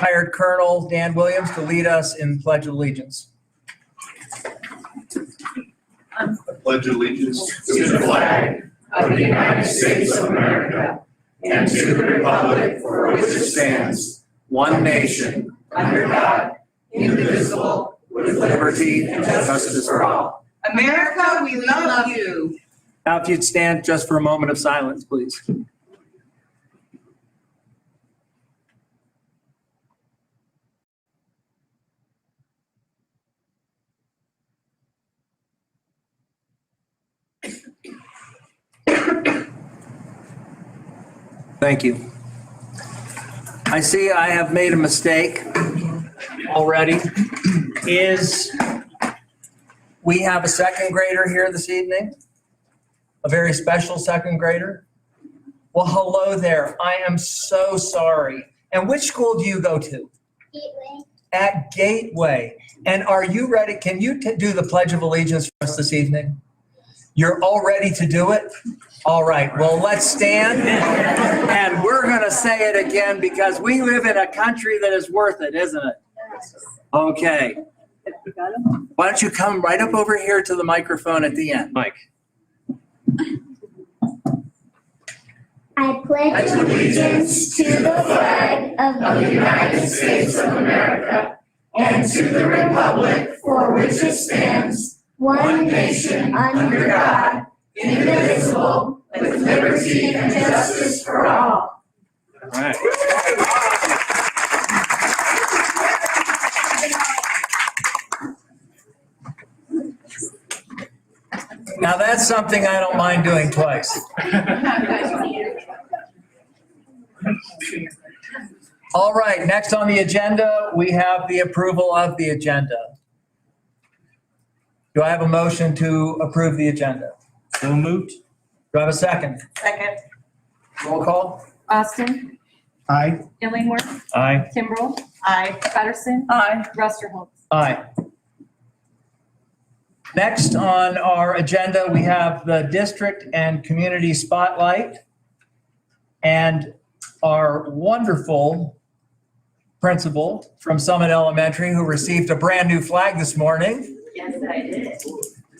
hired Colonel Dan Williams to lead us in Pledge of Allegiance. I pledge allegiance to the flag of the United States of America and to the republic for which it stands, one nation, under God, indivisible, with liberty and justice for all. America, we love you. Now, if you'd stand just for a moment of silence, please. Thank you. I see I have made a mistake already. We have a second grader here this evening, a very special second grader. Well, hello there. I am so sorry. And which school do you go to? Gateway. At Gateway. And are you ready? Can you do the Pledge of Allegiance for us this evening? You're all ready to do it? All right, well, let's stand, and we're going to say it again because we live in a country that is worth it, isn't it? Okay. Why don't you come right up over here to the microphone at the end, Mike? I pledge allegiance to the flag of the United States of America and to the republic for which it stands, one nation under God, indivisible, with liberty and justice for all. All right. Now that's something I don't mind doing twice. All right, next on the agenda, we have the approval of the agenda. Do I have a motion to approve the agenda? So moved. Do I have a second? Second. Roll call? Austin, Aye. Illingworth, Aye. Kimbrell, Aye. Patterson, Aye. Rusterholz. Aye. Next on our agenda, we have the district and community spotlight. And our wonderful principal from Summit Elementary who received a brand new flag this morning. Yes, I did.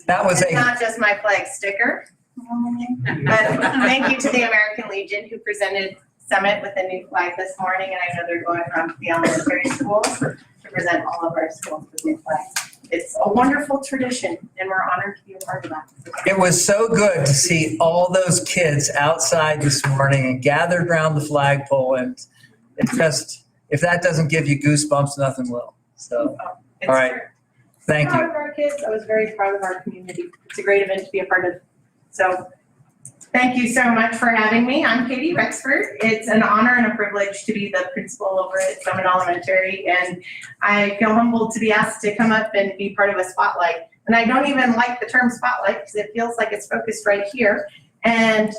That was It's a, not just my flag sticker, but thank you to the American Legion who presented Summit with a new flag this morning, and I know they're going around to the elementary schools to present all of our schools with new flags. It's a wonderful tradition, and we're honored to be a part of that. it was so good to see all those kids outside this morning and gathered around the flagpole. And it just, if that doesn't give you goosebumps, nothing will. So, It's all right. true. Thank Proud you. of our kids. I was very proud of our community. It's a great event to be a part of. So thank you so much for having me. I'm Katie Rexford. It's an honor and a privilege to be the principal over at Summit Elementary, and I feel humbled to be asked to come up and be part of a spotlight. And I don't even like the term spotlight because it feels like it's focused right here. And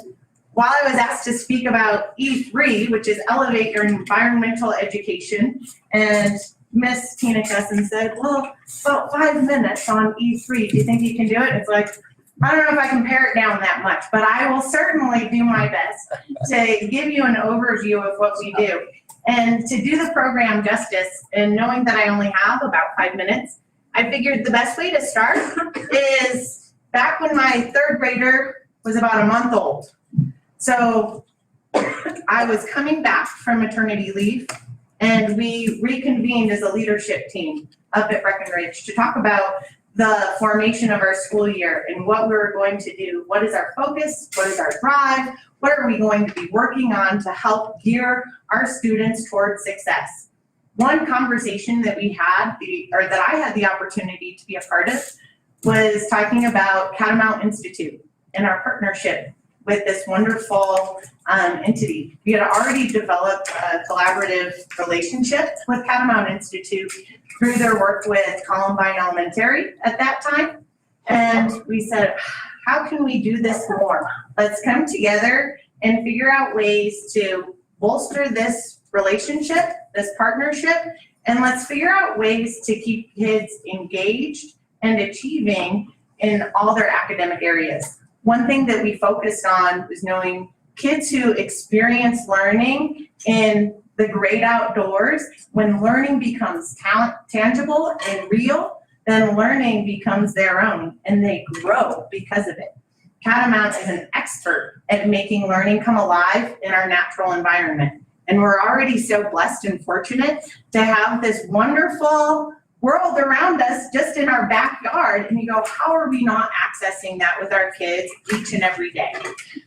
while I was asked to speak about E3, which is Elevate Your Environmental Education, and Miss Tina Cusson said, well, about 5 minutes on E3. Do you think you can do it? It's like, I don't know if I can pare it down that much, but I will certainly do my best to give you an overview of what we do. And to do the program justice, and knowing that I only have about 5 minutes, I figured the best way to start is back when my third grader was about a month old. So I was coming back from maternity leave, and we reconvened as a leadership team up at Breckenridge to talk about the formation of our school year and what we were going to do. What is our focus? What is our drive? What are we going to be working on to help gear our students towards success? One conversation that we had, that I had the opportunity to be a part of, was talking about Catamount Institute and our partnership with this wonderful entity. We had already developed a collaborative relationship with Catamount Institute through their work with Columbine Elementary at that time. And we said, how can we do this more? Let's come together and figure out ways to bolster this relationship, this partnership, and let's figure out ways to keep kids engaged and achieving in all their academic areas. One thing that we focused on was knowing kids who experience learning in the great outdoors, when learning becomes tangible and real, then learning becomes their own and they grow because of it. Catamount is an expert at making learning come alive in our natural environment. And we're already so blessed and fortunate to have this wonderful world around us just in our backyard. And you go, how are we not accessing that with our kids each and every day?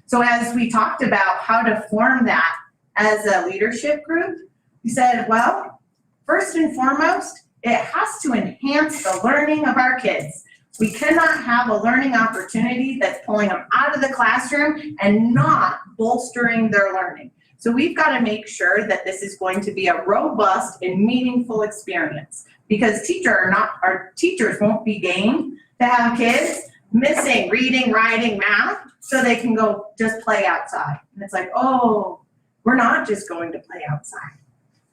So as we talked about how to form that as a leadership group, we said, well, first and foremost, it has to enhance the learning of our kids. We cannot have a learning opportunity that's pulling them out of the classroom and not bolstering their learning. So we've got to make sure that this is going to be a robust and meaningful experience, because our teachers won't be game to have kids missing reading, writing, math, so they can go just play outside. And it's like, oh, we're not just going to play outside.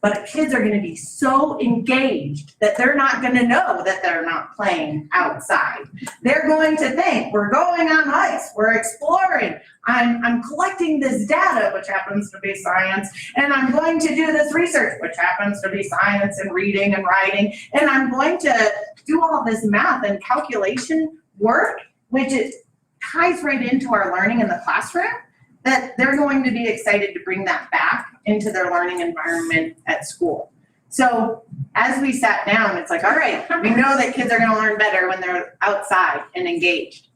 But kids are going to be so engaged that they're not going to know that they're not playing outside. They're going to think, we're going on hikes, we're exploring, I'm collecting this data, which happens to be science, and I'm going to do this research, which happens to be science and reading and writing, and I'm going to do all this math and calculation work, which ties right into our learning in the classroom, that they're going to be excited to bring that back into their learning environment at school. So as we sat down, it's like, all right, we know that kids are going to learn better when they're outside and engaged.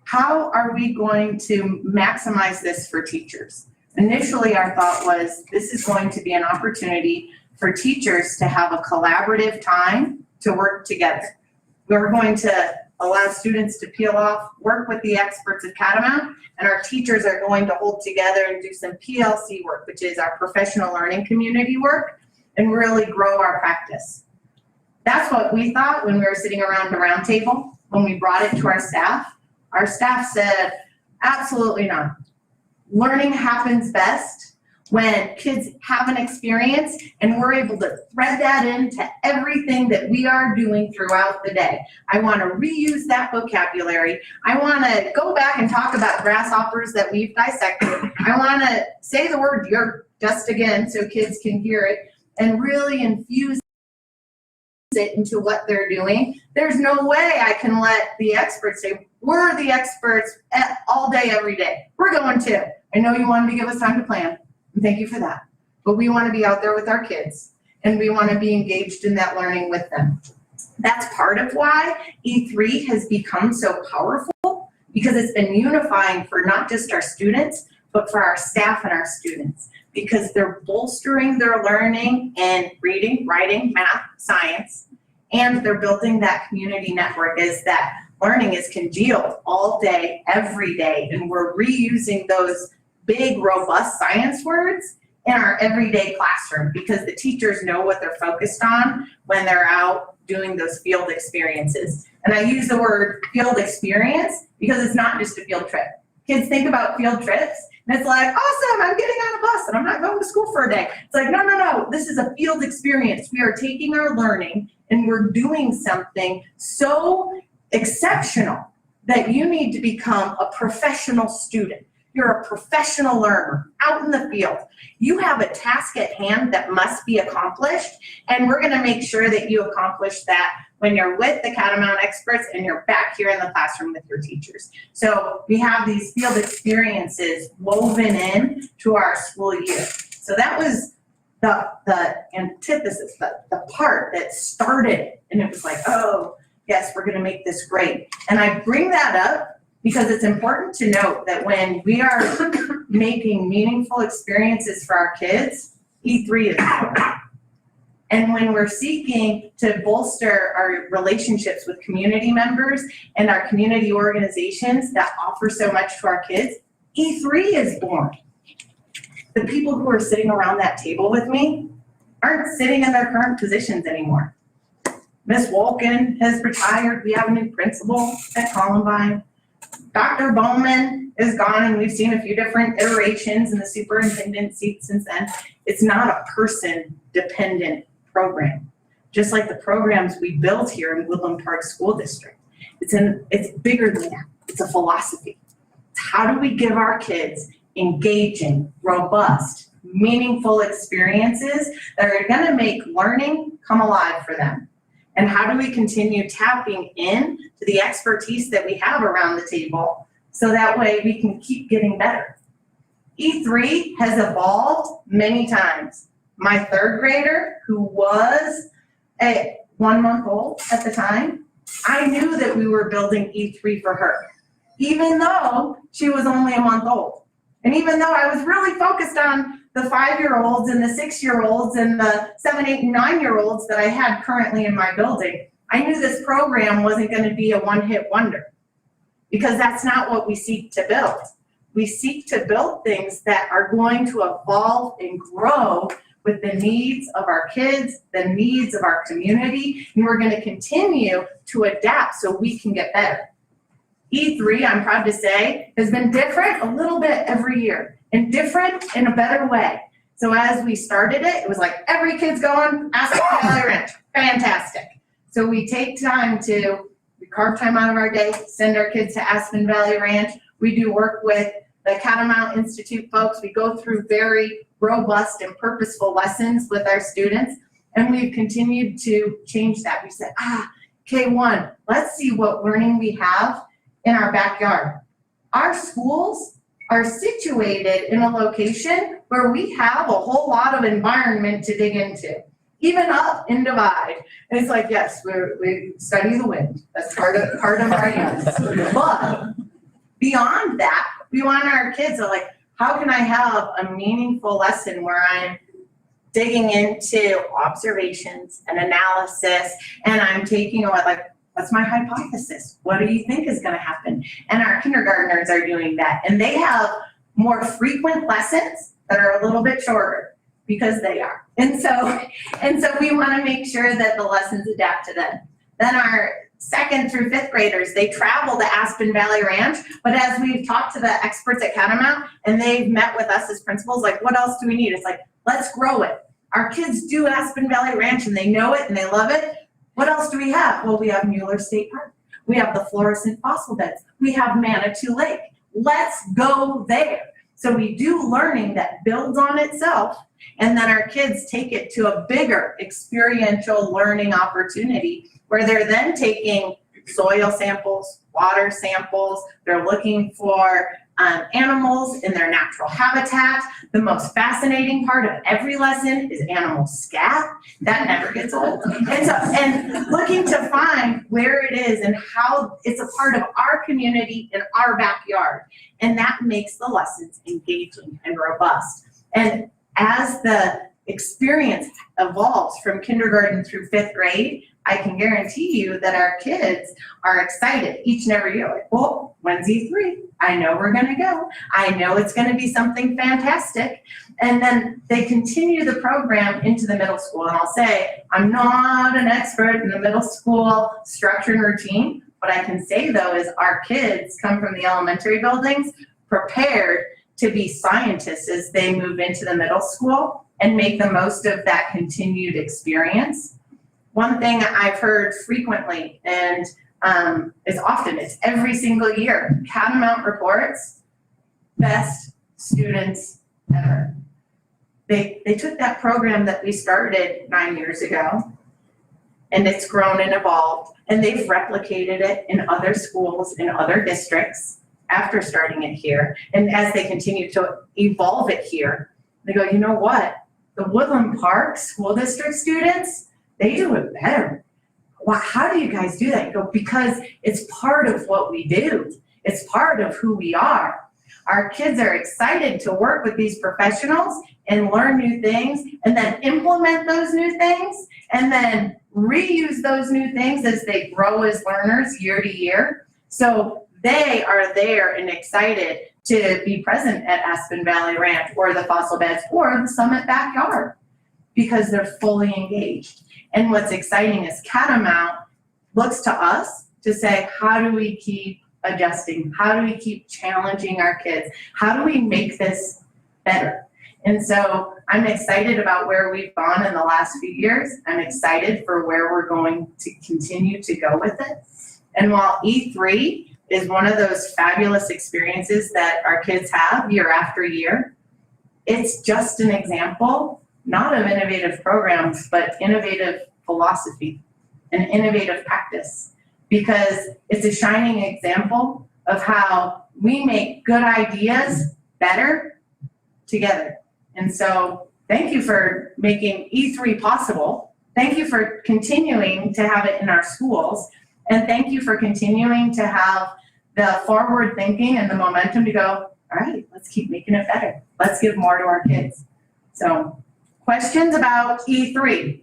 How are we going to maximize this for teachers? Initially, our thought was this is going to be an opportunity for teachers to have a collaborative time to work together. We're going to allow students to peel off, work with the experts at Catamount, and our teachers are going to hold together and do some PLC work, which is our professional learning community work, and really grow our practice. That's what we thought when we were sitting around the round table. When we brought it to our staff said, absolutely not. Learning happens best when kids have an experience and we're able to thread that into everything that we are doing throughout the day. I want to reuse that vocabulary. I want to go back and talk about grasshoppers that we've dissected. I want to say the word "yerk" just again so kids can hear it and really infuse it into what they're doing. There's no way I can let the experts say, we're the experts all day, every day. We're going to. I know you wanted to give us time to plan. And thank you for that. But we want to be out there with our kids and we want to be engaged in that learning with them. That's part of why E3 has become so powerful, because it's been unifying for not just our students, but for our staff and our students, because they're bolstering their learning in reading, writing, math, science, and they're building that community network as that learning is congealed all day, every day, and we're reusing those big, robust science words in our everyday classroom because the teachers know what they're focused on when they're out doing those field experiences. And I use the word field experience because it's not just a field trip. Kids think about field trips and it's like, awesome, I'm getting on a bus and I'm not going to school for a day. It's like, no, this is a field experience. We are taking our learning and we're doing something so exceptional that you need to become a professional student. You're a professional learner out in the field. You have a task at hand that must be accomplished, and we're gonna make sure that you accomplish that when you're with the Catamount experts and you're back here in the classroom with your teachers. So we have these field experiences woven in to our school year. So that was the antithesis, the part that started, and it was like, oh, yes, we're gonna make this great. And I bring that up because it's important to note that when we are making meaningful experiences for our kids, E3 is important. And when we're seeking to bolster our relationships with community members and our community organizations that offer so much to our kids, E3 is born. The people who are sitting around that table with me aren't sitting in their current positions anymore. Miss Wolkin has retired. We have a new principal at Columbine. Dr. Bowman is gone, and we've seen a few different iterations in the superintendent seat since then. It's not a person-dependent program, just like the programs we built here in Woodland Park School District. It's bigger than that. It's a philosophy. It's how do we give our kids engaging, robust, meaningful experiences that are going to make learning come alive for them. And how do we continue tapping in to the expertise that we have around the table so that way we can keep getting better? E3 has evolved many times. My third grader, who was 1 month old at the time, I knew that we were building E3 for her, even though she was only a month old. And even though I was really focused on the 5-year-olds and the 6-year-olds and the 7, 8, and 9-year-olds that I had currently in my building, I knew this program wasn't going to be a one-hit wonder, because that's not what we seek to build. We seek to build things that are going to evolve and grow with the needs of our kids, the needs of our community, and we're going to continue to adapt so we can get better. E3, I'm proud to say, has been different a little bit every year, and different in a better way. So as we started it, it was like every kid's going, Aspen Valley Ranch, fantastic. So we take time we carve time out of our day, send our kids to Aspen Valley Ranch. We do work with the Catamount Institute folks. We go through very robust and purposeful lessons with our students, and we've continued to change that. We said, K1, let's see what learning we have in our backyard. Our schools are situated in a location where we have a whole lot of environment to dig into, even up in Divide. And it's like, yes, we study the wind. That's part of our yes. But beyond that, we want our kids to how can I have a meaningful lesson where I'm digging into observations and analysis, and I'm taking what's my hypothesis? What do you think is going to happen? And our kindergartners are doing that. And they have more frequent lessons that are a little bit shorter because they are. And so we want to make sure that the lessons adapt to them. Then our 2nd through 5th graders, they travel to Aspen Valley Ranch. But as we've talked to the experts at Catamount and they've met with us as principals, what else do we need? It's let's grow it. Our kids do Aspen Valley Ranch and they know it and they love it. What else do we have? Well, we have Mueller State Park. We have the fluorescent fossil beds. We have Manitou Lake. Let's go there. So we do learning that builds on itself, and then our kids take it to a bigger experiential learning opportunity where they're then taking soil samples, water samples. They're looking for animals in their natural habitat. The most fascinating part of every lesson is animal scat. That never gets old. And looking to find where it is and how it's a part of our community in our backyard. And that makes the lessons engaging and robust. And as the experience evolves from kindergarten through 5th grade, I can guarantee you that our kids are excited each and every year. Well, when's E3? I know we're going to go. I know it's going to be something fantastic. And then they continue the program into the middle school. And I'll say, I'm not an expert in the middle school structure and routine. What I can say, though, is our kids come from the elementary buildings prepared to be scientists as they move into the middle school and make the most of that continued experience. One thing I've heard frequently, and it's every single year, Catamount reports, best students ever. They took that program that we started 9 years ago, and it's grown and evolved, and they've replicated it in other schools, in other districts after starting it here. And as they continue to evolve it here, they go, you know what? The Woodland Park School District students, they do it better. Wow, how do you guys do that? You go, because it's part of what we do. It's part of who we are. Our kids are excited to work with these professionals and learn new things and then implement those new things and then reuse those new things as they grow as learners year to year. So they are there and excited to be present at Aspen Valley Ranch or the Fossil Beds or the Summit Backyard because they're fully engaged. And what's exciting is Catamount looks to us to say, how do we keep adjusting? How do we keep challenging our kids? How do we make this better? And so I'm excited about where we've gone in the last few years. I'm excited for where we're going to continue to go with it. And while E3 is one of those fabulous experiences that our kids have year after year. It's just an example, not of innovative programs, but innovative philosophy and innovative practice, because it's a shining example of how we make good ideas better together. And so thank you for making E3 possible. Thank you for continuing to have it in our schools. And thank you for continuing to have the forward thinking and the momentum to go, all right, let's keep making it better. Let's give more to our kids. So questions about E3?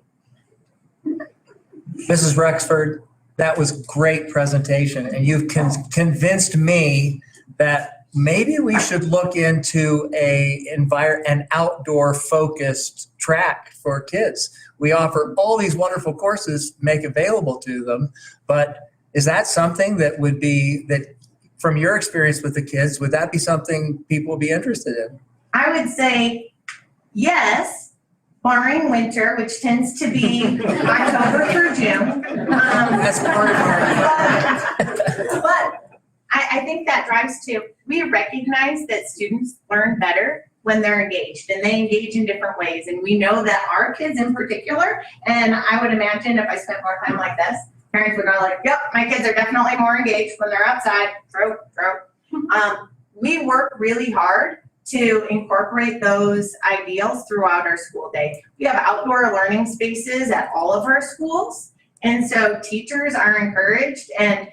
Mrs. Rexford, that was great presentation, and you've convinced me that maybe we should look into an outdoor focused track for kids. We offer all these wonderful courses, make available to them, but is that something that would be, that from your experience with the kids, would that be something people would be interested in? I would say yes, barring winter, which tends to be October through June. That's part of our. But I think that drives to, we recognize that students learn better when they're engaged, and they engage in different ways. And we know that our kids in particular, and I would imagine if I spent more time like this, parents would go like, yep, my kids are definitely more engaged when they're outside, throw. We work really hard to incorporate those ideals throughout our school day. We have outdoor learning spaces at all of our schools. And so teachers are encouraged, and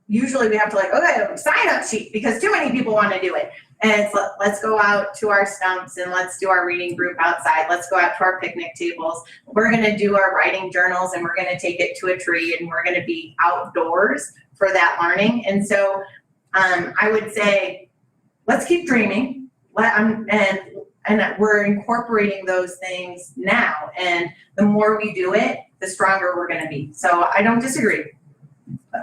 usually we have to like, okay, sign up sheet because too many people want to do it. And it's let's go out to our stumps and let's do our reading group outside. Let's go out to our picnic tables. We're going to do our writing journals, and we're going to take it to a tree, and we're going to be outdoors for that learning. And so I would say, let's keep dreaming. And we're incorporating those things now. And the more we do it, the stronger we're going to be. So I don't disagree.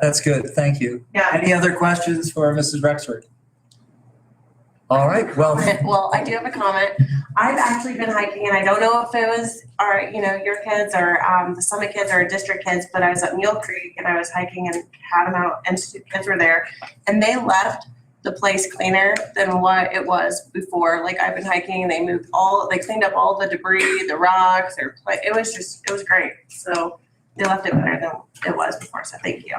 That's good. Thank you. Yeah. Any other questions for Mrs. Rexford? All right. Well, Well, I do have a comment. I've actually been hiking, and I don't know if it was your kids or the Summit kids or district kids, but I was at Mule Creek and I was hiking and had them out, and kids were there, and they left the place cleaner than what it was before. Like, I've been hiking and they cleaned up all the debris, the rocks, it was great. So they left it better than it was before. So thank you.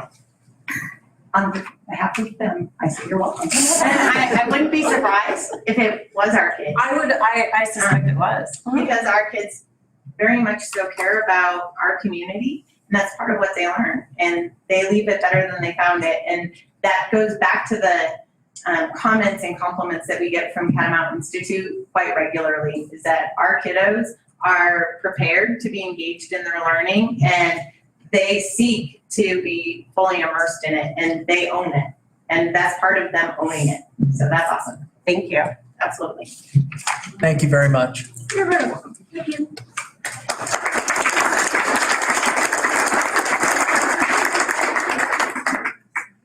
On behalf of them, I say you're welcome. And I wouldn't be surprised if it was our kids. I suspect it was. Because our kids very much so care about our community, and that's part of what they learn. And they leave it better than they found it. And that goes back to the comments and compliments that we get from Catamount Institute quite regularly, is that our kiddos are prepared to be engaged in their learning, and they seek to be fully immersed in it, and they own it. And that's part of them owning it. So that's awesome. Thank you. Absolutely. thank you very much. You're very welcome. Thank you.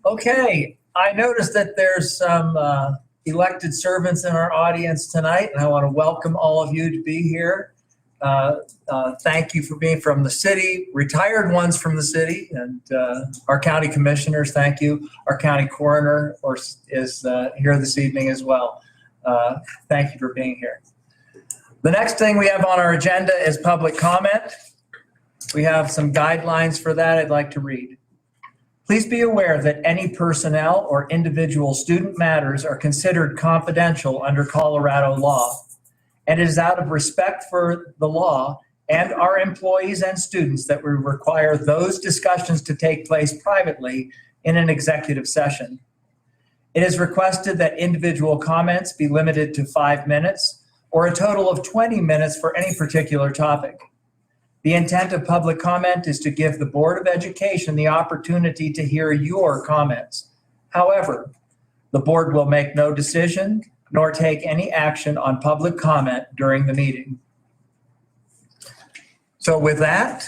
Okay, I noticed that there's some elected servants in our audience tonight, and I want to welcome all of you to be here. Thank you for being from the city, retired ones from the city, and our county commissioners, thank you. Our county coroner is here this evening as well. Thank you for being here. The next thing we have on our agenda is public comment. We have some guidelines for that I'd like to read. Please be aware that any personnel or individual student matters are considered confidential under Colorado law, and it is out of respect for the law and our employees and students that we require those discussions to take place privately in an executive session. It is requested that individual comments be limited to 5 minutes or a total of 20 minutes for any particular topic. The intent of public comment is to give the Board of Education the opportunity to hear your comments. However, the board will make no decision nor take any action on public comment during the meeting. So with that,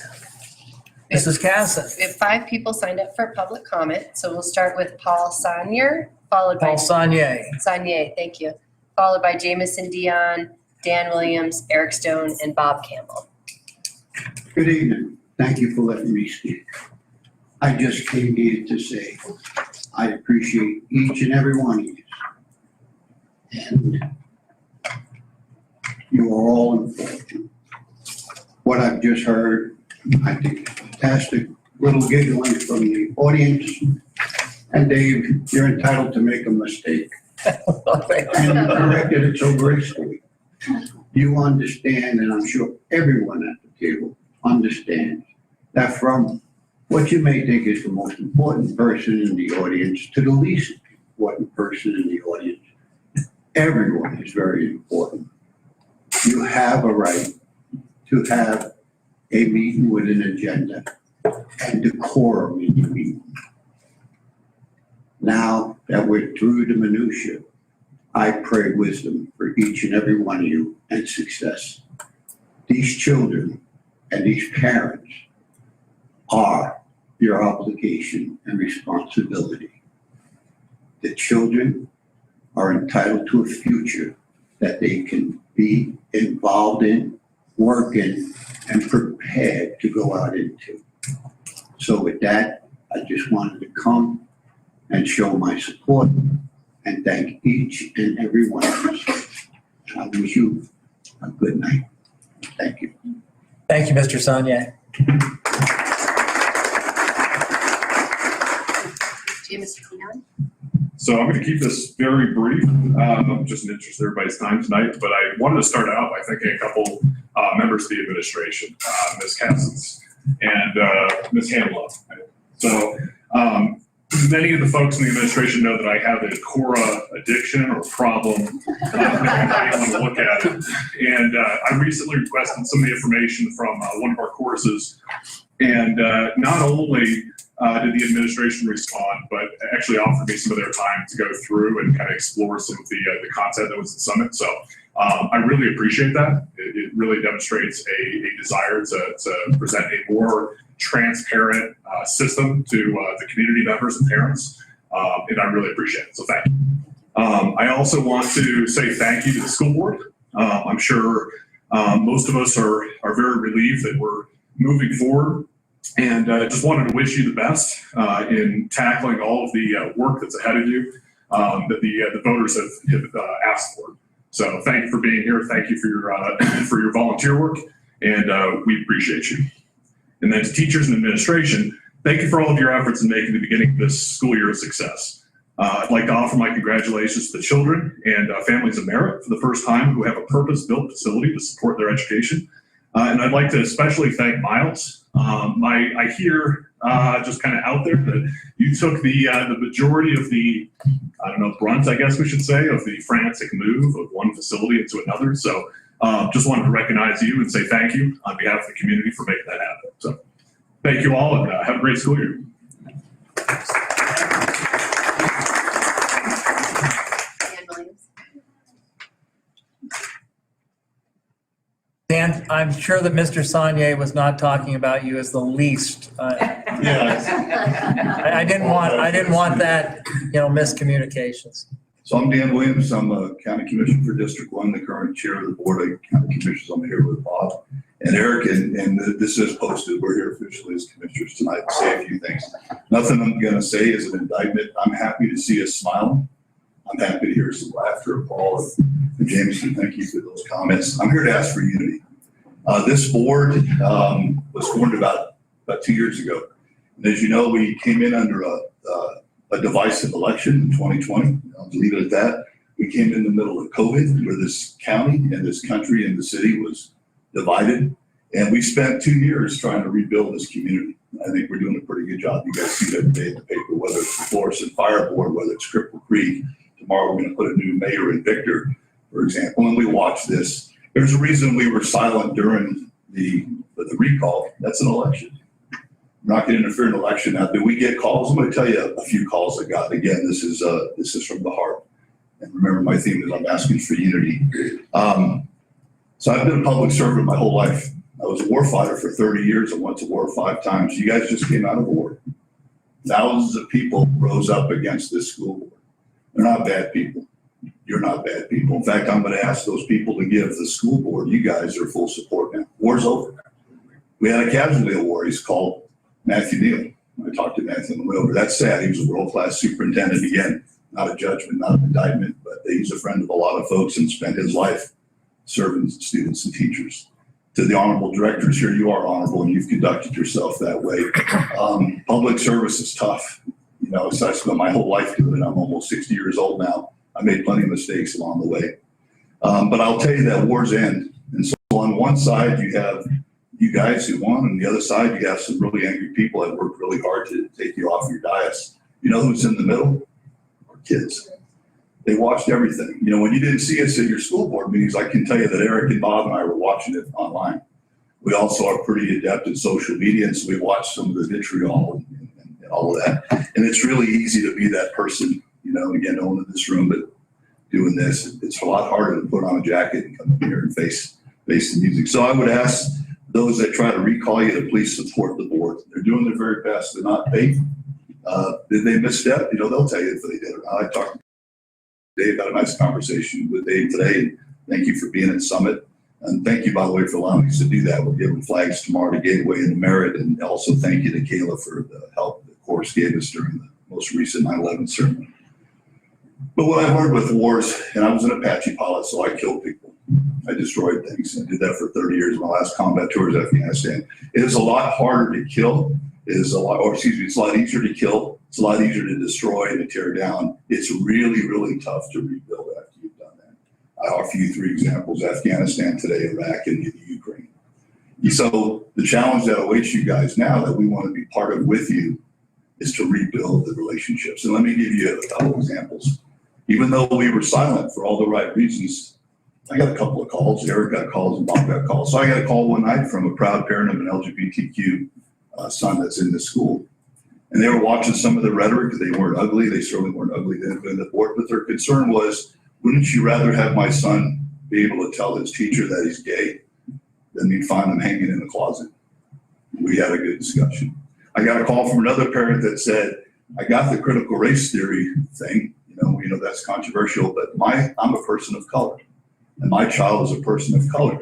Mrs. Casson. We have 5 people signed up for public comment, so we'll start with Paul Sonier, followed by Paul Sonier. Sonier, thank you. Followed by Jamison Dion, Dan Williams, Eric Stone, and Bob Campbell. Good evening. Thank you for letting me speak. I just came here to say, I appreciate each and every one of you. And you are all important. What I've just heard, I think is fantastic. Little giggling from the audience. And Dave, you're entitled to make a mistake. And you corrected it so gracefully. You understand, and I'm sure everyone at the table understands, that from what you may think is the most important person in the audience to the least important person in the audience, everyone is very important. You have a right to have a meeting with an agenda and decorum in your meeting. Now that we're through the minutia, I pray wisdom for each and every one of you and success. These children and these parents are your obligation and responsibility. The children are entitled to a future that they can be involved in, work in, and prepared to go out into. So with that, I just wanted to come and show my support and thank each and every one of us. I wish you a good night. Thank you. Thank you, Mr. Sonye. Jameson Dion. So I'm going to keep this very brief, just in the interest of everybody's time tonight. But I wanted to start out by thanking a couple members of the administration, Ms. Cassens and Ms. Hamlow. So many of the folks in the administration know that I have a Cora addiction or problem, depending on how you want to look at it. And I recently requested some of the information from one of our courses. And not only did the administration respond, but actually offered me some of their time to go through and kind of explore some of the content that was at Summit. So I really appreciate that. It really demonstrates a desire to present a more transparent system to the community members and parents. And I really appreciate it. So thank you. I also want to say thank you to the school board. I'm sure most of us are very relieved that we're moving forward. And just wanted to wish you the best in tackling all of the work that's ahead of you that the voters have asked for. So thank you for being here. Thank you for your volunteer work, and we appreciate you. And then to teachers and administration, thank you for all of your efforts in making the beginning of this school year a success. I'd like to offer my congratulations to the children and families of merit for the first time who have a purpose-built facility to support their education. And I'd like to especially thank Miles. I hear just kind of out there that you took the majority of the, brunt, I guess we should say, of the frantic move of one facility into another. So just wanted to recognize you and say thank you on behalf of the community for making that happen. So thank you all, and have a great school year. Dan Williams. Dan, I'm sure that Mr. Sonye was not talking about you as the least. I didn't want that, miscommunications. So I'm Dan Williams. I'm a county commissioner for District 1, the current chair of the board of county commissioners. I'm here with Bob and Eric, and this is posted. We're here officially as commissioners tonight to say a few things. Nothing I'm going to say is an indictment. I'm happy to see us smiling. I'm happy to hear some laughter. Paul and Jameson, thank you for those comments. I'm here to ask for unity. This board was formed about 2 years ago. And as you know, we came in under a divisive election in 2020. I'll leave it at that. We came in the middle of COVID, where this county and this country and the city was divided. And we spent 2 years trying to rebuild this community. I think we're doing a pretty good job. You guys see that today in the paper, whether it's the Florissant Fire Board, whether it's Cripple Creek. Tomorrow we're going to put a new mayor in Victor, for example, and we watch this. There's a reason we were silent during the recall. That's an election. We're not going to interfere in an election. Now, do we get calls? I'm going to tell you a few calls I got. Again, this is from the heart. And remember, my theme is I'm asking for unity. So I've been a public servant my whole life. I was a warfighter for 30 years. I went to war 5 times. You guys just came out of war. Thousands of people rose up against this school board. They're not bad people. You're not bad people. In fact, I'm going to ask those people to give the school board, you guys are full support now. War's over. We had a casualty of war. He's called Matthew Neal. I talked to Matthew on the way over. That's sad. He was a world-class superintendent. Again, not a judgment, not an indictment, but he's a friend of a lot of folks and spent his life serving students and teachers. To the honorable directors here, you are honorable and you've conducted yourself that way. Public service is tough. You know, so I spent my whole life doing it. I'm almost 60 years old now. I made plenty of mistakes along the way. But I'll tell you that wars end. And so on one side, you have you guys who won, and the other side, you have some really angry people that worked really hard to take you off your dais. You know who's in the middle? Our kids. They watched everything. You know, when you didn't see us at your school board meetings, I can tell you that Eric and Bob and I were watching it online. We also are pretty adept at social media, and so we watched some of the vitriol and all of that. And it's really easy to be that person, you know, again, no one in this room, but doing this, it's a lot harder to put on a jacket and come in here and face the music. So I would ask those that try to recall you to please support the board. They're doing their very best. They're not paid. Did they misstep? You know, they'll tell you if they did or not. I talked to Dave, had a nice conversation with Dave today. Thank you for being at Summit. And thank you, by the way, for allowing us to do that. We're giving flags tomorrow to Gateway and Merit. And also thank you to Kayla for the help the course gave us during the most recent 9/11 ceremony. But what I've learned with wars, and I was an Apache pilot, so I killed people. I destroyed things. I did that for 30 years. My last combat tour is Afghanistan. It is a lot harder to kill. It's a lot easier to kill. It's a lot easier to destroy and to tear down. It's really, really tough to rebuild after you've done that. I offer you 3 examples: Afghanistan, today Iraq, and Ukraine. So the challenge that awaits you guys now that we want to be part of with you is to rebuild the relationships. And let me give you a couple examples. Even though we were silent for all the right reasons, I got a couple of calls. Eric got calls and Bob got calls. So I got a call one night from a proud parent of an LGBTQ son that's in the school. And they were watching some of the rhetoric. They weren't ugly. They certainly weren't ugly in the board. But their concern was, wouldn't you rather have my son be able to tell his teacher that he's gay than me find him hanging in the closet? We had a good discussion. I got a call from another parent that said, I got the critical race theory thing. You know that's controversial, but I'm a person of color, and my child is a person of color.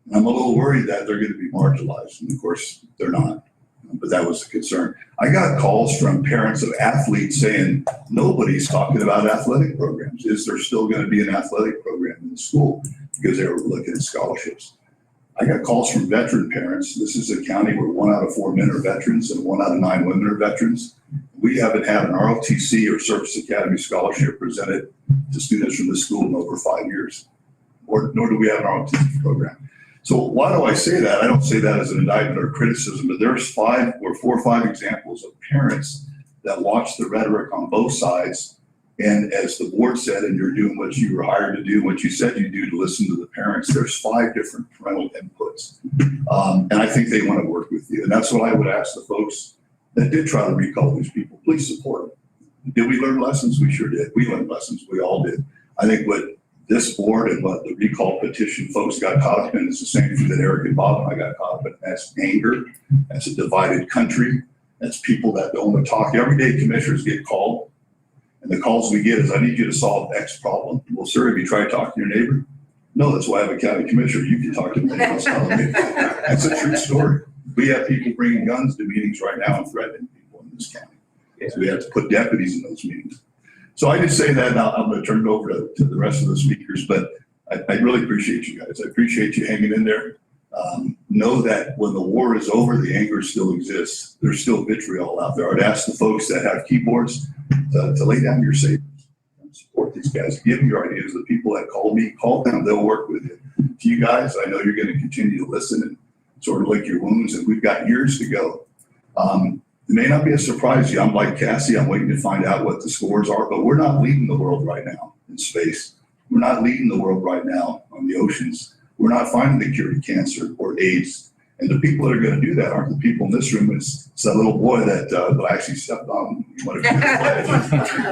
And I'm a little worried that they're going to be marginalized, and of course they're not. But that was the concern. I got calls from parents of athletes saying nobody's talking about athletic programs. Is there still going to be an athletic program in the school? Because they were looking at scholarships. I got calls from veteran parents. This is a county where 1 out of 4 men are veterans and 1 out of 9 women are veterans. We haven't had an ROTC or Service Academy scholarship presented to students from the school in over 5 years, nor do we have an ROTC program. So why do I say that? I don't say that as an indictment or criticism, but there's 4 or 5 examples of parents that watch the rhetoric on both sides. And as the board said, and you're doing what you were hired to do, what you said you do to listen to the parents, there's 5 different parental inputs. And I think they want to work with you. And that's what I would ask the folks that did try to recall these people. Please support them. Did we learn lessons? We sure did. We learned lessons. We all did. I think what this board and what the recall petition folks got caught up in is the same thing that Eric and Bob and I got caught up in. That's anger. That's a divided country. That's people that don't want to talk. Every day commissioners get called. And the calls we get is, I need you to solve X problem. Well, sir, have you tried talking to your neighbor? No, that's why I have a county commissioner. You can talk to me. That's a true story. We have people bringing guns to meetings right now and threatening people in this county. So we have to put deputies in those meetings. So I just say that now. I'm going to turn it over to the rest of the speakers, but I really appreciate you guys. I appreciate you hanging in there. Know that when the war is over, the anger still exists. There's still vitriol out there. I'd ask the folks that have keyboards to lay down your sabers and support these guys. Give them your ideas. The people that call me, call them. They'll work with you. To you guys, I know you're going to continue to listen and sort of lick your wounds, and we've got years to go. It may not be a surprise to you. I'm like Cassie. I'm waiting to find out what the scores are, but we're not leading the world right now in space. We're not leading the world right now on the oceans. We're not finding the cure to cancer or AIDS. And the people that are going to do that aren't the people in this room. It's that little boy that I actually stepped on.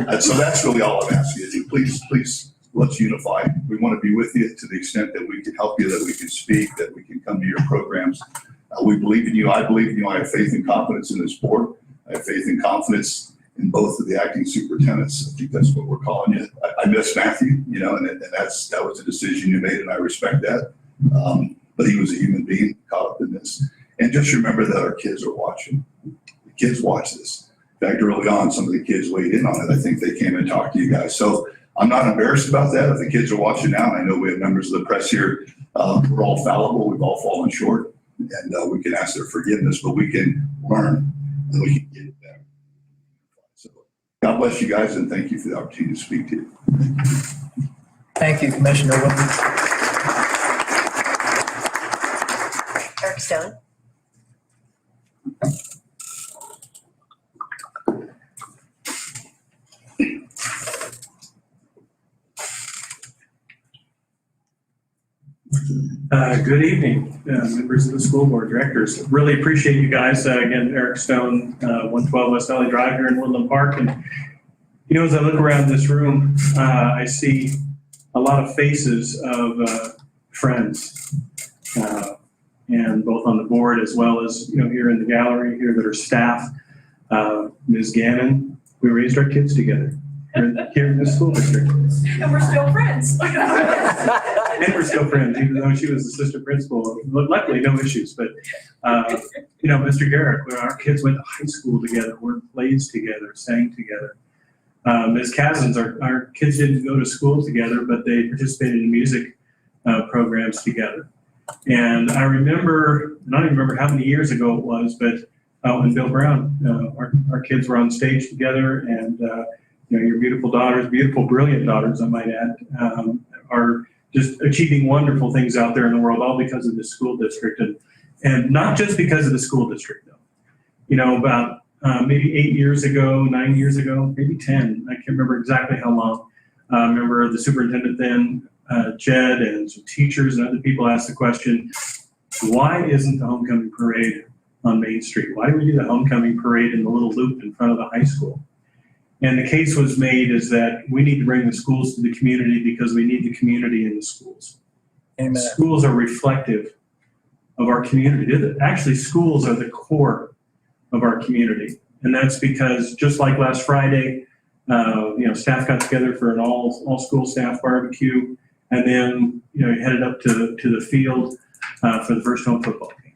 And so that's really all I'm asking you to do. Please, let's unify. We want to be with you to the extent that we can help you, that we can speak, that we can come to your programs. We believe in you. I believe in you. I have faith and confidence in this board. I have faith and confidence in both of the acting superintendents. I think that's what we're calling you. I miss Matthew, you know, and that was a decision you made, and I respect that. But he was a human being caught up in this. And just remember that our kids are watching. The kids watch this. In fact, early on, some of the kids weighed in on it. I think they came and talked to you guys. So I'm not embarrassed about that. If the kids are watching now, and I know we have members of the press here, we're all fallible. We've all fallen short, and we can ask their forgiveness, but we can learn and we can get it better. So God bless you guys, and thank you for the opportunity to speak to you. Thank you, Commissioner Woodley. Eric Stone. Good evening, members of the school board, directors. Really appreciate you guys. Again, Eric Stone, 112 West Valley Drive here in Woodland Park. And, you know, as I look around this room, I see a lot of faces of friends, and both on the board as well as, you know, here in the gallery here that are staff. Ms. Gannon, we raised our kids together here in this school district. And we're still friends. And we're still friends, even though she was assistant principal. Luckily, no issues. But, you know, Mr. Garrett, our kids went to high school together, worked plays together, sang together. Ms. Cousins, our kids didn't go to school together, but they participated in music programs together. And I remember, I don't even remember how many years ago it was, but when Bill Brown, our kids were on stage together, and you know, your beautiful daughters, beautiful, brilliant daughters, I might add, are just achieving wonderful things out there in the world, all because of the school district, and not just because of the school district, though. You know, about maybe 8 years ago, 9 years ago, maybe 10, I can't remember exactly how long. I remember the superintendent then, Jed, and some teachers and other people asked the question, why isn't the homecoming parade on Main Street? Why do we do the homecoming parade in the little loop in front of the high school? And the case was made is that we need to bring the schools to the community because we need the community in the schools. Amen. Schools are reflective of our community. Actually, schools are the core of our community. And that's because just like last Friday, you know, staff got together for an all school staff barbecue, and then, you know, headed up to the field for the first home football game.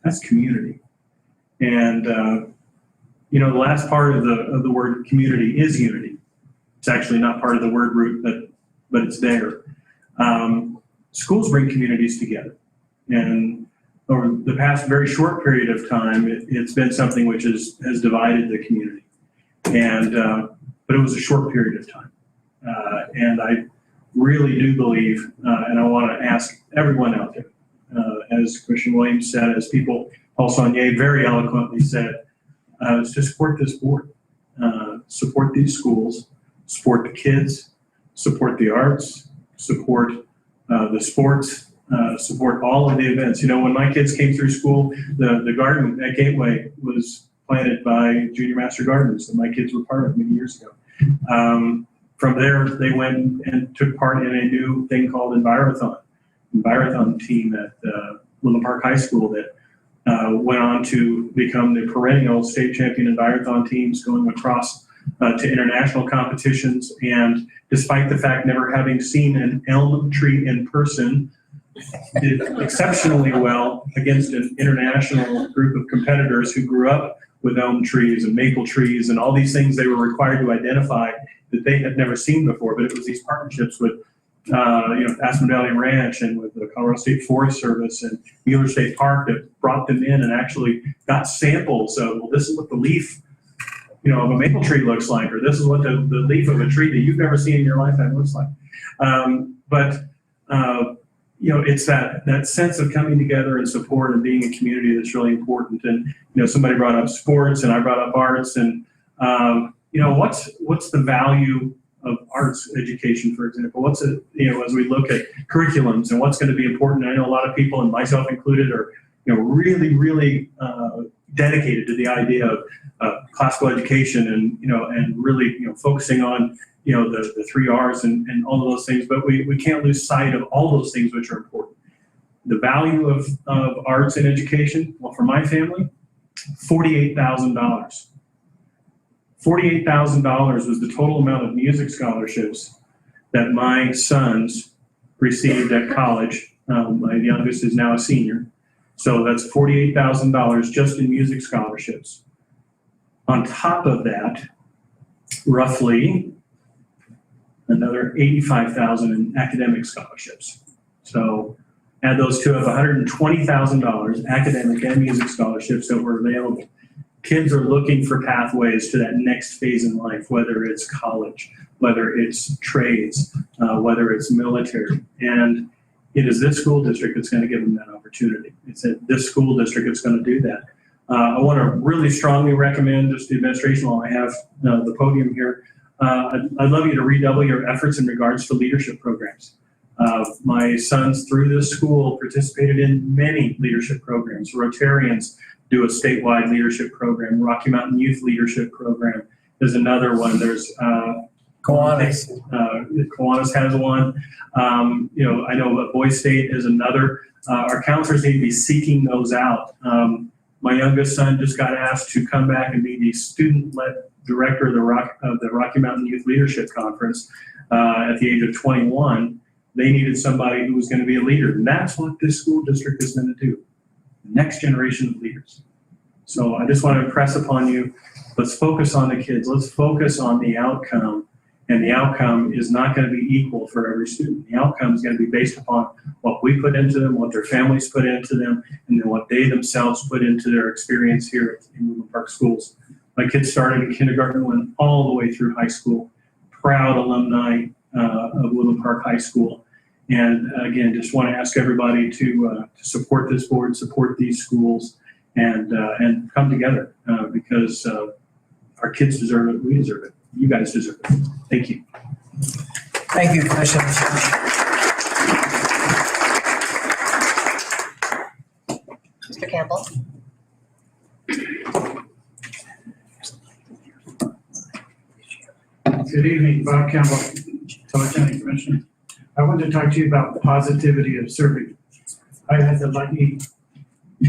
That's community. And, you know, the last part of the word community is unity. It's actually not part of the word root, but it's there. Schools bring communities together. And over the past very short period of time, it's been something which has divided the community. And, but it was a short period of time. And I really do believe, and I want to ask everyone out there, as Commissioner Williams said, as people, Paul Saunier very eloquently said, is to support this board, support these schools, support the kids, support the arts, support the sports, support all of the events. You know, when my kids came through school, the garden at Gateway was planted by Junior Master Gardeners that my kids were part of many years ago. From there, they went and took part in a new thing called Envirothon team at Woodland Park High School that went on to become the perennial state champion Envirothon teams, going across to international competitions. And despite the fact never having seen an elm tree in person, did exceptionally well against an international group of competitors who grew up with elm trees and maple trees and all these things they were required to identify that they had never seen before. But it was these partnerships with you know, Aspen Valley Ranch and with the Colorado State Forest Service and Mueller State Park that brought them in and actually got samples of, well, this is what the leaf, you know, of a maple tree looks like, or this is what the leaf of a tree that you've never seen in your lifetime looks like. You know, it's that sense of coming together and support and being a community that's really important. And, you know, somebody brought up sports and I brought up arts, and, you know, what's the value of arts education, for example? What's it, you know, as we look at curriculums and what's going to be important? I know a lot of people, and myself included, are, you know, really dedicated to the idea of classical education and, you know, and really, you know, focusing on, you know, the 3 R's and all of those things. But we can't lose sight of all those things which are important. The value of arts and education, well, for my family, $48,000. $48,000 was the total amount of music scholarships that my sons received at college. My youngest is now a senior. So that's $48,000 just in music scholarships. On top of that, roughly another $85,000 in academic scholarships. So add those two of $120,000 academic and music scholarships that were available. Kids are looking for pathways to that next phase in life, whether it's college, whether it's trades, whether it's military. And it is this school district that's going to give them that opportunity. It's at this school district that's going to do that. I want to really strongly recommend just the administration while I have the podium here. I'd love you to redouble your efforts in regards to leadership programs. My sons through this school participated in many leadership programs. Rotarians do a statewide leadership program. Rocky Mountain Youth Leadership Program is another one. There's Kiwanis. Kiwanis has one. I know that Boy State is another. Our counselors need to be seeking those out. My youngest son just got asked to come back and be the student-led director of the Rocky Mountain Youth Leadership Conference at the age of 21. They needed somebody who was going to be a leader. And that's what this school district is going to do. Next generation of leaders. So I just want to impress upon you, let's focus on the kids. Let's focus on the outcome. And the outcome is not going to be equal for every student. The outcome is going to be based upon what we put into them, what their families put into them, and then what they themselves put into their experience here in Woodland Park Schools. My kids started in kindergarten, went all the way through high school. Proud alumni of Woodland Park High School. And again, just want to ask everybody to support this board, support these schools, and come together because our kids deserve it. We deserve it. You guys deserve it. Thank you. Thank you, Commissioner. Mr. Campbell? Good evening, Bob Campbell, Teller County Commissioner. I wanted to talk to you about the positivity of serving. I had the lucky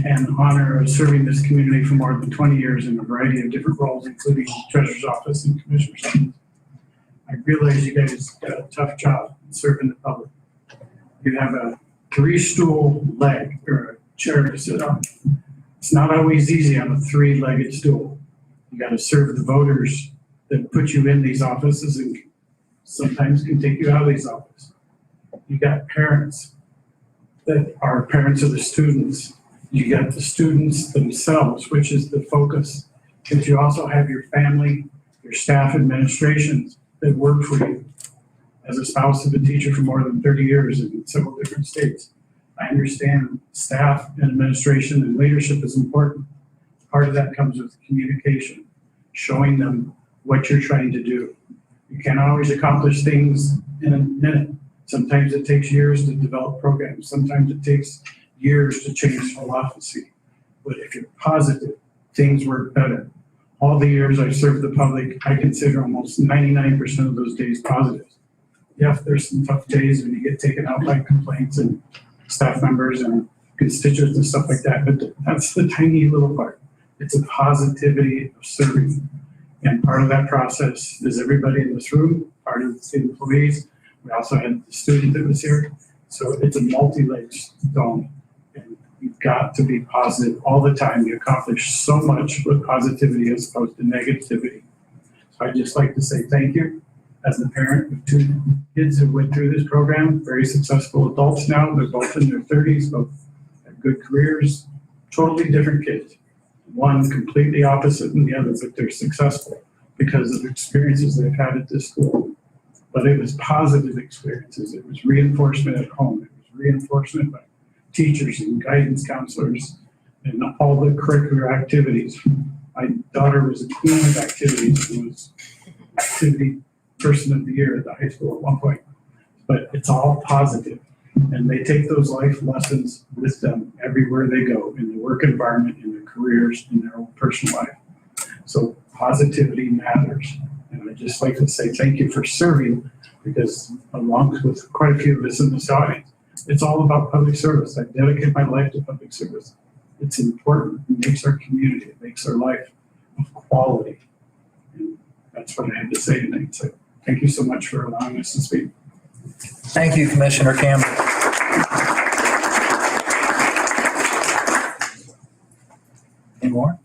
and honor of serving this community for more than 20 years in a variety of different roles, including Treasurer's Office and Commissioner's Office. I realize you guys got a tough job serving the public. You have a 3-stool leg or a chair to sit on. It's not always easy on a 3-legged stool. You got to serve the voters that put you in these offices and sometimes can take you out of these offices. You got parents that are parents of the students. You got the students themselves, which is the focus. But you also have your family, your staff administrations that work for you. As a spouse of a teacher for more than 30 years in several different states, I understand staff and administration and leadership is important. Part of that comes with communication, showing them what you're trying to do. You can't always accomplish things in a minute. Sometimes it takes years to develop programs. Sometimes it takes years to change philosophy. But if you're positive, things work better. All the years I've served the public, I consider almost 99% of those days positive. Yeah, there's some tough days when you get taken out by complaints and staff members and constituents and stuff like that, but that's the tiny little part. It's a positivity of serving. And part of that process is everybody in this room, part of the employees. We also had the student that was here. So it's a multi-legged stone. And you've got to be positive all the time. You accomplish so much with positivity as opposed to negativity. So I'd just like to say thank you. As the parent of 2 kids who went through this program, very successful adults now, they're both in their 30s, both have good careers, totally different kids. One completely opposite than the other, but they're successful because of the experiences they've had at this school. But it was positive experiences. It was reinforcement at home. It was reinforcement by teachers and guidance counselors and all the curricular activities. My daughter was a queen of activities and was activity person of the year at the high school at one point. But it's all positive. And they take those life lessons with them everywhere they go, in the work environment, in their careers, in their own personal life. So positivity matters. And I'd just like to say thank you for serving, because along with quite a few of us in this audience, it's all about public service. I dedicate my life to public service. It's important. It makes our community, it makes our life of quality. And that's what I had to say tonight. So thank you so much for allowing us to speak. Thank you, Commissioner Campbell. Any more?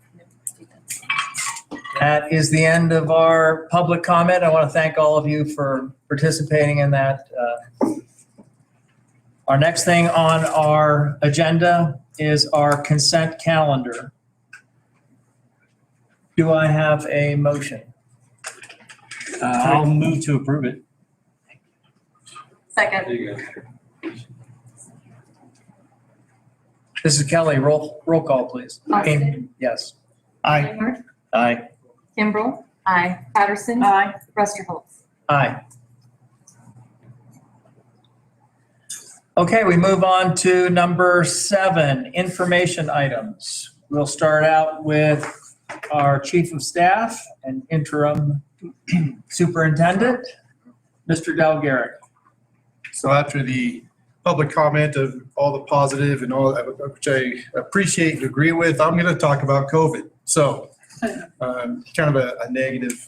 That is the end of our public comment. I want to thank all of you for participating in that. Our next thing on our agenda is our consent calendar. Do I have a motion? I'll move to approve it. Second. This is Kelly. Roll call, please. Austin. Yes. Barnhart. Aye. Kimbrell. Aye. Patterson. Aye. Rusterholz. Aye. Okay, we move on to number 7, information items. We'll start out with our chief of staff and interim superintendent, Mr. Del Garrett. So after the public comment of all the positive and all that, which I appreciate and agree with, I'm going to talk about COVID. So kind of a negative,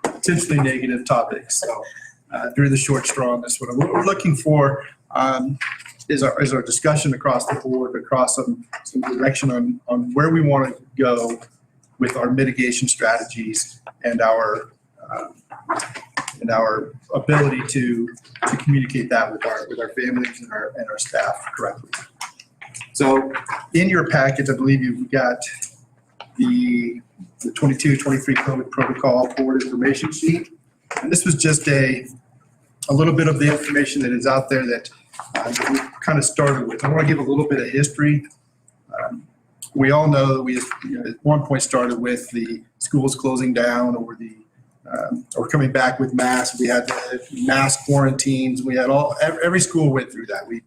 potentially negative topic. So during the short straw on this one, what we're looking for is our discussion across the board, across some direction on where we want to go with our mitigation strategies and our ability to communicate that with our families and our staff correctly. So in your package, I believe you've got the 22-23 COVID protocol board information sheet. And this was just a little bit of the information that is out there that we kind of started with. I want to give a little bit of history. We all know that we at one point started with the schools closing down or coming back with masks. We had the mass quarantines. We had every school went through that. We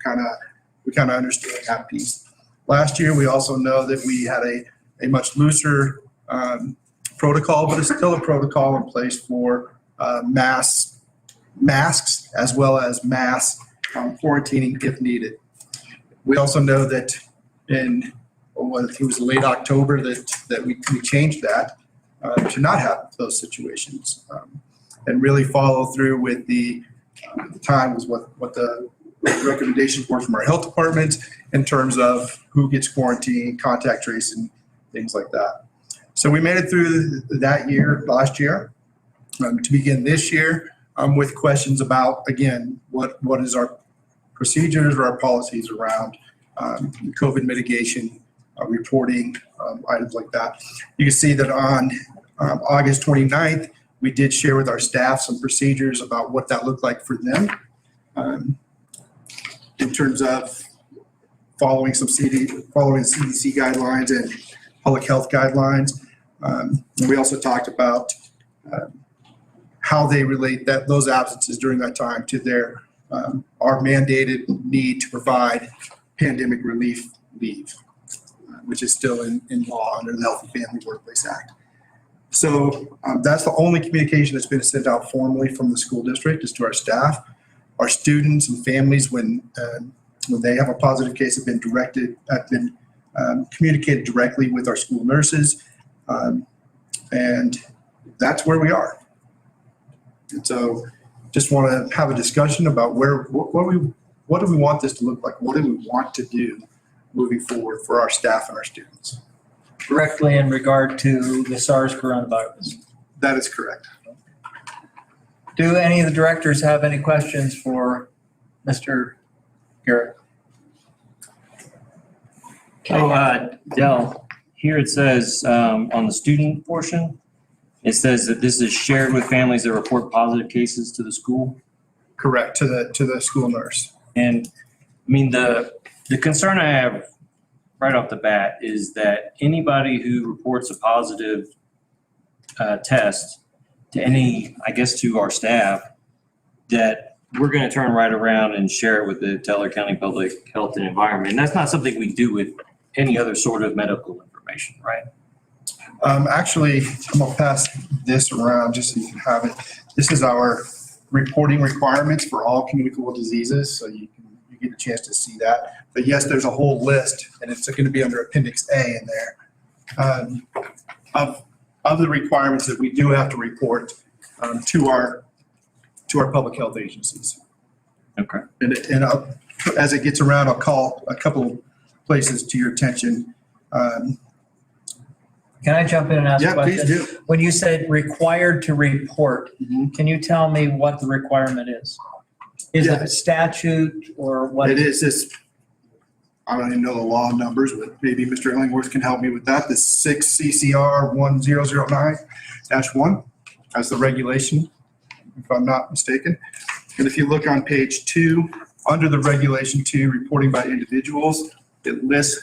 kind of understood that piece. Last year, we also know that we had a much looser protocol, but it's still a protocol in place for masks as well as mass quarantining if needed. We also know that it was late October that we changed that to not have those situations and really follow through with the time was what the recommendations were from our health department in terms of who gets quarantined, contact tracing, things like that. So we made it through that year, last year, to begin this year with questions about, again, what is our procedures or our policies around COVID mitigation, reporting, items like that. You can see that on August 29th, we did share with our staff some procedures about what that looked like for them in terms of following CDC guidelines and public health guidelines. And we also talked about how they relate those absences during that time to their our mandated need to provide pandemic relief leave, which is still in law under the Health and Family Workplace Act. So that's the only communication that's been sent out formally from the school district is to our staff. Our students and families, when they have a positive case, have been communicated directly with our school nurses, and that's where we are. And so, just want to have a discussion about what do we want this to look like? What do we want to do moving forward for our staff and our students? Directly in regard to the SARS coronavirus. That is correct. Do any of the directors have any questions for Mr. Garrett? Del, here it says on the student portion, it says that this is shared with families that report positive cases to the school. Correct, to the school nurse. And I mean, the concern I have right off the bat is that anybody who reports a positive test to our staff, that we're going to turn right around and share it with the Teller County Public Health and Environment. And that's not something we do with any other sort of medical information, right? Actually, I'm gonna pass this around just so you can have it. This is our reporting requirements for all communicable diseases, so you get a chance to see that. But yes, there's a whole list, and it's going to be under Appendix A in there of the requirements that we do have to report to our public health agencies. Okay. And as it gets around, I'll call a couple places to your attention. Can I jump in and ask a Yeah, question? please do. When you said required to report, Mhm. can you tell me what the requirement is? Is it Yeah. a statute or what? It is this, I don't even know the law numbers, but maybe Mr. Illingworth can help me with that. The 6 CCR 1009-1, that's the regulation, if I'm not mistaken. And if you look on page 2, under the regulation 2, reporting by individuals, it lists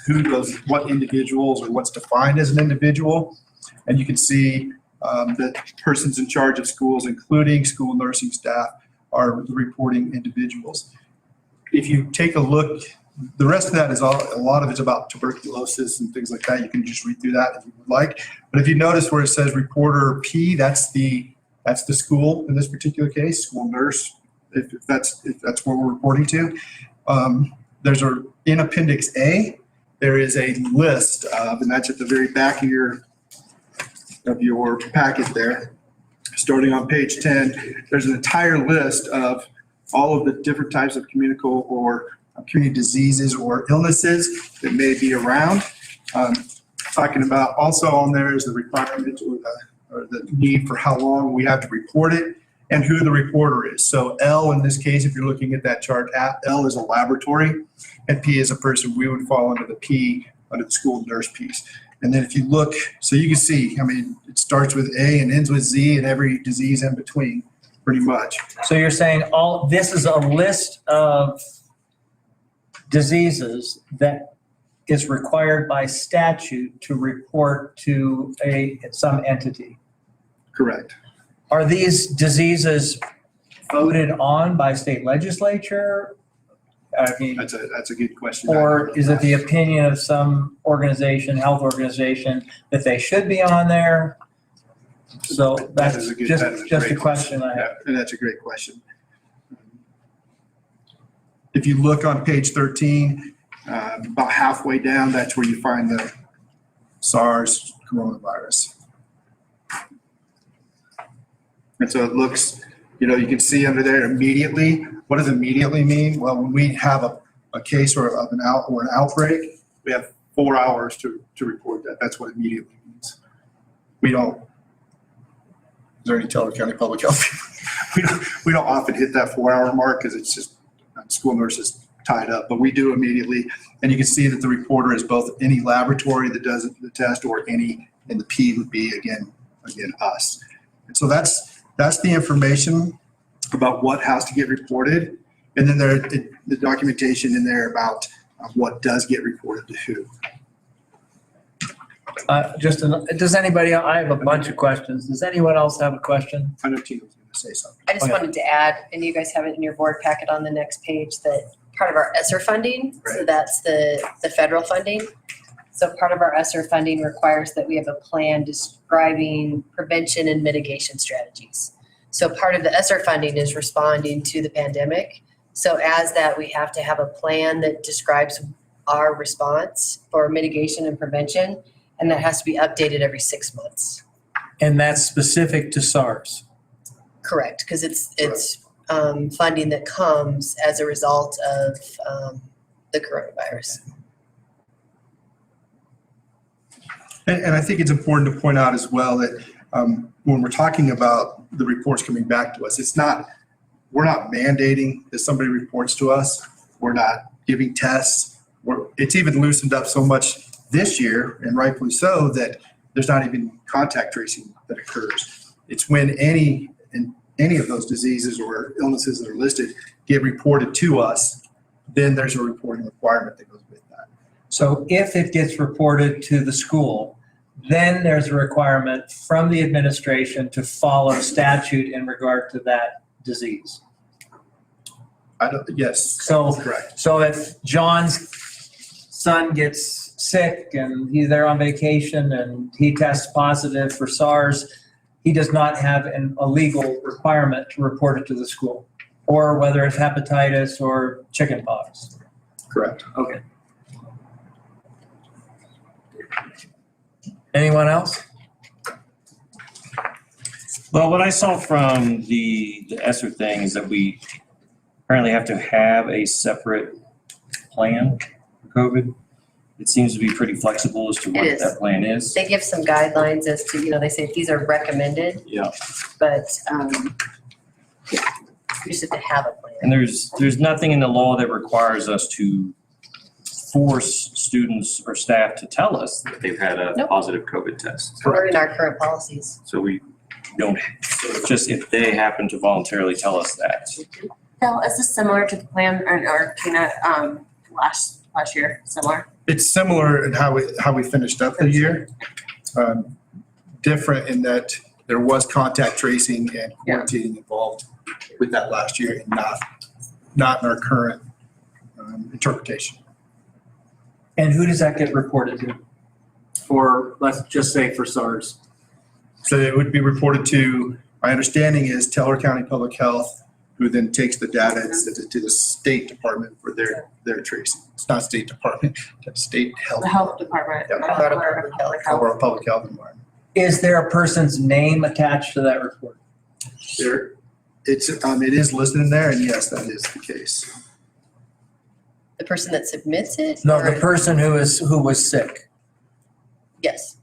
what individuals or what's defined as an individual. And you can see that persons in charge of schools, including school nursing staff, are the reporting individuals. If you take a look, the rest of that is a lot of it's about tuberculosis and things like that. You can just read through that if you would like. But if you notice where it says reporter P, that's the school in this particular case, school nurse, if that's what we're reporting to. In Appendix A, there is a list of, and that's at the very back of your packet there. Starting on page 10, there's an entire list of all of the different types of communicable or community diseases or illnesses that may be around. Talking about also on there is the requirement or the need for how long we have to report it and who the reporter is. So L in this case, if you're looking at that chart, L is a laboratory and P is a person. We would fall under the P, under the school nurse piece. And then if you look, so you can see, I mean, it starts with A and ends with Z and every disease in between, pretty much. So you're saying this is a list of diseases that is required by statute to report to some entity? Correct. Are these diseases voted on by state legislature? I mean, That's a good question. or is it the opinion of some organization, health organization, that they should be on there? So That that's is a good- just that is a a great question I have. Yeah, and that's a great question. If you look on page 13, about halfway down, that's where you find the SARS coronavirus. And so it looks, you can see under there immediately. What does immediately mean? Well, when we have a case or an outbreak, we have 4 hours to report that. That's what immediately means. We don't, is there any Teller County Public Health? we don't often hit that 4-hour mark because it's just school nurses tied up, but we do immediately. And you can see that the reporter is both any laboratory that does the test or any, and the P would be again us. And so that's the information about what has to get reported. And then the documentation in there about what does get reported to who. Does anybody, I have a bunch of questions. Does anyone else have a question? I know Tina was going to say something. I just wanted to add, and you guys have it in your board packet on the next page, that part of our ESSER funding, so that's the federal funding. So part of our ESSER funding requires that we have a plan describing prevention and mitigation strategies. So part of the ESSER funding is responding to the pandemic. So as that, we have to have a plan that describes our response for mitigation and prevention, and that has to be updated every 6 months. And that's specific to SARS. Correct, because it's funding that comes as a result of the coronavirus. And I think it's important to point out as well that when we're talking about the reports coming back to us, we're not mandating that somebody reports to us. We're not giving tests. It's even loosened up so much this year, and rightfully so, that there's not even contact tracing that occurs. It's when any of those diseases or illnesses that are listed get reported to us, then there's a reporting requirement that goes with that. So if it gets reported to the school, then there's a requirement from the administration to follow statute in regard to that disease. Yes, So, correct. so if John's son gets sick and he's there on vacation and he tests positive for SARS, he does not have a legal requirement to report it to the school, or whether it's hepatitis or chickenpox. Correct. Okay. Anyone else? Well, what I saw from the ESSER thing is that we apparently have to have a separate plan for COVID. it seems to be pretty flexible as to what It is. that plan is. They give some guidelines as to, they say these are recommended, Yeah. but, yeah, we just have to have a plan. And there's nothing in the law that requires us to force students or staff to tell us that they've had a Nope. positive COVID test. Or in our current policies. So we don't, it's just if they happen to voluntarily tell us that. Phil, is this similar to the plan or Tina, last year, similar? It's similar in how we finished up the year. Different in that there was contact tracing and quarantining involved with that last year and not in our current interpretation. And who does that get reported to? For, let's just say for SARS. So it would be reported to, my understanding is Teller County Public Health, who then takes the data and sends it to the State Department for their tracing. It's not State Department, it's State Health. The health department. Yeah. Colorado Public Health. Colorado Public Health Environment. Is there a person's name attached to that report? There, it is listed in there, and yes, that is the case. The person that submits it? No, or- the person who was sick. Yes.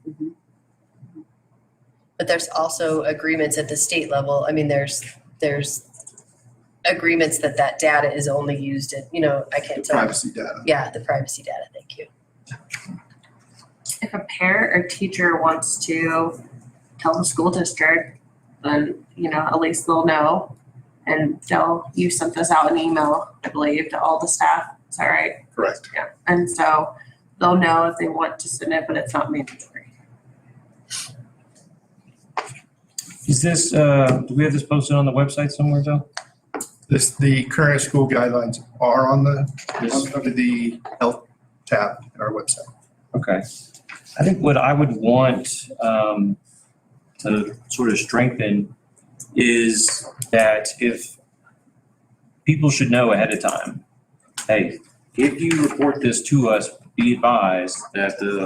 But there's also agreements at the state level. I mean, there's agreements that data is only used at, I can't tell. Privacy data. Yeah, the privacy data, thank you. If a parent or teacher wants to tell the school district, then, at least they'll know. And you sent this out in email, I believe, to all the staff. Is that right? Correct. Yeah. And so they'll know if they want to submit, but it's not mandatory. Is this, do we have this posted on the website somewhere, Joe? The current school guidelines are under the health tab in our website. Okay. I think what I would want to sort of strengthen is that if people should know ahead of time, hey, if you report this to us, be advised that the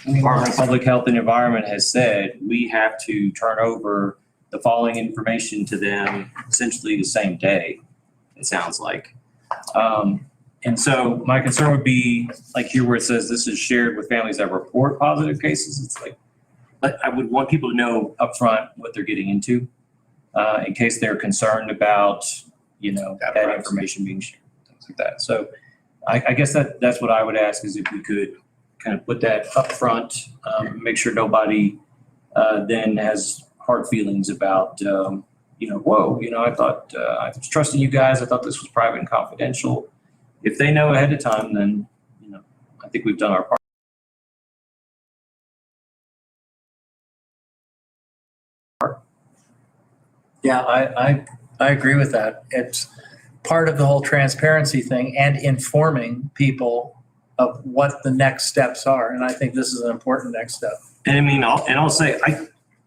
Department of Public Health and Environment has said we have to turn over the following information to them essentially the same day, it sounds like. And so my concern would be like here where it says this is shared with families that report positive cases. It's like, I would want people to know upfront what they're getting into in case they're concerned about, that information being shared, things like that. So I guess that's what I would ask is if we could kind of put that upfront, make sure nobody then has hard feelings about, whoa, I thought I was trusting you guys. I thought this was private and confidential. If they know ahead of time, then, I think we've done our part. Yeah, I agree with that. It's part of the whole transparency thing and informing people of what the next steps are. And I think this is an important next step. And I mean, I'll say,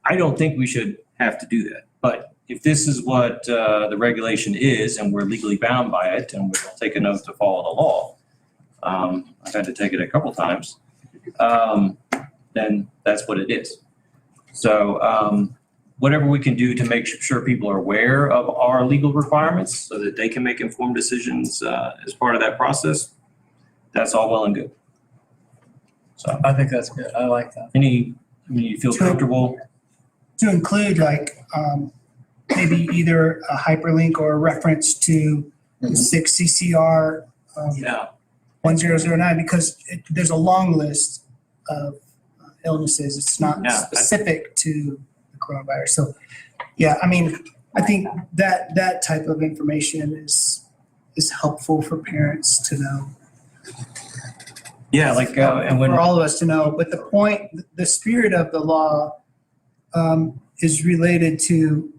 I don't think we should have to do that. But if this is what the regulation is and we're legally bound by it and we'll take an oath to follow the law, I've had to take it a couple times, then that's what it is. So whatever we can do to make sure people are aware of our legal requirements so that they can make informed decisions as part of that process, that's all well and good. So I think that's good. I like that. you feel comfortable? To include maybe either a hyperlink or a reference to the 6 CCR Yeah. 1009, because there's a long list of illnesses. It's not Yeah. specific to the coronavirus. So, yeah, I think that type of information is helpful for parents to know. Yeah, like, and when. For all of us to know. But the spirit of the law is related to,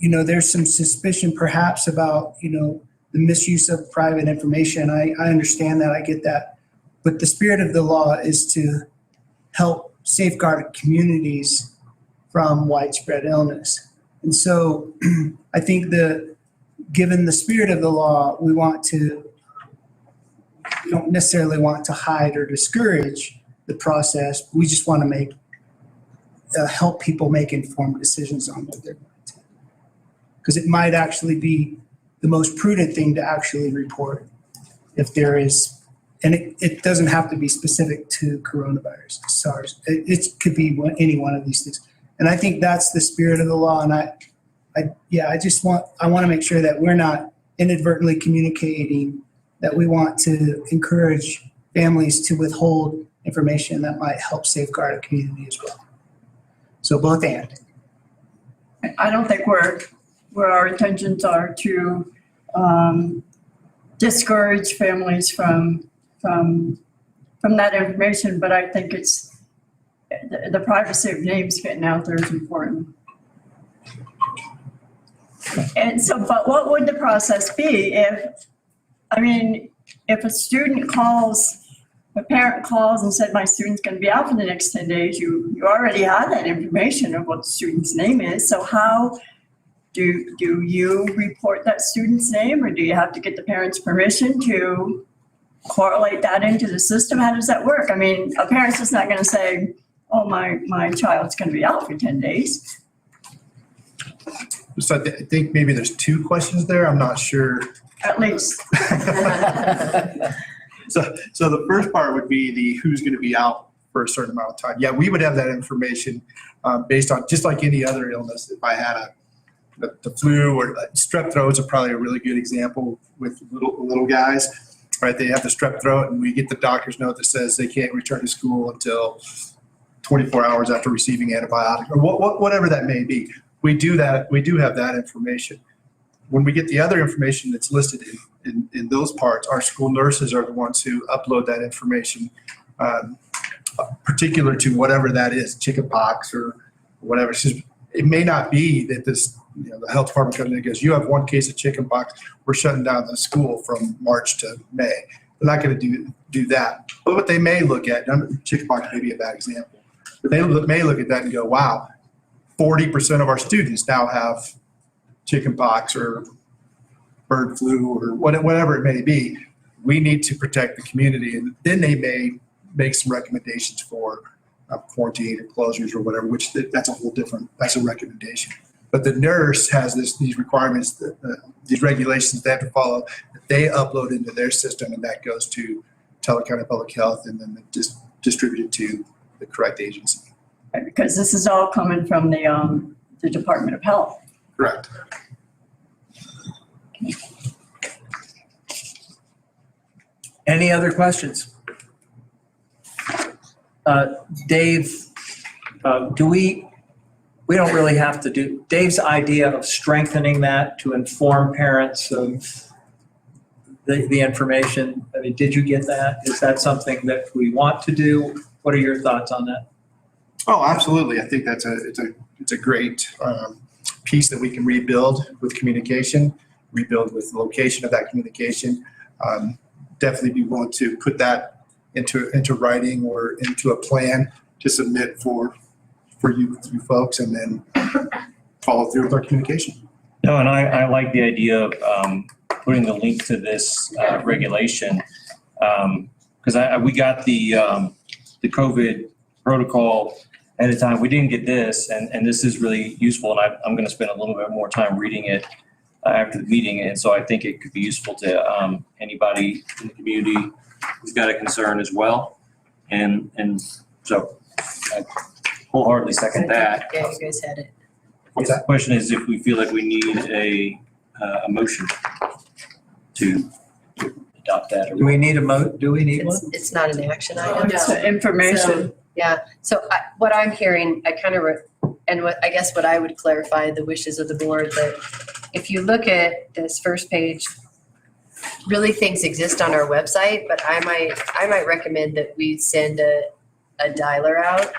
there's some suspicion perhaps about, the misuse of private information. I understand that, I get that. But the spirit of the law is to help safeguard communities from widespread illness. And so I think given the spirit of the law, we don't necessarily want to hide or discourage the process. We just want to help people make informed decisions on what they're going to do. Because it might actually be the most prudent thing to actually report if there is and it doesn't have to be specific to coronavirus, SARS. It could be any one of these things. And I think that's the spirit of the law. And I want to make sure that we're not inadvertently communicating that we want to encourage families to withhold information that might help safeguard a community as well. So both and. I don't think where our intentions are to discourage families from that information, but I think it's the privacy of names getting out there is important. And so, but what would the process be if a student calls, a parent calls and said, my student's going to be out for the next 10 days, you already have that information of what the student's name is. So how do you report that student's name, or do you have to get the parent's permission to correlate that into the system? How does that work? I mean, a parent's just not going to say, oh, my child's going to be out for 10 days. So I think maybe there's two questions there. I'm not sure. At least. So the first part would be the who's going to be out for a certain amount of time. Yeah, we would have that information based on, just like any other illness. If I had the flu or strep throats are probably a really good example with little guys, right? They have the strep throat and we get the doctor's note that says they can't return to school until 24 hours after receiving antibiotics or whatever that may be. We do that. We do have that information. When we get the other information that's listed in those parts, our school nurses are the ones who upload that information, particular to whatever that is, chickenpox or whatever. It may not be that the health department comes in and goes, you have one case of chickenpox, we're shutting down the school from March to May. They're not going to do that. But what they may look at, chickenpox may be a bad example, but they may look at that and go, wow, 40% of our students now have chickenpox or bird flu or whatever it may be. We need to protect the community. And then they may make some recommendations for quarantine or closures or whatever, which that's a whole different, that's a recommendation. But the nurse has these requirements, these regulations they have to follow, that they upload into their system, and that goes to Teller County Public Health and then just distributed to the correct agency. Because this is all coming from the Department of Health. Correct. Any other questions? Dave, we don't really have to do, Dave's idea of strengthening that to inform parents of the information, I mean, did you get that? Is that something that we want to do? What are your thoughts on that? Oh, absolutely. I think it's a great piece that we can rebuild with communication, rebuild with the location of that communication. Definitely be willing to put that into writing or into a plan to submit for you folks, and then follow through with our communication. No, and I like the idea of putting the link to this regulation, because we got the COVID protocol at a time. We didn't get this, and this is really useful, and I'm going to spend a little bit more time reading it after the meeting, and so I think it could be useful to anybody in the community who's got a concern as well, and so I wholeheartedly second that. Yeah, you guys had it. What's that? Question is if we feel like we need a motion to adopt that. Or Do we need do we need one? It's not an action item. It's information. So what I'm hearing, I guess what I would clarify the wishes of the board, that if you look at this first page, really things exist on our website, but I might recommend that we send a dialer out,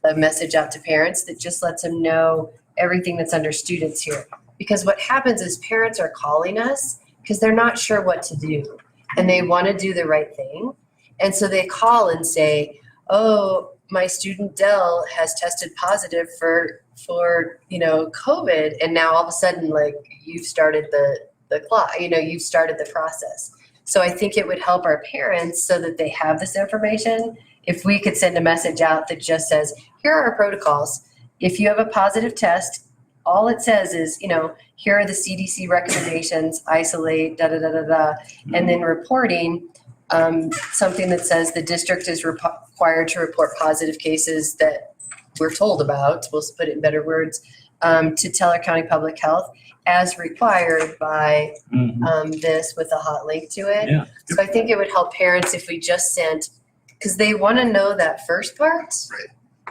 a message out to parents that just lets them know everything that's under students here. Because what happens is parents are calling us because they're not sure what to do and they want to do the right thing. And so they call and say, oh, my student Dell has tested positive for COVID, and now all of a sudden, like, you've started the clock, you've started the process. So I think it would help our parents so that they have this information if we could send a message out that just says, here are our protocols. If you have a positive test, all it says is, here are the CDC recommendations, isolate, and then reporting. something that says the district is required to report positive cases that we're told about, we'll put it in better words, to Teller County Public Health as required by this with a hot link to it. Yeah. So I think it would help parents if we just sent, because they want to know that first part. Right.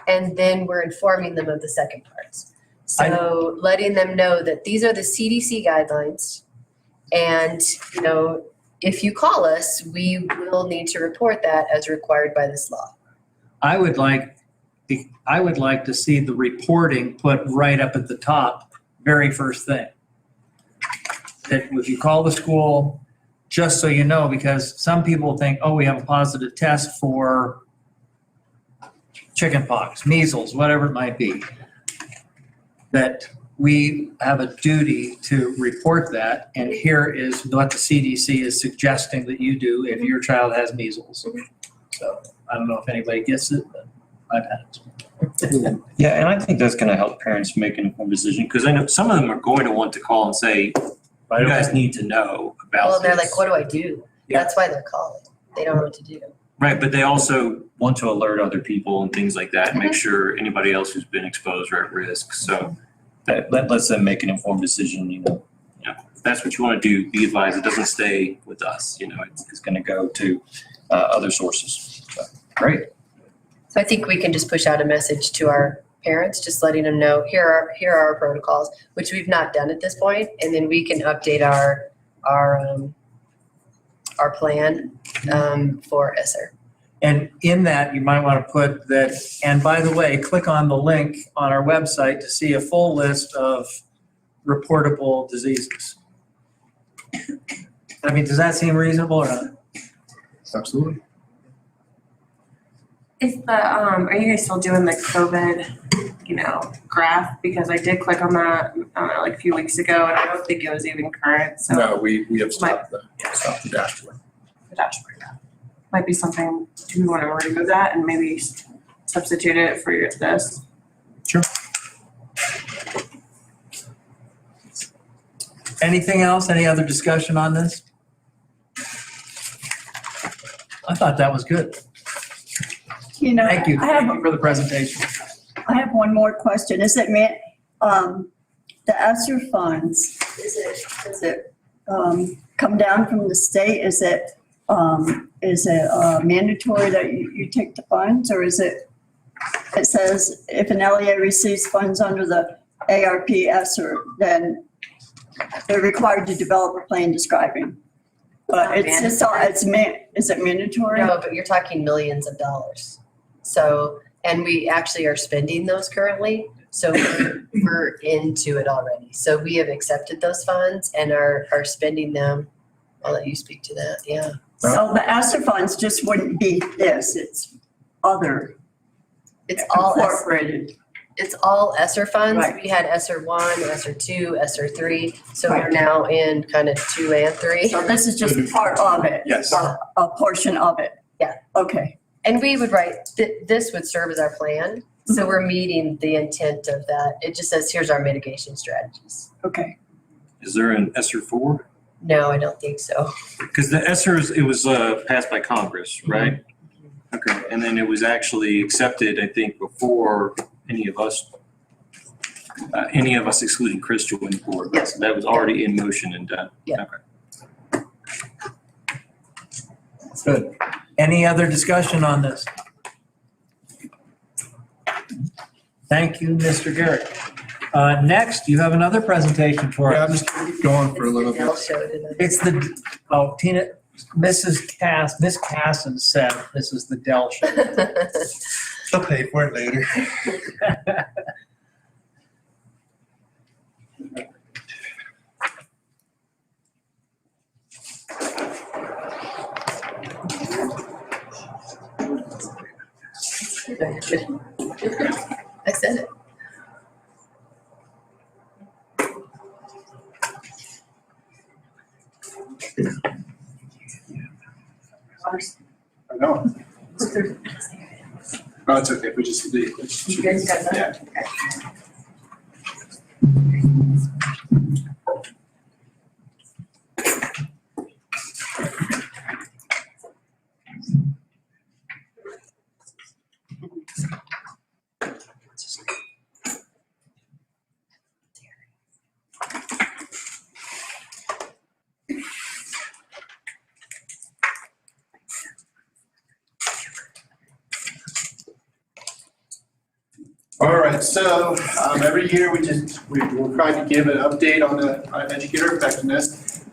And then we're informing them of the second part. So letting them know that these are the CDC guidelines. And, you know, if you call us, we will need to report that as required by this law. I would like to see the reporting put right up at the top, very first thing. That if you call the school, just so you know, because some people think, oh, we have a positive test for chickenpox, measles, whatever it might be, that we have a duty to report that, and here is what the CDC is suggesting that you do if your child has measles. So I don't know if anybody gets it, but I've had it. Yeah, and I think that's going to help parents make an informed decision, because I know some of them are going to want to call and say, you guys need to know about Well, they're this. like, what do I do? Yeah. That's why they're calling. They don't know what to do. Right, but they also want to alert other people and things like that, and make sure anybody else who's been exposed are at risk. So that lets them make an informed decision, you know. If that's what you want to do, be advised, it doesn't stay with us, you know, it's going to go to other sources. So, great. So I think we can just push out a message to our parents, just letting them know, here are our protocols, which we've not done at this point, and then we can update our plan for ESSER. And in that, you might want to put that, and by the way, click on the link on our website to see a full list of reportable diseases. I mean, does that seem reasonable or not? Absolutely. Is the, are you guys still doing the COVID, you know, graph? Because I did click on that, like a few weeks ago, and I don't think it was even current, so. No, we have stopped the dashboard. The dashboard. Might be something, do we want to remove that and maybe substitute it for this? Sure. Anything else? Any other discussion on this? I thought that was good. You know, Thank you. I Thank have, you for the presentation. I have one more question. Is it, the ESSER funds, does it come down from the state? Is it mandatory that you take the funds, or is it says if an LEA receives funds under the ARP ESSER, then they're required to develop a plan describing? But it's just, is it mandatory? No, but you're talking millions of dollars. So, and we actually are spending those currently, so we're into it already. So we have accepted those funds and are spending them. I'll let you speak to that, yeah. So the ESSER funds just wouldn't be this, it's other It's all incorporated. It's all ESSER funds. Right. We had ESSER 1, ESSER 2, ESSER 3, so we're Right. now in kind of 2 and 3. So this is just part of it? Yes. A portion of it? Yeah. Okay. And we would write, this would serve as our plan, so we're meeting the intent of that. It just says, here's our mitigation strategies. Okay. Is there an ESSER 4? No, I don't think so. Because the ESSERs, it was passed by Congress, right? Okay, and then it was actually accepted, I think, before any of us excluding Chris joined the board. Yes. That was already in motion and done. Yeah. Okay. Good. Any other discussion on this? Thank you, Mr. Garrett. Next, you have another presentation for Yeah, us. I'm just keep going for a little They'll bit. show it in the- It's Tina, Miss Casson said this is the Dell show. I'll pay for it later. I said it. I know. No, it's okay. We just leave. You guys got that? Yeah. Okay. All right, so every year we're trying to give an update on the educator effectiveness.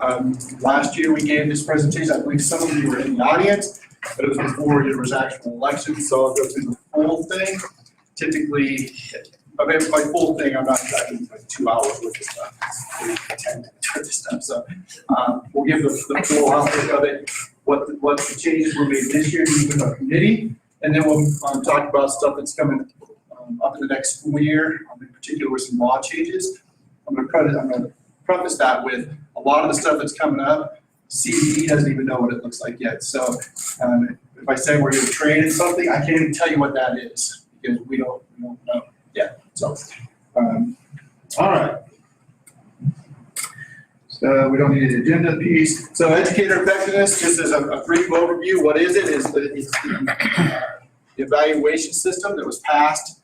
Last year we gave this presentation, I believe some of you were in the audience, but it was before there was actual elections, so I'll go through the full thing. Typically, I mean, my full thing, I'm not tracking like 2 hours worth of stuff, it's 10 minutes worth of stuff, so we'll give the full outlook of it, what the changes were made this year with our committee, and then we'll talk about stuff that's coming up in the next school year, in particular with some law changes. I'm gonna preface that with a lot of the stuff that's coming up, CDE doesn't even know what it looks like yet. So if I say we're gonna train in something, I can't even tell you what that is because we don't know yet. So, all right. So we don't need an agenda piece. So educator effectiveness, just as a brief overview, what is it? It's the evaluation system that was passed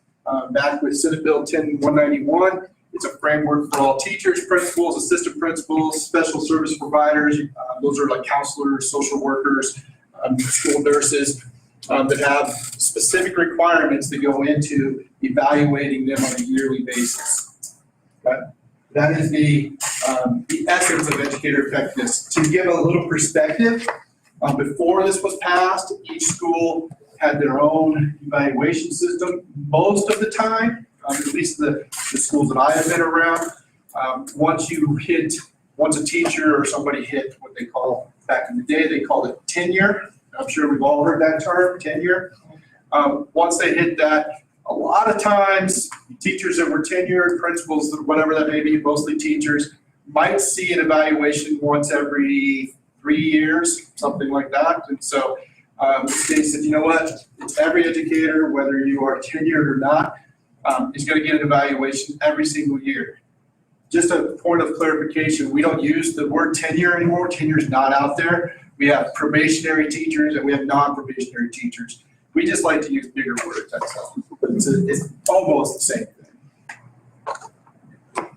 back with Senate Bill 10191. It's a framework for all teachers, principals, assistant principals, special service providers. Those are like counselors, social workers, school nurses that have specific requirements that go into evaluating them on a yearly basis. Okay? That is the essence of educator effectiveness. To give a little perspective, before this was passed, each school had their own evaluation system. Most of the time, at least the schools that I have been around, once a teacher or somebody hit what they call, back in the day, they called it tenure. I'm sure we've all heard that term, tenure. Once they hit that, a lot of times, teachers that were tenured, principals, whatever that may be, mostly teachers, might see an evaluation once every 3 years, something like that. And so the state said, you know what, it's every educator, whether you are tenured or not, is going to get an evaluation every single year. Just a point of clarification, we don't use the word tenure anymore. Tenure is not out there. We have probationary teachers and we have non-probationary teachers. We just like to use bigger words, that's all. It's almost the same thing.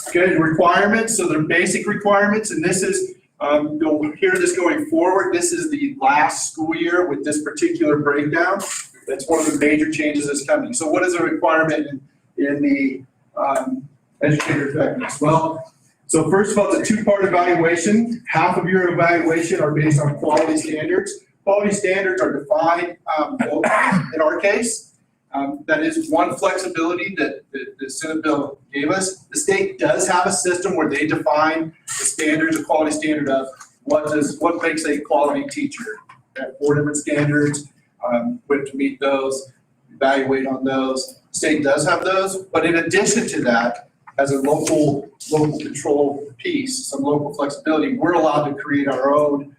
Okay, requirements, so they're basic requirements, and this is, you'll hear this going forward. This is the last school year with this particular breakdown. That's one of the major changes that's coming. So what is a requirement in the educator effectiveness? Well, so first of all, it's a two-part evaluation. Half of your evaluation are based on quality standards. Quality standards are defined in our case. That is one flexibility that the Senate bill gave us. The state does have a system where they define the standards, a quality standard of what makes a quality teacher. They have 4 different standards. We have to meet those, evaluate on those. The state does have those, but in addition to that, as a local control piece, some local flexibility, we're allowed to create our own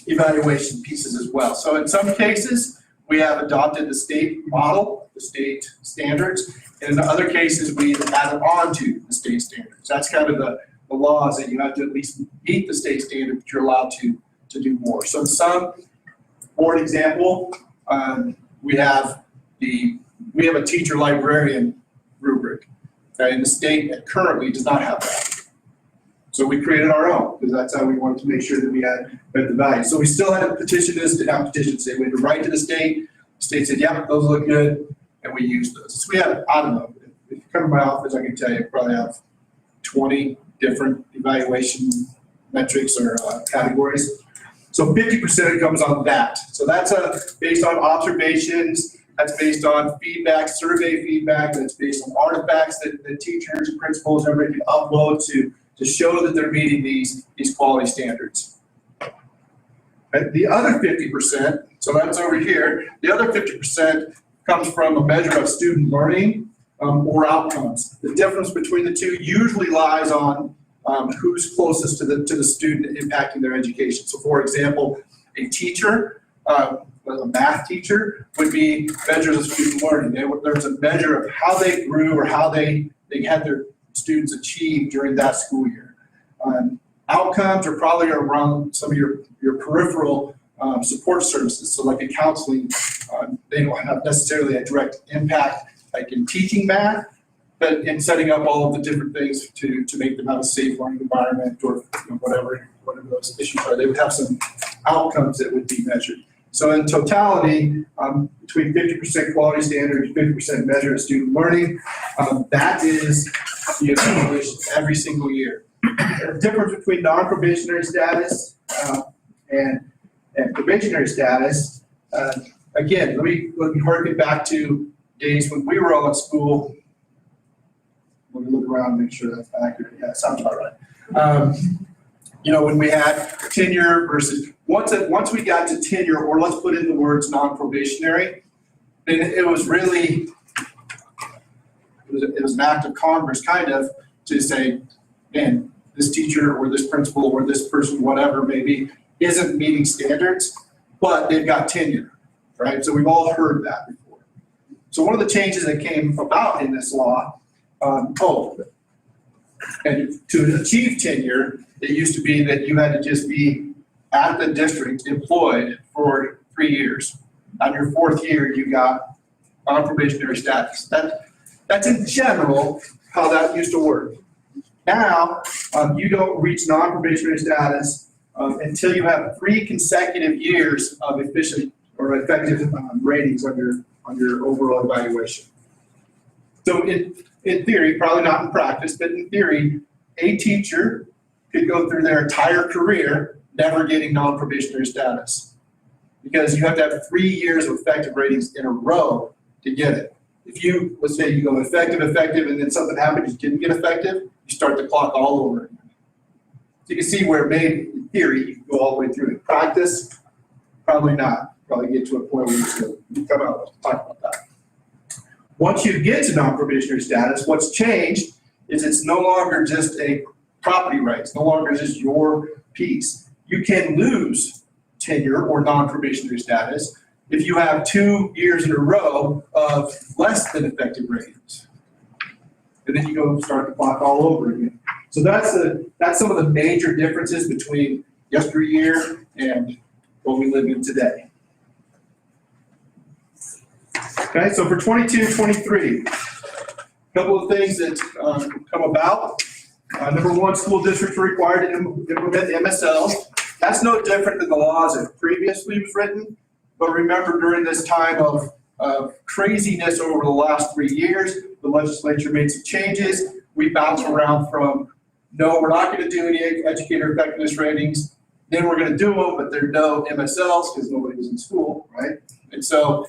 evaluation pieces as well. So in some cases, we have adopted the state model, the state standards, and in other cases, we added on to the state standards. That's kind of the laws that you have to at least meet the state standard, but you're allowed to do more. So some, for an example, we have a teacher librarian rubric, okay, and the state currently does not have that. So we created our own, because that's how we wanted to make sure that we had the value. So we still had to petition this, we had to write to the state said, yeah, those look good, and we used those. So we have, I don't know, if you come to my office, I can tell you, I probably have 20 different evaluation metrics or categories. So 50% comes on that. So that's based on observations, that's based on feedback, survey feedback, that's based on artifacts that teachers, principals, everybody can upload to show that they're meeting these quality standards. And the other 50%, so that's over here, the other 50% comes from a measure of student learning or outcomes. The difference between the two usually lies on who's closest to the student impacting their education. So for example, a teacher, a math teacher would be measures of student learning. There's a measure of how they grew or how they had their students achieve during that school year. Outcomes are probably around some of your peripheral support services. So like in counseling, they don't have necessarily a direct impact like in teaching math, but in setting up all of the different things to make them have a safe learning environment or whatever those issues are, they would have some outcomes that would be measured. So in totality, between 50% quality standards, 50% measure of student learning, that is accomplished every single year. The difference between non-probationary status and probationary status, again, let me harken back to days when we were all in school. Let me look around and make sure that's accurate. Yeah, sounds about right. When we had tenure versus, once we got to tenure, or let's put in the words non-probationary, then it was really, it was an act of Congress kind of to say, man, this teacher or this principal or this person, whatever maybe, isn't meeting standards, but they've got tenure, right? So we've all heard that before. So one of the changes that came about in this law, and to achieve tenure, it used to be that you had to just be at the district employed for 3 years. On your 4th year, you got non-probationary status. That's in general how that used to work. Now, you don't reach non-probationary status until you have 3 consecutive years of efficient or effective ratings on your overall evaluation. So in theory, probably not in practice, but in theory, a teacher could go through their entire career never getting non-probationary status, because you have to have 3 years of effective ratings in a row to get it. If you, let's say you go effective, and then something happened, you didn't get effective, you start the clock all over again. So you can see where maybe, in theory, you can go all the way through. In practice, probably not. Probably get to a point where you come out and talk about that. Once you get to non-probationary status, what's changed is it's no longer just a property right. It's no longer just your piece. You can lose tenure or non-probationary status if you have 2 years in a row of less than effective ratings. And then you go start the clock all over again. So that's some of the major differences between yesteryear and what we live in today. Okay, so for 22-23, a couple of things that come about. Number one, school districts are required to implement MSLs. That's no different than the laws that previously was written. But remember, during this time of craziness over the last 3 years, the legislature made some changes. We bounced around from, no, we're not going to do any educator effectiveness ratings. Then we're going to do them, but there are no MSLs because nobody was in school, right? And so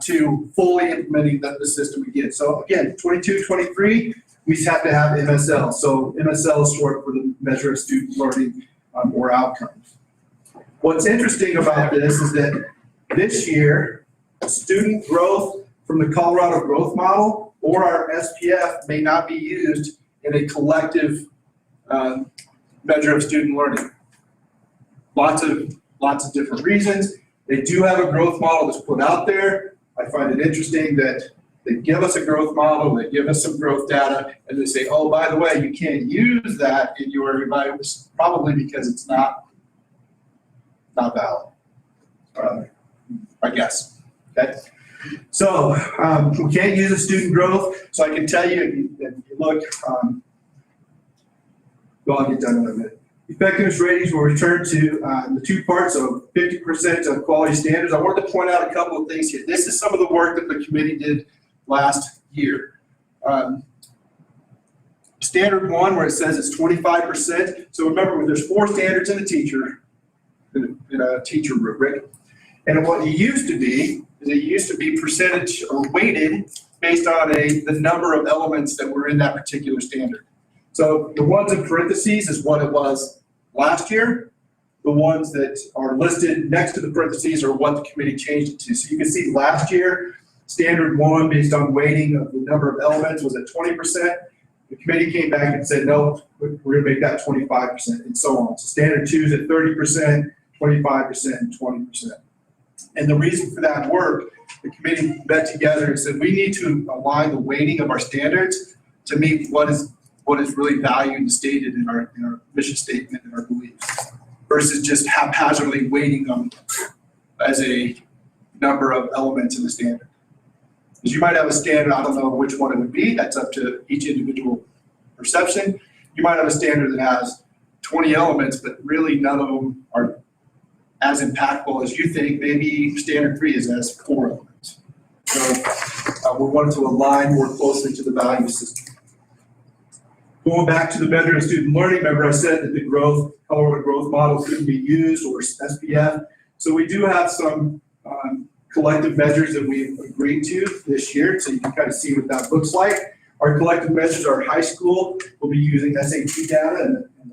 to fully implementing the system again. So again, 22-23, we have to have MSL. So MSL is short for the measure of student learning or outcomes. What's interesting about this is that this year, student growth from the Colorado Growth Model or our SPF may not be used in a collective measure of student learning. Lots of different reasons. They do have a growth model that's put out there. I find it interesting that they give us a growth model, they give us some growth data, and they say, oh, by the way, you can't use that in your evaluation, probably because it's not valid, I guess. Okay. So we can't use a student growth. So I can tell you, if you look, well, I'll get done in a minute. Effectiveness ratings will return to the 2 parts of 50% of quality standards. I wanted to point out a couple of things here. This is some of the work that the committee did last year. Standard 1, where it says it's 25%. So remember, there's 4 standards in a teacher rubric. And what it used to be is it used to be percentage or weighted based on the number of elements that were in that particular standard. So the ones in parentheses is what it was last year. The ones that are listed next to the parentheses are what the committee changed it to. So you can see last year, standard 1 based on weighting of the number of elements was at 20%. The committee came back and said, no, we're going to make that 25% and so on. So standard 2 is at 30%, 25%, and 20%. And the reason for that work, the committee met together and said, we need to align the weighting of our standards to meet what is really valued and stated in our mission statement and our beliefs, versus just haphazardly weighting them as a number of elements in the standard. Because you might have a standard, I don't know which one it would be, that's up to each individual perception. You might have a standard that has 20 elements, but really none of them are as impactful as you think, maybe standard 3 is as core elements. So we wanted to align more closely to the value system. Going back to the measure of student learning, remember I said that the Colorado growth model couldn't be used, or SPF. So we do have some collective measures that we've agreed to this year, so you can kind of see what that looks like. Our collective measures are high school. We'll be using SAT data and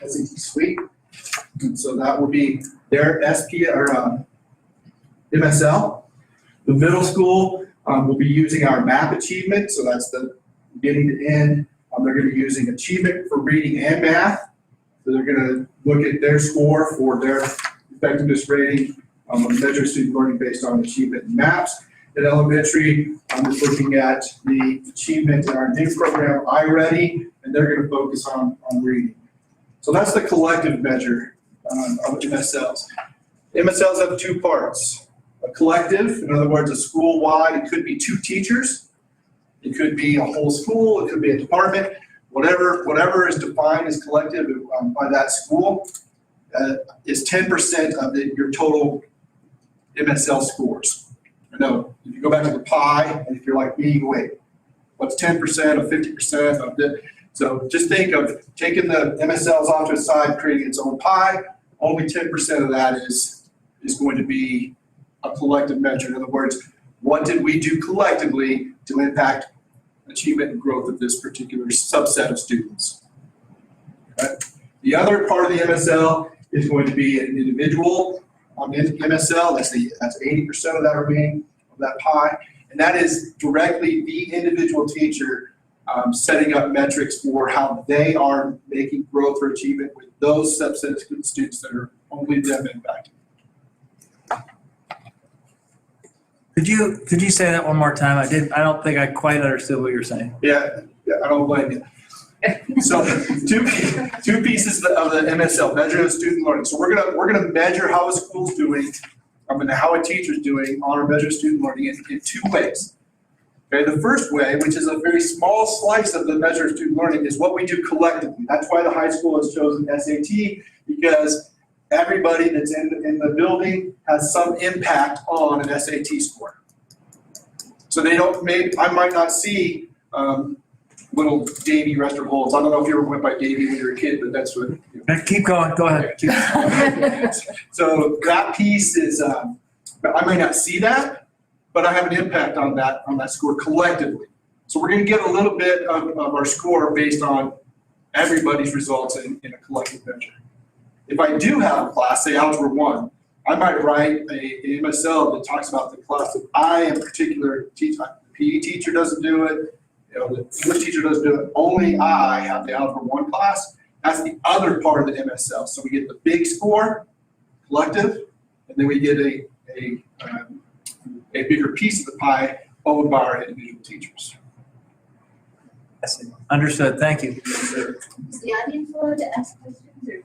the SAT suite. And so that will be their MSL. The middle school will be using our MAP achievement, so that's the beginning to end. They're going to be using achievement for reading and math. So they're going to look at their score for their effectiveness rating on measure student learning based on achievement and maps. At elementary, I'm just looking at the achievement in our new program, iReady, and they're going to focus on reading. So that's the collective measure of MSLs. MSLs have 2 parts. A collective, in other words, a school-wide, it could be 2 teachers, it could be a whole school, it could be a department, whatever is defined as collective by that school is 10% of your total MSL scores. No, if you go back to the pie, and if you're like me, wait, what's 10% of 50% of the, so just think of taking the MSLs off to the side, creating its own pie, only 10% of that is going to be a collective measure. In other words, what did we do collectively to impact achievement and growth of this particular subset of students? Okay. The other part of the MSL is going to be an individual MSL, that's 80% of that remaining of that pie, and that is directly the individual teacher setting up metrics for how they are making growth or achievement with those subset of students that are only them impacted. Could you say that one more time? I don't think I quite understood what you're saying. Yeah, I don't blame you. So two pieces of the MSL, measure of student learning. So we're gonna measure how a school's doing, how a teacher's doing on our measure of student learning in 2 ways. Okay, the first way, which is a very small slice of the measure of student learning, is what we do collectively. That's why the high school has chosen SAT, because everybody that's in the building has some impact on an SAT score. So I might not see little Davy Rester Holds. I don't know if you ever went by Davy when you were a kid, but that's what. Keep going, go ahead. So that piece is, I may not see that, but I have an impact on that score collectively. So we're gonna get a little bit of our score based on everybody's results in a collective measure. If I do have a class, say Algebra 1, I might write a MSL that talks about the class that I in particular teach. The PE teacher doesn't do it, the English teacher doesn't do it, only I have the Algebra 1 class. That's the other part of the MSL. So we get the big score, collective, and then we get a bigger piece of the pie owned by our individual teachers. Understood, thank you. Is the audience allowed to ask questions or?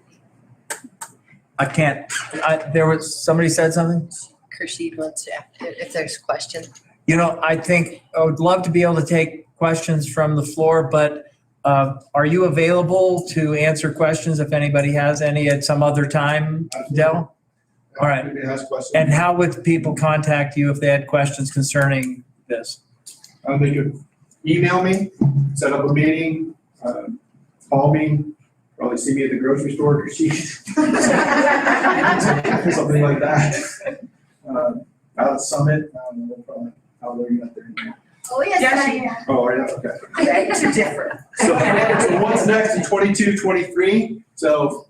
I can't, somebody said something? Khursheed wants to, if there's a question. I think I would love to be able to take questions from the floor, but are you available to answer questions if anybody has any at some other time, Del? All right. And how would people contact you if they had questions concerning this? They could email me, set up a meeting, call me, probably see me at the grocery store or something like that. Out at Summit, I'll learn you up there. Oh, yes. Oh, yeah, okay. Two different. So what's next in 22, 23? So,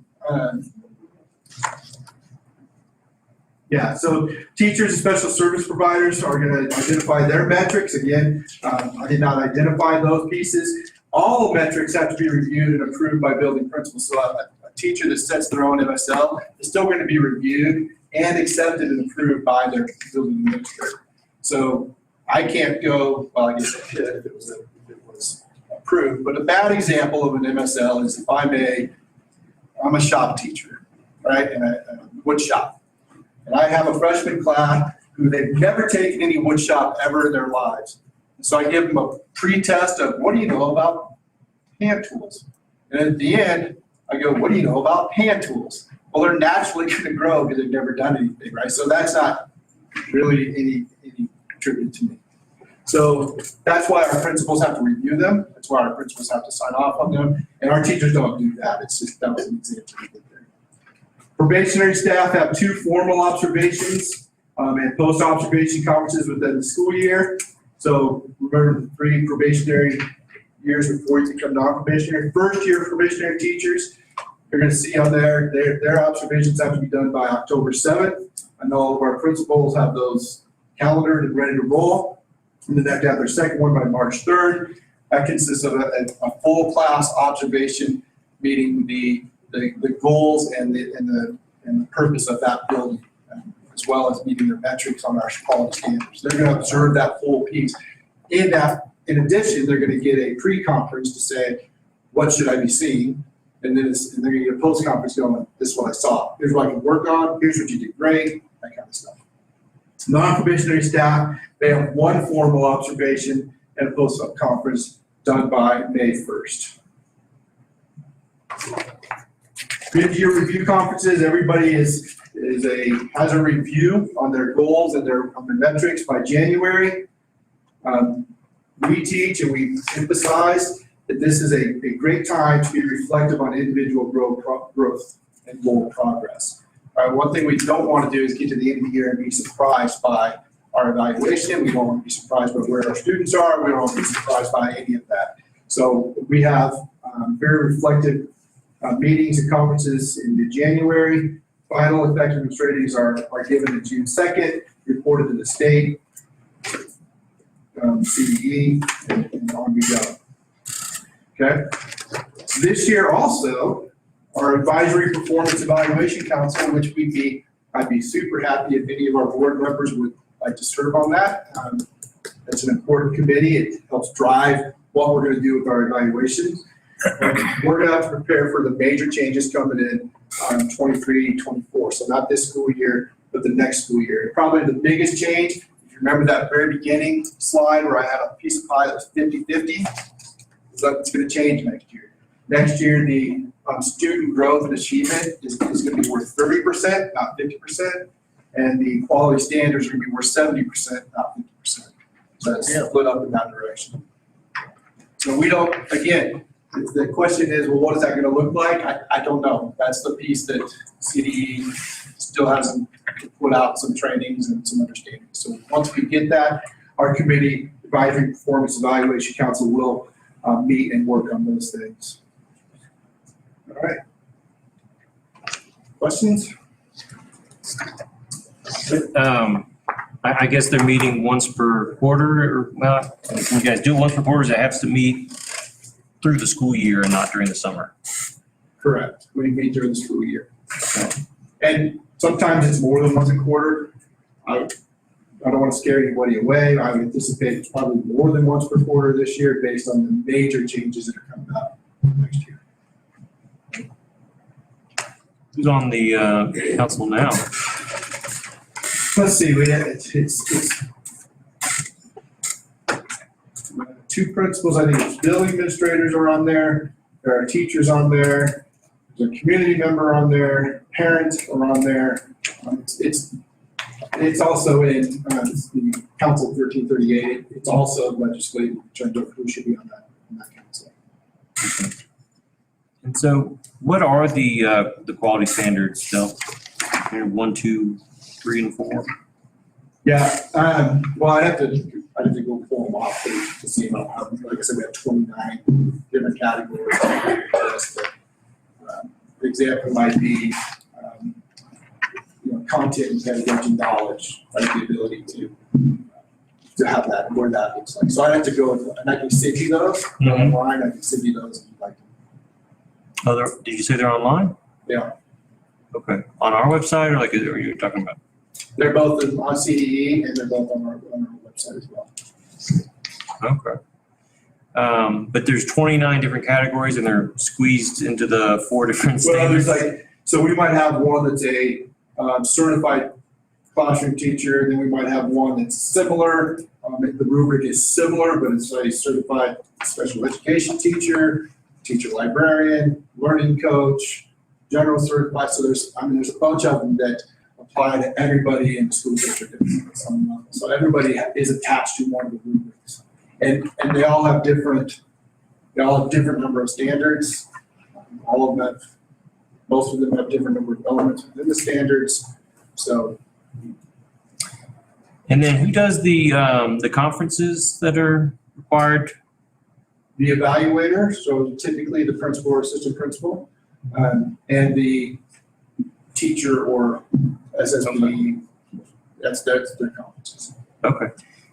so teachers and special service providers are going to identify their metrics. Again, I did not identify those pieces. All metrics have to be reviewed and approved by building principals. So a teacher that sets their own MSL is still going to be reviewed and accepted and approved by their building administrator. So I can't go, well, I guess I could if it was approved, but a bad example of an MSL is if I'm a shop teacher, right, in a wood shop. And I have a freshman class who they've never taken any wood shop ever in their lives. So I give them a pre-test of what do you know about hand tools? And at the end, I go, what do you know about hand tools? Well, they're naturally gonna grow because they've never done anything, right? So that's not really any tribute to me. So that's why our principals have to review them. That's why our principals have to sign off on them. And our teachers don't do that. It's just, that was an example we did there. Probationary staff have 2 formal observations and post-observation conferences within the school year. So remember the 3 probationary years before you become non-probationary. First year probationary teachers, you're gonna see on there, their observations have to be done by October 7th. I know all of our principals have those calendared and ready to roll. And then they have to have their second one by March 3rd. That consists of a full class observation, meeting the goals and the purpose of that building, as well as meeting their metrics on our quality standards. They're gonna observe that full piece. In addition, they're gonna get a pre-conference to say, what should I be seeing? And then they're gonna get a post-conference going, this is what I saw. Here's what I can work on, here's what you did great, that kind of stuff. Non-probationary staff, they have 1 formal observation and a post-op conference done by May 1st. Mid-year review conferences, everybody has a review on their goals and on their metrics by January. We teach and we emphasize that this is a great time to be reflective on individual growth and goal progress. One thing we don't want to do is get to the end of the year and be surprised by our evaluation. We don't want to be surprised by where our students are. We don't want to be surprised by any of that. So we have very reflective meetings and conferences in January. Final effectiveness ratings are given on June 2nd, reported to the state, CDE, and on we go. Okay. This year also, our Advisory Performance Evaluation Council, which I'd be super happy if any of our board members would like to serve on that. It's an important committee. It helps drive what we're going to do with our evaluations. We're going to prepare for the major changes coming in 23-24. So not this school year, but the next school year. Probably the biggest change, if you remember that very beginning slide where I had a piece of pie that was 50-50, it's going to change next year. Next year, the student growth and achievement is going to be worth 30%, not 50%. And the quality standards are going to be worth 70%, not 50%. So it's split up in that direction. So we don't, again, the question is, well, what is that going to look like? I don't know. That's the piece that CDE still hasn't put out some trainings and some understanding. So once we get that, our committee, Advisory Performance Evaluation Council, will meet and work on those things. All right. Questions? I guess they're meeting once per quarter, or, well, you guys do it once per quarter, it has to meet through the school year and not during the summer. Correct. We meet during the school year. And sometimes it's more than once a quarter. I don't want to scare anybody away. I would anticipate it's probably more than once per quarter this year based on the major changes that are coming up next year. Who's on the council now? Let's see, it's 2 principals, I think it's building administrators are on there, there are teachers on there, there's a community member on there, parents are on there. It's also in the Council 1338, it's also legislative in terms of who should be on that council. And so what are the quality standards still? 1, 2, 3, and 4? Yeah, well, I'd have to go pull them off to see how, like I said, we have 29 different categories. The example might be, content and pedagogy knowledge, like the ability to have that, where that looks like. So I'd have to go and I can send you those online. I can send you those if you'd like to. Oh, did you say they're online? Yeah. Okay. On our website, or are you talking about? They're both on CDE and they're both on our website as well. Okay. But there's 29 different categories and they're squeezed into the 4 different standards. So we might have one that's a certified classroom teacher, then we might have one that's similar. The rubric is similar, but it's a certified special education teacher, teacher librarian, learning coach, general certified, so there's a bunch of them that apply to everybody in the school district at some level. So everybody is attached to one of the rubrics. And they all have different number of standards. Most of them have different number of elements within the standards, so. And then who does the conferences that are required? The evaluator, so typically the principal or assistant principal, and the teacher or SSB, that's their conferences. Okay.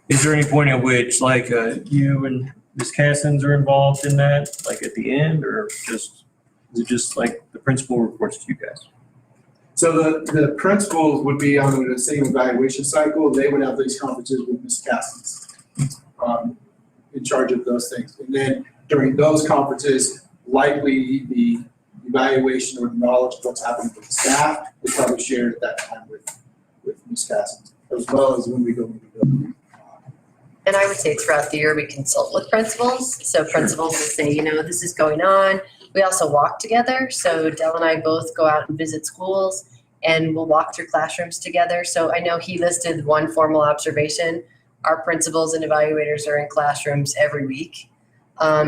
Is there any point at which like you and Ms. Cassins are involved in that, like at the end, or is it just like the principal reports to you guys? So the principals would be on the same evaluation cycle. They would have these conferences with Ms. Cassins, in charge of those things. And then during those conferences, likely the evaluation or the knowledge of what's happening with the staff is probably shared at that time with Ms. Cassins, as well as when we go into the building. And I would say throughout the year, we consult with principals. So principals will say, this is going on. We also walk together. So Dell and I both go out and visit schools and we'll walk through classrooms together. So I know he listed one formal observation. Our principals and evaluators are in classrooms every week.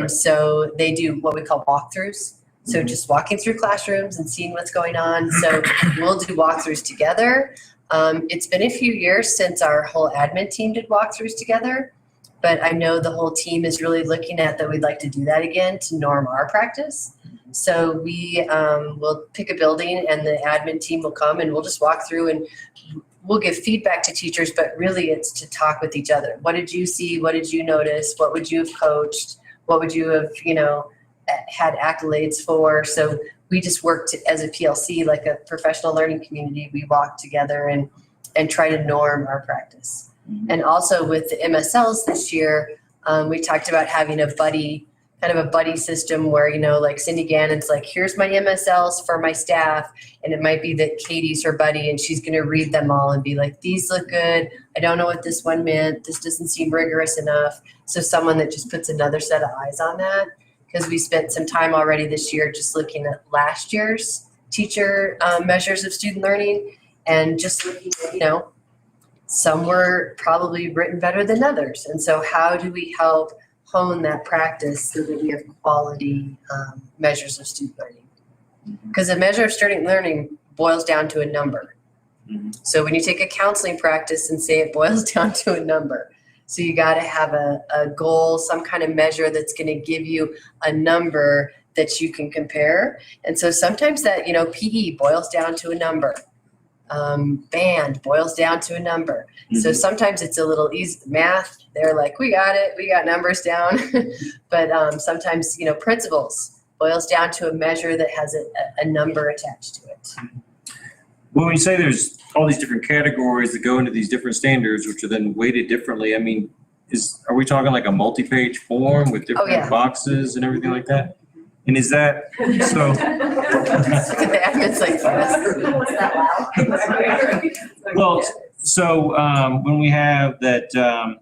So they do what we call walkthroughs. So just walking through classrooms and seeing what's going on. So we'll do walkthroughs together. It's been a few years since our whole admin team did walkthroughs together, but I know the whole team is really looking at that we'd like to do that again to norm our practice. So we will pick a building and the admin team will come and we'll just walk through and we'll give feedback to teachers, but really it's to talk with each other. What did you see? What did you notice? What would you have coached? What would you have, had accolades for? So we just worked as a PLC, like a professional learning community. We walk together and try to norm our practice. Mm-hmm. And also with the MSLs this year, we talked about having a buddy system where, like Cindy Gannon's like, here's my MSLs for my staff. And it might be that Katie's her buddy and she's going to read them all and be like, these look good. I don't know what this one meant. This doesn't seem rigorous enough. So someone that just puts another set of eyes on that. Because we spent some time already this year just looking at last year's teacher measures of student learning and just looking at, some were probably written better than others. And so how do we help hone that practice so that we have quality measures of student learning? Because a measure of student learning boils down to a number. Mm-hmm. So when you take a counseling practice and say it boils down to a number, so you got to have a goal, some kind of measure that's going to give you a number that you can compare. And so sometimes that, PE boils down to a number. Band boils down to a number. Mm-hmm. So sometimes it's a little easy. Math, they're like, we got it. We got numbers down. But sometimes, principles boils down to a measure that has a number attached to it. Well, when you say there's all these different categories that go into these different standards, which are then weighted differently, I mean, are we talking like a multi-page form with different boxes and everything like that? And is that, so? Well, so when we have that,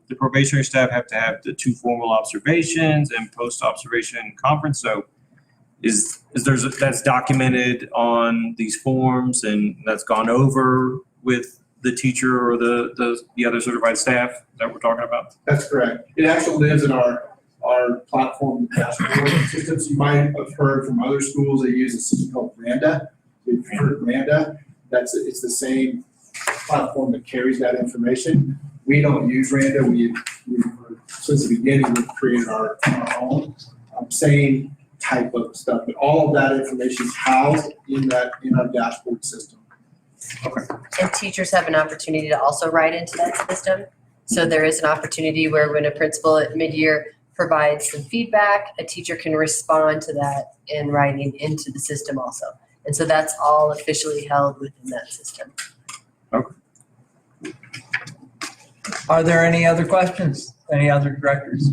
the probationary staff have to have the 2 formal observations and post-observation conference, so that's documented on these forms and that's gone over with the teacher or the other certified staff that we're talking about? That's correct. It actually lives in our platform dashboard systems. You might have heard from other schools, they use a system called Randa. If you've heard of Randa, it's the same platform that carries that information. We don't use Randa. We since the beginning, we've created our own. Same type of stuff, but all of that information is housed in our dashboard system. Okay. And teachers have an opportunity to also write into that system. So there is an opportunity where when a principal at mid-year provides some feedback, a teacher can respond to that in writing into the system also. And so that's all officially held within that system. Okay. Are there any other questions? Any other directors?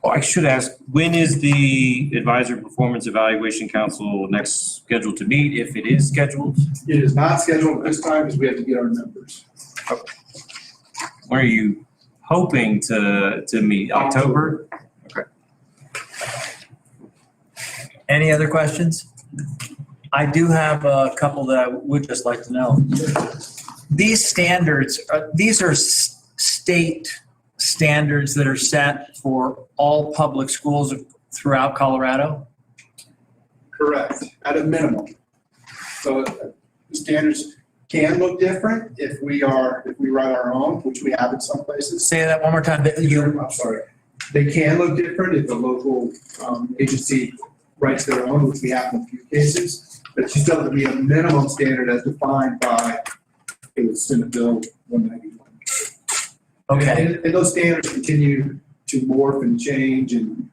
Oh, I should ask, when is the Advisory Performance Evaluation Council next scheduled to meet, if it is scheduled? It is not scheduled at this time because we have to get our numbers. Okay. When are you hoping to meet? October? Okay. Any other questions? I do have a couple that I would just like to know. These standards, these are state standards that are set for all public schools throughout Colorado? Correct, at a minimum. So the standards can look different if we write our own, which we have in some places. Say that one more time. I'm sorry. They can look different if the local agency writes their own, which we have in a few cases. But you still have to be a minimum standard as defined by, it was Senate Bill 191. Okay. And those standards continue to morph and change, and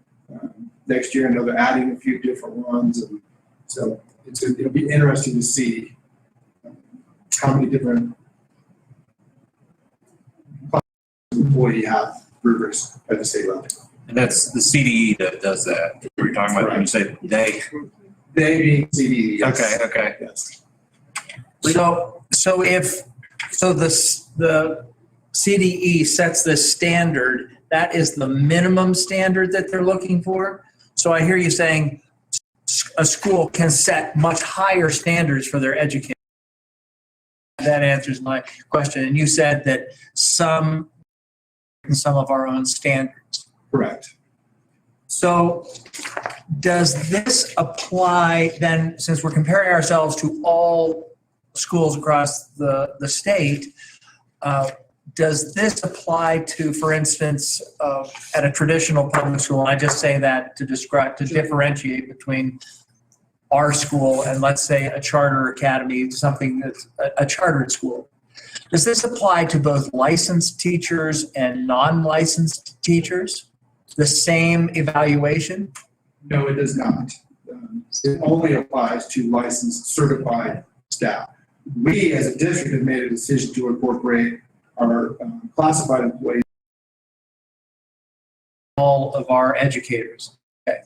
next year I know they're adding a few different ones. And so it'll be interesting to see how many different employee have rubrics at the state level. And that's the CDE that does that. We're talking about when you say they. They being CDE. Yes. Okay. Yes. So the CDE sets this standard, that is the minimum standard that they're looking for? So I hear you saying a school can set much higher standards for their education. That answers my question. And you said that some of our own standards. Correct. So does this apply then, since we're comparing ourselves to all schools across the state, does this apply to, for instance, at a traditional public school? And I just say that to differentiate between our school and, let's say, a charter academy, something that's a chartered school. Does this apply to both licensed teachers and non-licensed teachers? The same evaluation? No, it does not. It only applies to licensed, certified staff. We, as a district, have made a decision to incorporate our classified employees. All of our educators. Okay.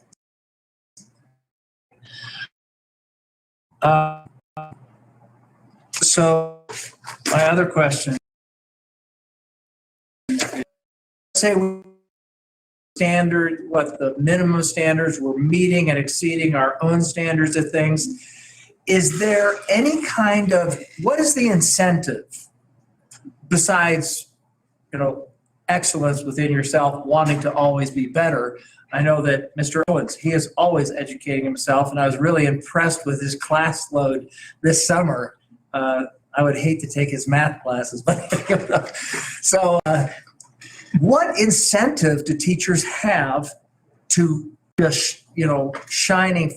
So my other question, say standard, what the minimum standards, we're meeting and exceeding our own standards of things. Is there any kind of, what is the incentive besides, excellence within yourself, wanting to always be better? I know that Mr. Owens, he is always educating himself, and I was really impressed with his class load this summer. I would hate to take his math classes, but so what incentive do teachers have to just,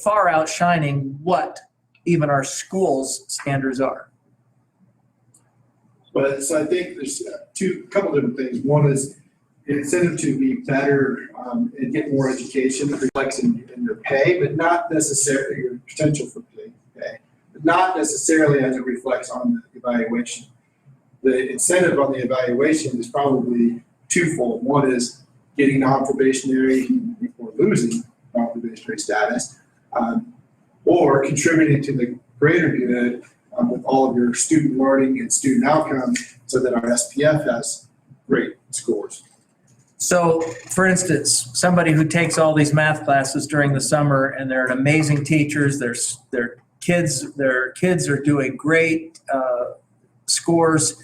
far outshining what even our schools' standards are? But so I think there's couple different things. One is incentive to be better and get more education that reflects in your pay, but not necessarily your potential for pay, but not necessarily as it reflects on the evaluation. The incentive on the evaluation is probably twofold. One is getting non-probationary or losing non-probationary status, or contributing to the greater good with all of your student learning and student outcomes so that our SPF has great scores. So, for instance, somebody who takes all these math classes during the summer and they're amazing teachers, their kids are doing great scores.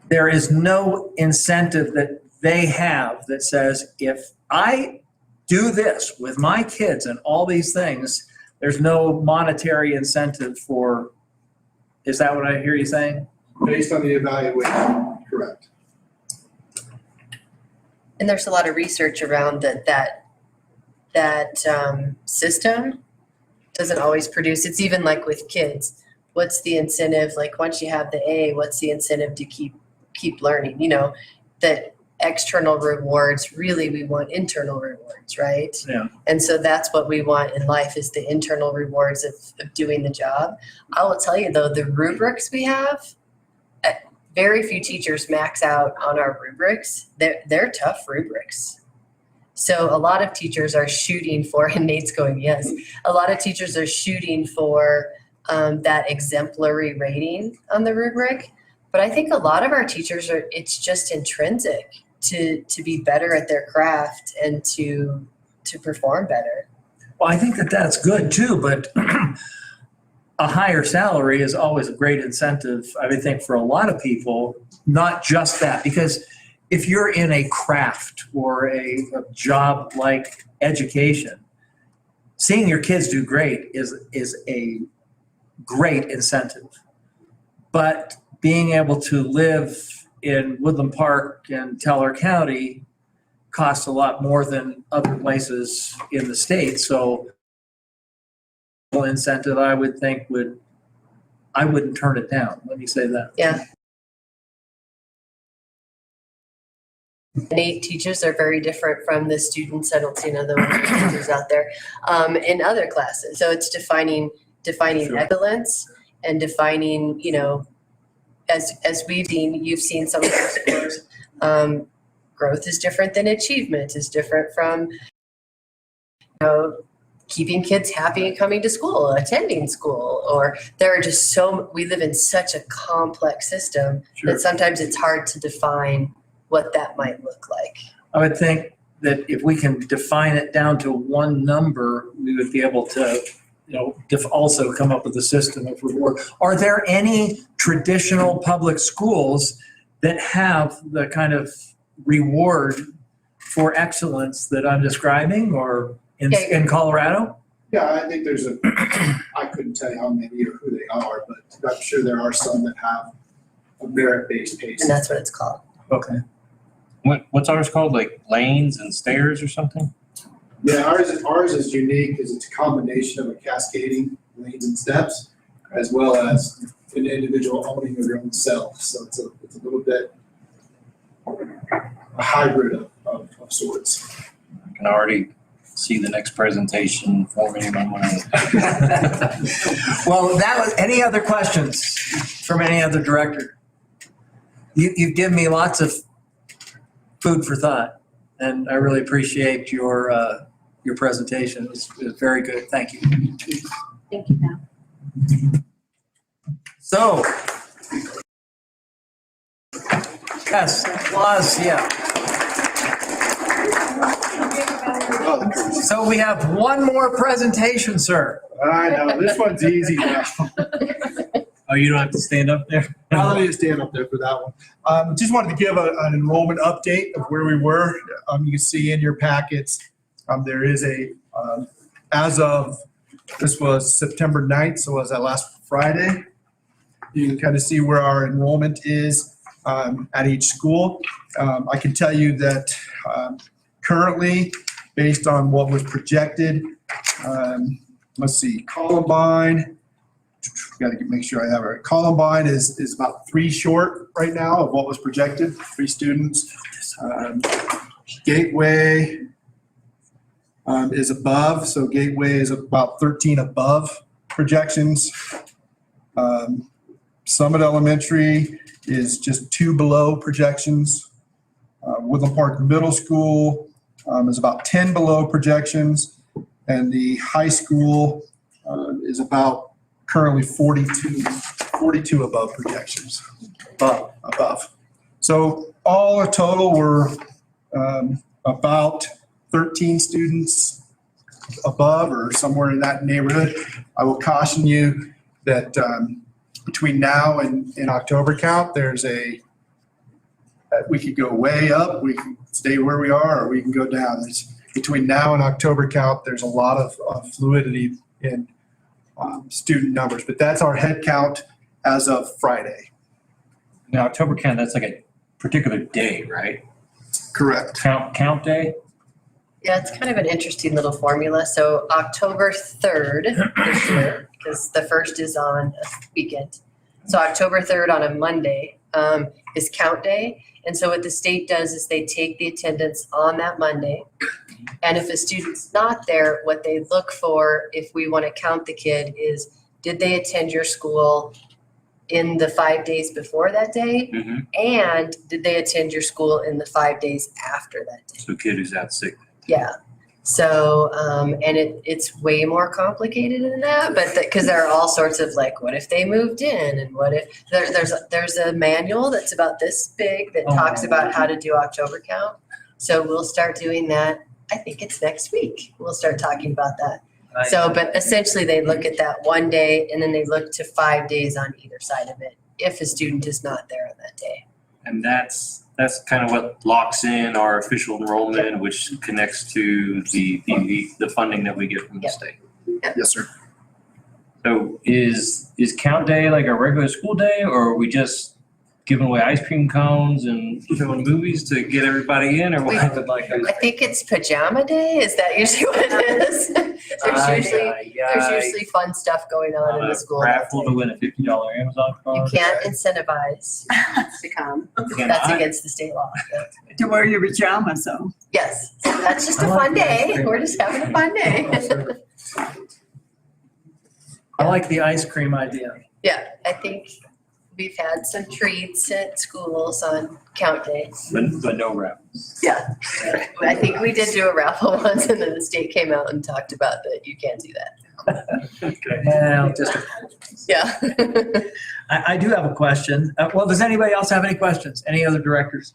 There is no incentive that they have that says, if I do this with my kids and all these things, there's no monetary incentive for, is that what I hear you saying? Based on the evaluation, correct. And there's a lot of research around that system doesn't always produce. It's even like with kids. What's the incentive? Like once you have the A, what's the incentive to keep learning? That external rewards, really we want internal rewards, right? Yeah. And so that's what we want in life, is the internal rewards of doing the job. I will tell you though, the rubrics we have, very few teachers max out on our rubrics. They're tough rubrics. So a lot of teachers are shooting for, and Nate's going, yes, a lot of teachers are shooting for that exemplary rating on the rubric. But I think a lot of our teachers it's just intrinsic to be better at their craft and to perform better. Well, I think that that's good too, but a higher salary is always a great incentive, I would think, for a lot of people, not just that. Because if you're in a craft or a job like education, seeing your kids do great is a great incentive. But being able to live in Woodland Park and Teller County costs a lot more than other places in the state. So incentive, I would think I wouldn't turn it down. Let me say that. Yeah. Many teachers are very different from the students. I don't see another one of the teachers out there in other classes. So it's defining Sure. excellence and defining, as we've seen, you've seen some of those scores. Growth is different than achievement is different from, keeping kids happy and coming to school, attending school, or there are just we live in such a complex system that sometimes it's hard to define what that might look like. I would think that if we can define it down to one number, we would be able to, also come up with a system of reward. Are there any traditional public schools that have the kind of reward for excellence that I'm describing, or in Colorado? Yeah, I think there's I couldn't tell you how many or who they are, but I'm sure there are some that have a merit-based pay And system. that's what it's called. Okay. What's ours called? Like lanes and stairs or something? Yeah, ours is unique because it's a combination of a cascading lanes and steps, as well as an individual owning of your own self. So it's a little bit a hybrid of sorts. I can already see the next presentation forming in my mind. Well, any other questions from any other director? You've given me lots of food for thought, and I really appreciate your presentation. It was very good. Thank you. Thank you, Pam. So, yes, applause, yeah. So we have one more presentation, sir. I know, this one's easy now. Oh, you don't have to stand up there? I'll let you stand up there for that one. Just wanted to give an enrollment update of where we were. You can see in your packets, there is as of, this was September 9th, so was that last Friday. You can kind of see where our enrollment is at each school. I can tell you that currently, based on what was projected, let's see, Columbine, got to make sure I have it right. Columbine is about 3 short right now of what was projected, 3 students. Gateway is above, so Gateway is about 13 above projections. Summit Elementary is just 2 below projections. Woodland Park Middle School is about 10 below projections, and the high school is about currently 42 above projections. Above. So all in total, we're about 13 students above or somewhere in that neighborhood. I will caution you that between now and October count, we could go way up, we can stay where we are, or we can go down. Between now and October count, there's a lot of fluidity in student numbers, but that's our head count as of Friday. Now, October count, that's like a particular day, right? Correct. Count day? Yeah, it's kind of an interesting little formula. So October 3rd this year, because the first is on a weekend. So October 3rd on a Monday is count day. And so what the state does is they take the attendance on that Monday. And if a student's not there, what they look for, if we want to count the kid, is did they attend your school in the 5 days before that day? Mm-hmm. And did they attend your school in the 5 days after that day? So kid who's out sick. Yeah. So, and it's way more complicated than that, but because there are all sorts of like, what if they moved in, and what if there's a manual that's about this big that talks about how to do October count. So we'll start doing that. I think it's next week. We'll start talking about that. So, but essentially they look at that one day and then they look to 5 days on either side of it if a student is not there on that day. And that's kind of what locks in our official enrollment, which connects to the funding that we get from the Yep. state. Yes, sir. So is count day like a regular school day, or are we just giving away ice cream cones and showing movies to get everybody in, or what? I think it's pajama day. Is that usually what it is? There's usually fun stuff going on in the school. that Raffle day. to win a $50 Amazon You card. can't incentivize to come. Can That's I? against the state law. To wear your pajamas though. Yes, so that's just a I like fun the ice day. cream. We're just having a fun day. I like the ice cream idea. Yeah, I think we've had some treats at schools on count day. But no raffles. Yeah. I think we did do a raffle once and then the state came out and talked about that you can't do that. Well, just, Yeah. I do have a question. Well, does anybody else have any questions? Any other directors?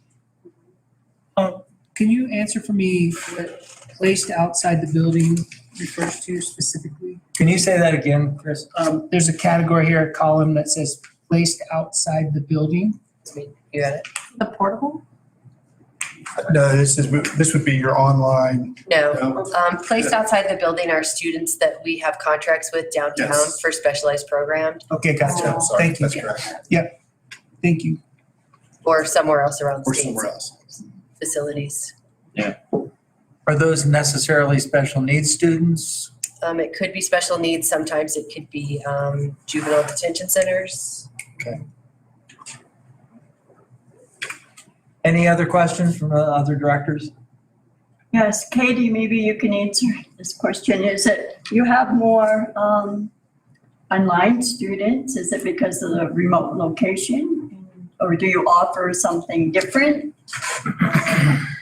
Can you answer for me what placed outside the building refers to specifically? Can you say that again, Chris? There's a category here, a column that says placed outside the building. You got it? The portable? No, this would be your online. No. Placed outside the building are students that we have contracts with downtown Yes. for specialized programs Okay, gotcha. I'm sorry, Thank you. that's correct. Thank you. or somewhere else around the Or state somewhere else. facilities. Are those necessarily special needs students? It could be special needs. Sometimes it could be juvenile detention centers. Any other questions from other directors? Yes, Katie, maybe you can answer this question. Is it, you have more online students? Is it because of the remote location? Or do you offer something different?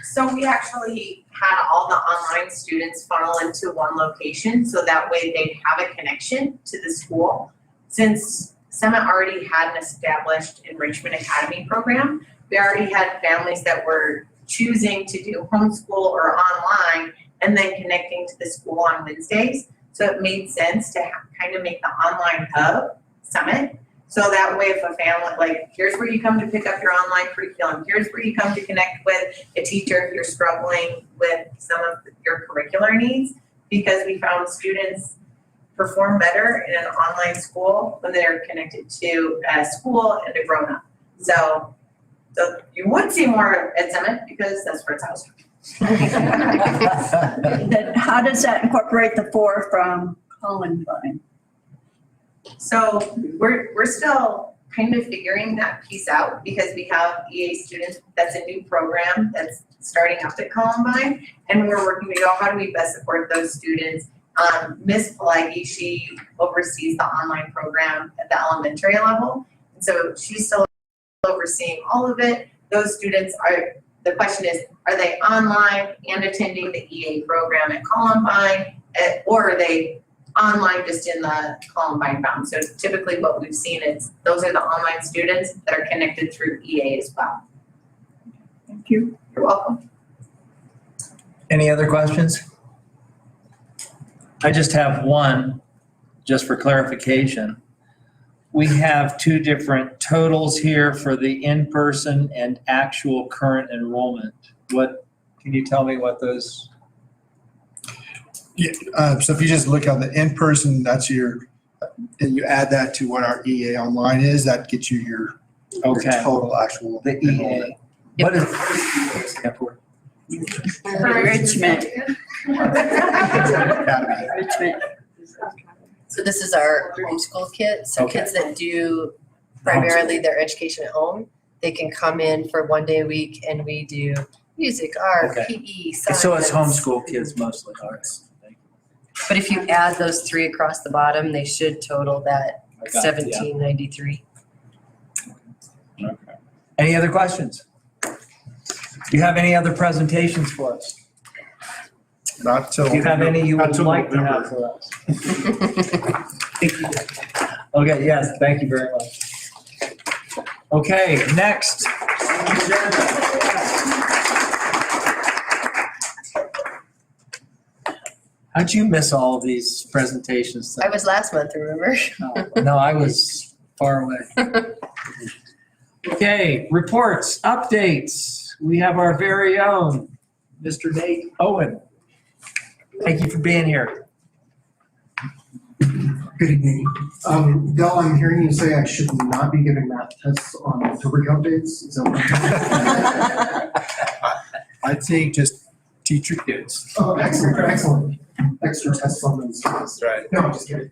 So we actually had all the online students funnel into one location, so that way they'd have a connection to the school. Since Summit already had an established enrichment academy program, we already had families that were choosing to do homeschool or online and then connecting to the school on Wednesdays. So it made sense to kind of make the online hub Summit. So that way if a family, like, here's where you come to pick up your online curriculum, here's where you come to connect with a teacher if you're struggling with some of your curricular needs, because we found students perform better in an online school when they're connected to a school and a grown-up. So you would see more at Summit because that's where it's housed. Then how does that incorporate the 4 from Columbine? So we're still kind of figuring that piece out because we have EA students, that's a new program that's starting up at Columbine, and we're working to go, how do we best support those students? Miss Pelagi, she oversees the online program at the elementary level, and so she's still overseeing all of it. Those students the question is, are they online and attending the EA program at Columbine, or are they online just in the Columbine bound? So typically what we've seen is those are the online students that are connected through EA as well. Thank you. You're welcome. Any other questions? I just have one, just for clarification. We have 2 different totals here for the in-person and actual current enrollment. Can you tell me what those? Yeah, so if you just look on the in-person, that's and you add that to what our EA online is, that gets you your Okay. total actual The enrollment. EA. What is? Enrichment. Academy. Enrichment. So this is our homeschool kids. So Okay. kids that do primarily their education at home, they can come in for 1 day a week and we do music, art, Okay. PE, science. So it's homeschool kids mostly, all right. But if you add those 3 across the bottom, they should total that I got it, yeah. 1793. Okay. Any other questions? Do you have any other presentations for us? Not till. Do you have any you not would till like to November. have for us? Okay, yes, thank you very much. Okay, next. How'd you miss all of these presentations? I was last month, remember? No, I was far away. Okay, reports, updates. We have our very own Mr. Nate Owen. Thank you for being here. Good evening. Del, I'm hearing you say I should not be giving math tests on October count dates. Is that I'd say just teach your kids. Oh, excellent. Extra tests on those. That's right. No, I'm just kidding.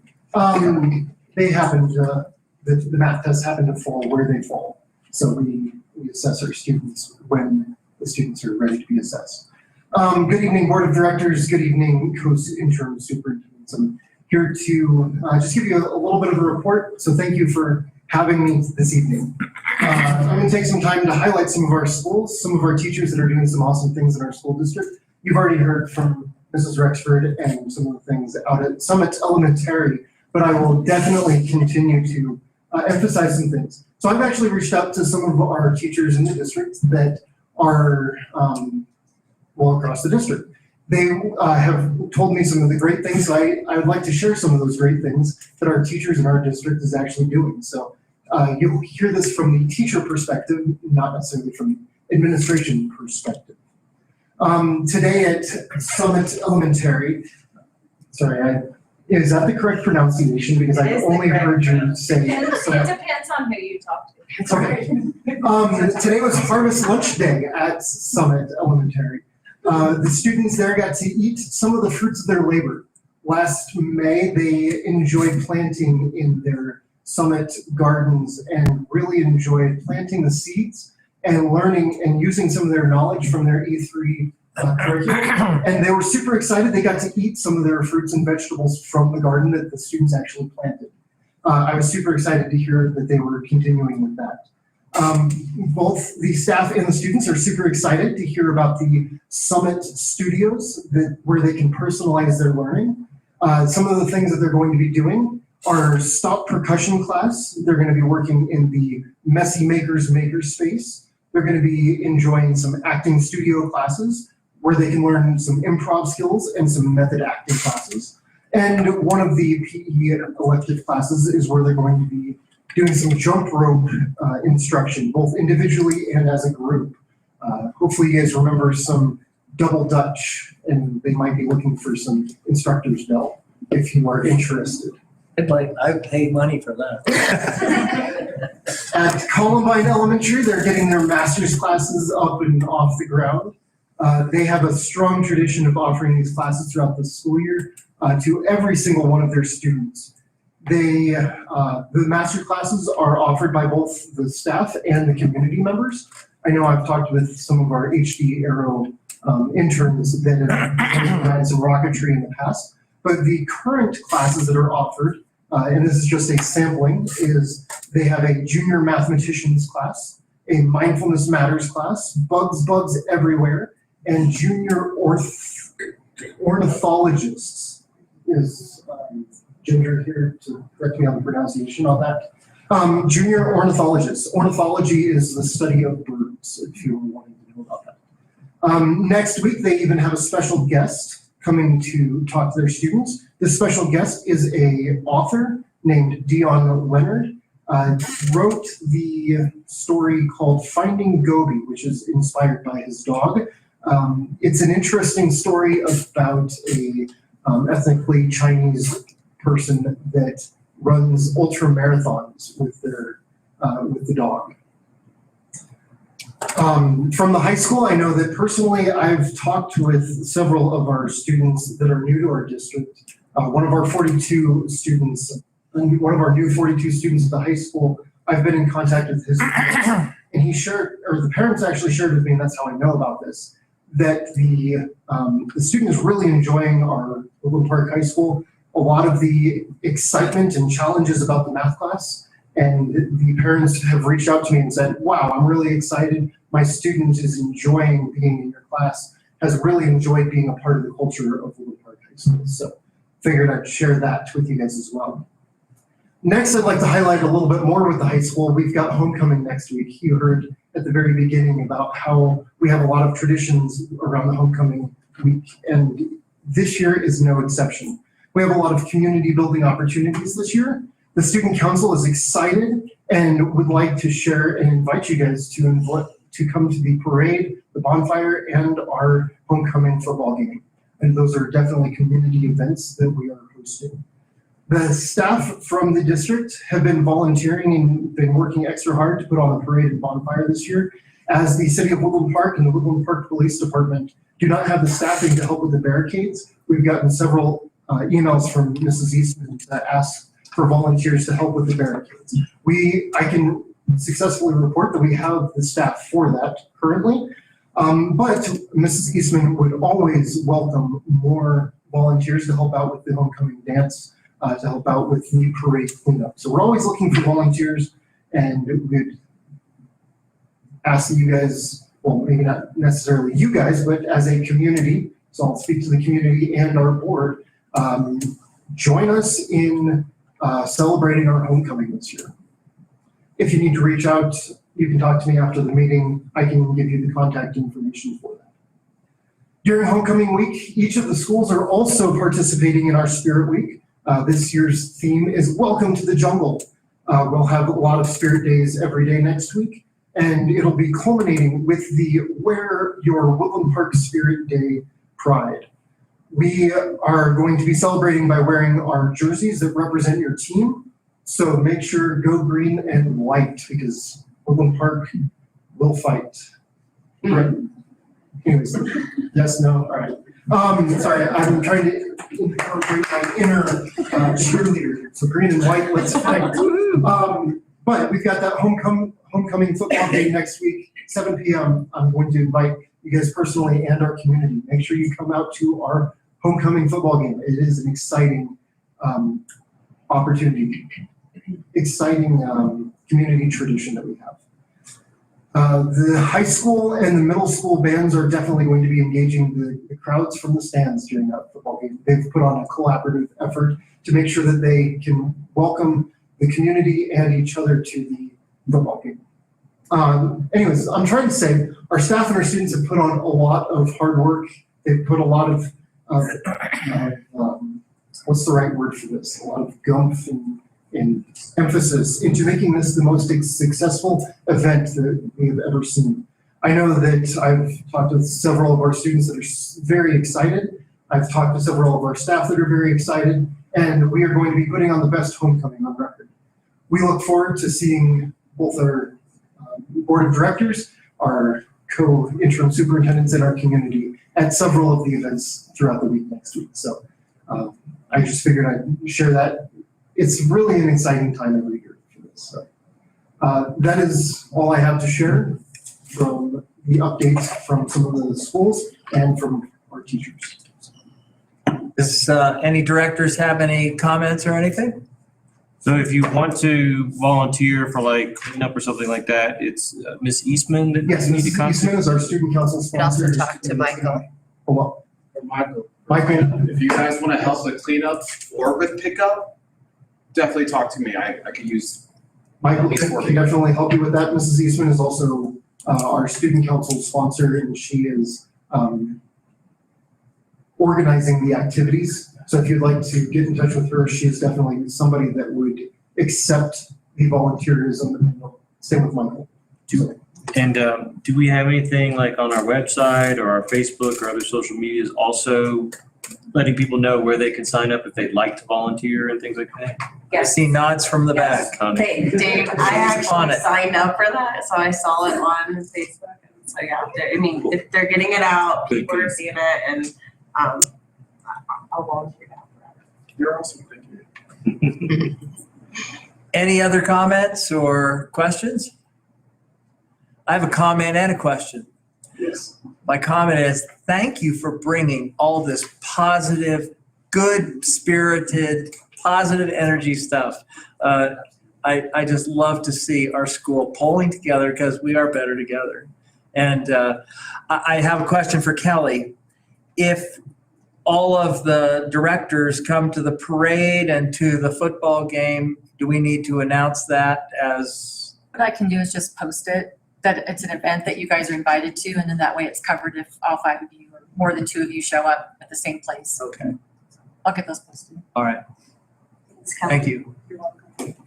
They happen to, the math tests happen to fall where they fall. So we assess our students when the students are ready to be assessed. Good evening, Board of Directors. Good evening, interim superintendents. I'm here to just give you a little bit of a report. So thank you for having me this evening. I'm going to take some time to highlight some of our schools, some of our teachers that are doing some awesome things in our school district. You've already heard from Mrs. Rexford and some of the things out at Summit Elementary, but I will definitely continue to emphasize some things. So I've actually reached out to some of our teachers in the district that are across the district. They have told me some of the great things. So I would like to share some of those great things that our teachers in our district is actually doing. So you'll hear this from the teacher perspective, not necessarily from administration perspective. Today at Summit Elementary, is that the correct pronunciation? Because I've only heard you say It Summit. depends on who you talk to. It's okay. Today was Harvest Lunch Day at Summit Elementary. The students there got to eat some of the fruits of their labor. Last May, they enjoyed planting in their Summit gardens and really enjoyed planting the seeds and learning and using some of their knowledge from their E3 curriculum. And they were super excited. They got to eat some of their fruits and vegetables from the garden that the students actually planted. I was super excited to hear that they were continuing with that. Both the staff and the students are super excited to hear about the Summit Studios where they can personalize their learning. Some of the things that they're going to be doing are stop percussion class. They're going to be working in the Messy Makers Makerspace. They're going to be enjoying some acting studio classes where they can learn some improv skills and some method acting classes. And one of the PE elective classes is where they're going to be doing some jump rope instruction, both individually and as a group. Hopefully you guys remember some double Dutch, and they might be looking for some instructors, Del, if you are interested. I'd pay money for that. At Columbine Elementary, they're getting their master's classes up and off the ground. They have a strong tradition of offering these classes throughout the school year to every single one of their students. The master classes are offered by both the staff and the community members. I know I've talked with some of our HD Aero interns that have done some rocketry in the past, but the current classes that are offered, and this is just a sampling, is they have a junior mathematicians class, a mindfulness matters class, bugs everywhere, and junior ornithologists is Ginger here to correct me on the pronunciation on that. Junior ornithologists. Ornithology is the study of birds, if you wanted to know about that. Next week, they even have a special guest coming to talk to their students. This special guest is a author named Dion Leonard. Wrote the story called Finding Gobi, which is inspired by his dog. It's an interesting story about a ethnically Chinese person that runs ultra marathons with the dog. From the high school, I know that personally I've talked with several of our students that are new to our district. One of our new 42 students at the high school, I've been in contact with his parents, and the parents actually shared with me, and that's how I know about this, that the student is really enjoying our Woodland Park High School. A lot of the excitement and challenges about the math class, and the parents have reached out to me and said, wow, I'm really excited. My student is enjoying being in your class, has really enjoyed being a part of the culture of Woodland Park High School. So figured I'd share that with you guys as well. Next, I'd like to highlight a little bit more with the high school. We've got homecoming next week. You heard at the very beginning about how we have a lot of traditions around the homecoming week, and this year is no exception. We have a lot of community building opportunities this year. The student council is excited and would like to share and invite you guys to come to the parade, the bonfire, and our homecoming football game. And those are definitely community events that we are hosting. The staff from the district have been volunteering and been working extra hard to put on the parade and bonfire this year, as the City of Woodland Park and the Woodland Park Police Department do not have the staffing to help with the barricades. We've gotten several emails from Mrs. Eastman that ask for volunteers to help with the barricades. I can successfully report that we have the staff for that currently, but Mrs. Eastman would always welcome more volunteers to help out with the homecoming dance, to help out with the parade cleanup. So we're always looking for volunteers, and we'd ask that you guys, well, maybe not necessarily you guys, but as a community, so I'll speak to the community and our board, join us in celebrating our homecoming this year. If you need to reach out, you can talk to me after the meeting. I can give you the contact information for that. During homecoming week, each of the schools are also participating in our Spirit Week. This year's theme is Welcome to the Jungle. We'll have a lot of Spirit Days every day next week, and it'll be culminating with the Wear Your Woodland Park Spirit Day Pride. We are going to be celebrating by wearing our jerseys that represent your team. So make sure go green and white, because Woodland Park will fight. Right. Anyways, yes, no, all right. Sorry, I'm trying to incorporate my inner cheerleader. So green and white, let's fight. But we've got that homecoming football game next week, 7 p.m. I'm going to invite you guys personally and our community. Make sure you come out to our homecoming football game. It is an exciting opportunity, exciting community tradition that we have. The high school and the middle school bands are definitely going to be engaging the crowds from the stands during that football game. They've put on a collaborative effort to make sure that they can welcome the community and each other to the football game. Anyways, I'm trying to say our staff and our students have put on a lot of hard work. They've put a lot of what's the right word for this? A lot of gumph and emphasis into making this the most successful event that we have ever seen. I know that I've talked with several of our students that are very excited. I've talked to several of our staff that are very excited, and we are going to be putting on the best homecoming on record. We look forward to seeing both our board of directors, our co-interim superintendents, and our community at several of the events throughout the week next week. So I just figured I'd share that. It's really an exciting time every year for this. So that is all I have to share from the updates from some of the schools and from our teachers. Does any directors have any comments or anything? So if you want to volunteer for like cleanup or something like that, it's Miss Eastman that Yes, you need to Mrs. contact. Eastman is our student council You can also sponsor. talk to Michael. Hello. Michael, Michael. if you guys want to help with cleanup or with pickup, definitely talk to me. I could use. Michael can definitely help you with that. Mrs. Eastman is also our student council sponsor, and she is organizing the activities. So if you'd like to get in touch with her, she is definitely somebody that would accept the volunteerism. Same with Michael. And do we have anything like on our website or our Facebook or other social medias also letting people know where they can sign up if they'd like to volunteer and things like that? I see nods from the Yes. back. Dave, I On actually it. signed up for that, so I saw it on Facebook. And so yeah, I mean, if they're getting it out, people are seeing it, and I'll volunteer now for that. You're awesome. Thank you. Any other comments or questions? I have a comment and a question. Yes. My comment is, thank you for bringing all this positive, good-spirited, positive energy stuff. I just love to see our school pulling together because we are better together. And I have a question for Kelly. If all of the directors come to the parade and to the football game, do we need to announce that as? What I can do is just post it, that it's an event that you guys are invited to, and then that way it's covered if all 5 of you are more than 2 of you show up at the same place. Okay. I'll get those posted. All right. Thank you.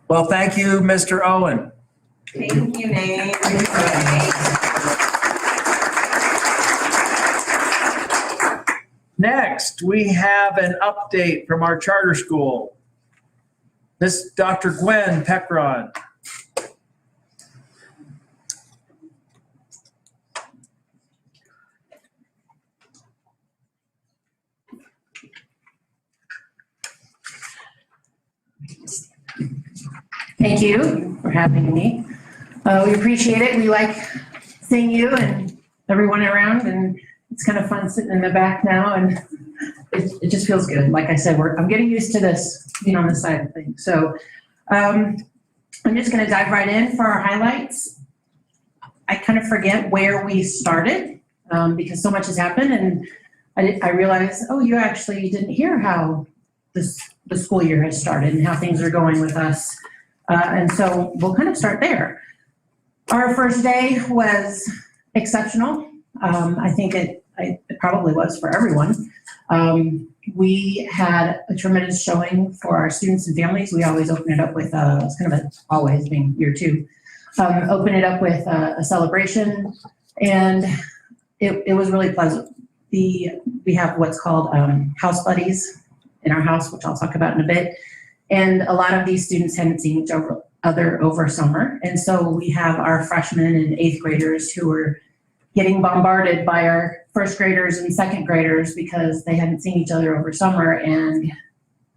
Well, thank you, Mr. Owen. Thank you, Nate. Next, we have an update from our charter school. Miss Dr. Gwen Peckron. Thank you for having me. We appreciate it. We like seeing you and everyone around, and it's kind of fun sitting in the back now, and it just feels good. Like I said, I'm getting used to this, being on this side of things. So I'm just going to dive right in for our highlights. I kind of forget where we started because so much has happened, and I realized, oh, you actually didn't hear how the school year has started and how things are going with us. And so we'll kind of start there. Our first day was exceptional. I think it probably was for everyone. We had a tremendous showing for our students and families. We always open it up with, it's kind of always being year 2, open it up with a celebration, and it was really pleasant. We have what's called house buddies in our house, which I'll talk about in a bit. And a lot of these students hadn't seen each other over summer. And so we have our freshmen and 8th graders who were getting bombarded by our 1st graders and 2nd graders because they hadn't seen each other over summer, and